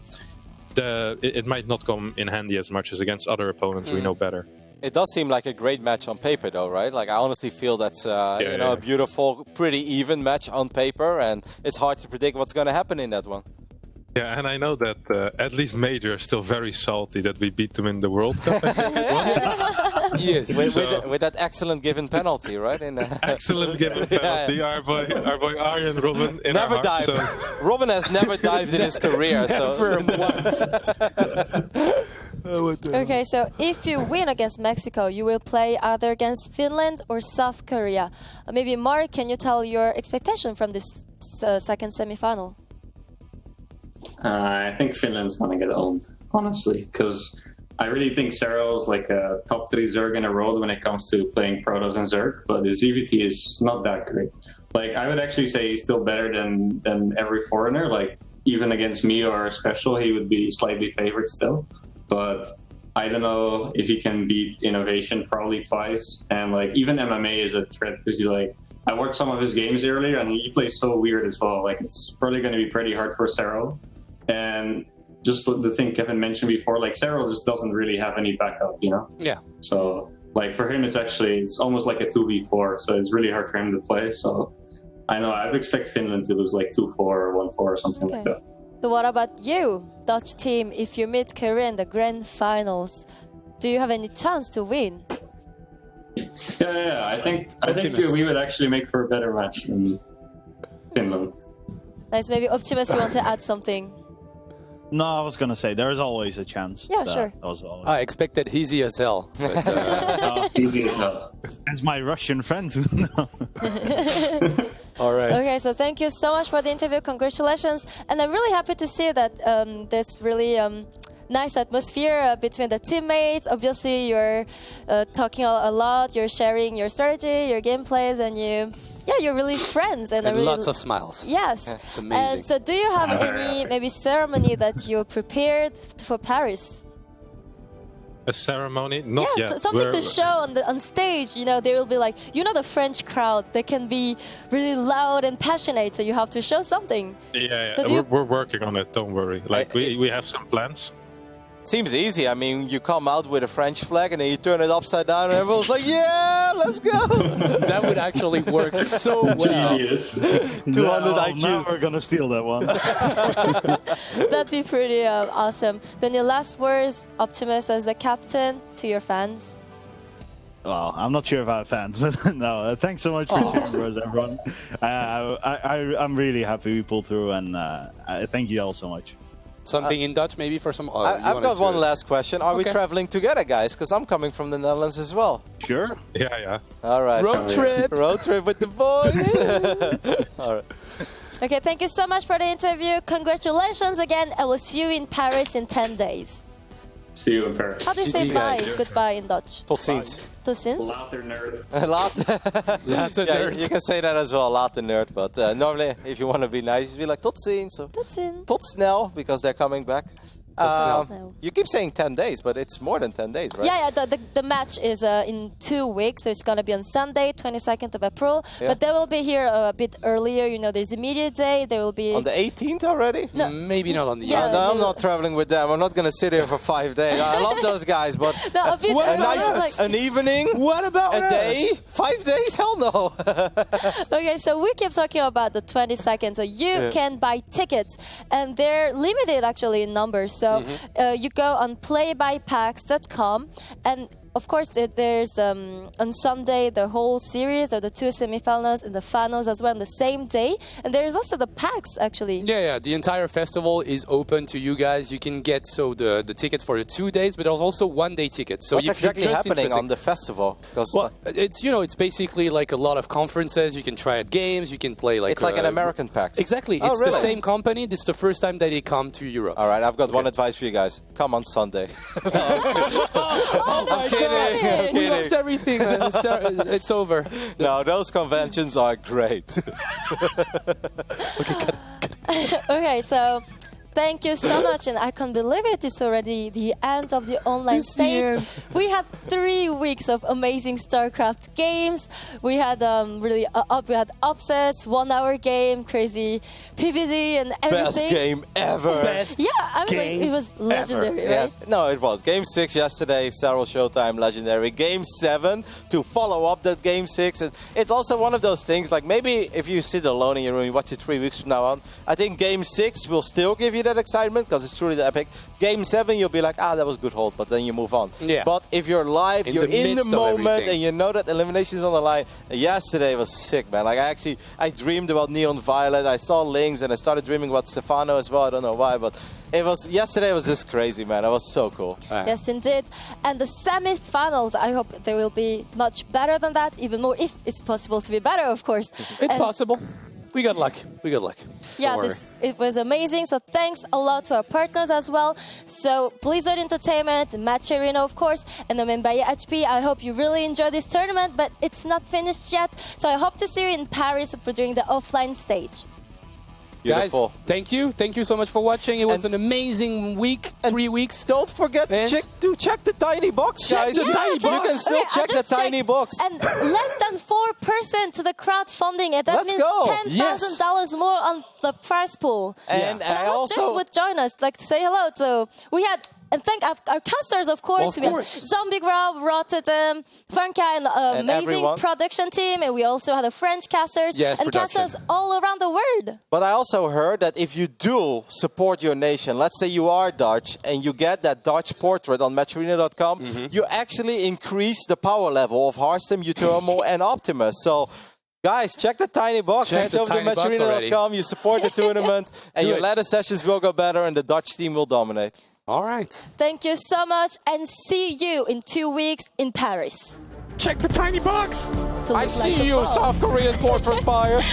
it might not come in handy as much as against other opponents we know better. It does seem like a great match on paper, though, right? Like, I honestly feel that's a beautiful, pretty even match on paper, and it's hard to predict what's going to happen in that one. Yeah, and I know that at least Major is still very salty that we beat them in the World Cup. Yes, with that excellent given penalty, right? Excellent given penalty. Our boy Arjen Robin in never our hearts, dived. So. Robin has never dived in his career, so once. Okay, so if you win against Mexico, you will play either against Finland or South Korea. Maybe Mark, can you tell your expectation from this second semi-final? I think Finland's gonna get owned, honestly, because I really think Cero is like a top 3 Zerg in a row when it comes to playing Protoss and Zerg, but the ZVT is not that great. Like, I would actually say he's still better than every foreigner. Like, even against me or Special, he would be slightly favored still. But I don't know if he can beat Innovation probably twice. And like, even MMA is a threat because I watched some of his games earlier and he plays so weird as well. Like, it's probably going to be pretty hard for Cero. And just the thing Kevin mentioned before, like Cyril just doesn't really have any backup, you know? Yeah. So like for him, it's almost like a 2v4. So it's really hard for him to play. So I know I expect Finland to lose like 2-4 or 1-4 or something like that. So what about you, Dutch team? If you meet Korea in the grand finals, do you have any chance to win? Yeah. I think we would actually make for a better match than Finland. Nice. Maybe Optimus, you want to add something? No, I was gonna say there is always a chance. Yeah, sure. I expected easy as hell. But, easy as hell. As my Russian friends would know. all right. Okay, so thank you so much for the interview. Congratulations. And I'm really happy to see that there's really nice atmosphere between the teammates. Obviously, you're talking a lot. You're sharing your strategy, your gameplays, and you're really friends. And really lots of smiles. Yes. It's amazing. And so do you have any maybe ceremony that you prepared for Paris? A ceremony? Not yes, yet. something to show on stage. You know, they will be like, the French crowd, they can be really loud and passionate, so you have to show something. Yeah. So We're working on it, don't worry. Like, we have some plans. Seems easy. I mean, you come out with a French flag and then you turn it upside down and everyone's like, yeah, let's go. That would actually work so well. 200 IQ. Now we're gonna steal that one. That'd be pretty awesome. So any last words, Optimus, as the captain, to your fans? Well, I'm not sure if I have fans, but no. Thanks so much for cheering for us, everyone. I'm really happy we pulled through, and thank you all so much. Something in Dutch, maybe for some. I've got one last question. Are we traveling together, guys? Because I'm coming from the Netherlands as well. Sure. Yeah. All right. Road trip. Road trip with the boys. All right. Okay, thank you so much for the interview. Congratulations again. I will see you in Paris in 10 days. See you in Paris. How do you say bye? Goodbye in Dutch. Tot ziens. Tot ziens? Later, nerd. Yeah, you can say that as well, later nerd. But normally, if you want to be nice, you be like tot ziens. So. Tot ziens. Tot snel, because they're coming back. You keep saying 10 days, but it's more than 10 days, right? Yeah. The match is in 2 weeks, so it's going to be on Sunday, 22nd of April. Yeah. But they will be here a bit earlier. You know, there's immediate day. They will be on the 18th already? No. Maybe not on the. Yeah. No, I'm not traveling with them. I'm not going to sit here for 5 days. I love those guys, but no, a bit an evening, what about a day, 5 days? Hell no. Okay, so we keep talking about the 22nd. So you can buy tickets, and they're limited actually in numbers. So you go on playbypacks.com, and of course, there's on Sunday the whole series, or the 2 semifinals and the finals as well on the same day. And there's also the packs, actually. Yeah. The entire festival is open to you guys. You can get the tickets for the 2 days, but there's also 1 day tickets. So what's exactly happening on the festival? Well, it's basically like a lot of conferences. You can try out games. You can play like. It's like an American PAX. Exactly. It's the same company. This is the first time that they come to Europe. All right, I've got one advice for you guys. Come on Sunday. I'm kidding. We lost everything. It's over. No, those conventions are great. Okay, so thank you so much, and I can't believe it. It's already the end of the online stage. We had 3 weeks of amazing StarCraft games. We had we had upsets, 1 hour game, crazy PvZ, and everything. Best game ever. It was legendary, right? Yes, no, it was. Game 6 yesterday, Cyril Showtime, legendary. Game 7 to follow up that Game 6. And it's also one of those things, like maybe if you sit alone in your room, you watch it 3 weeks from now on, I think Game 6 will still give you that excitement because it's truly the epic. Game 7, you'll be like, that was good hold, but then you move on. Yeah. But if you're live, you're in the moment, and you know that elimination is on the line. Yesterday was sick, man. Like I dreamed about Neon Violet. I saw Lynx, and I started dreaming about Stefano as well. I don't know why, but yesterday was just crazy, man. It was so cool. Yes, indeed. And the semi-finals, I hope they will be much better than that, even more, if it's possible to be better, of course. It's possible. We got luck. Yeah, it was amazing. So thanks a lot to our partners as well. So Blizzard Entertainment, Match Arena, of course, and the Membaye HP. I hope you really enjoy this tournament, but it's not finished yet. So I hope to see you in Paris during the offline stage. Beautiful. Guys, thank you. Thank you so much for watching. It was an amazing week, 3 weeks. Don't forget to check the tiny box, guys. the tiny box. You can still check the tiny box. And less than 4% to the crowdfunding. And that Let's means go. $10,000 more on the prize pool. And I hope also Jess would join us, like to say hello. So we had. And thank our casters, of course. We had Zombie Rob, Ro8, Franka, and amazing everyone. production team. And we also had the French casters Yes, and production. casters all around the world. But I also heard that if you do support your nation, let's say you are Dutch and you get that Dutch portrait on matcherino.com, you actually increase the power level of Hearthstone, Utermo, and Optimus. So, guys, check the tiny box. Check Head the over to tiny box matcherino.com. You support the tournament, and your ladder sessions will go better, and the Dutch team will dominate. All right. Thank you so much, and see you in 2 weeks in Paris. Check the tiny box. To I look see like a you, boss. South Korean portrait buyers.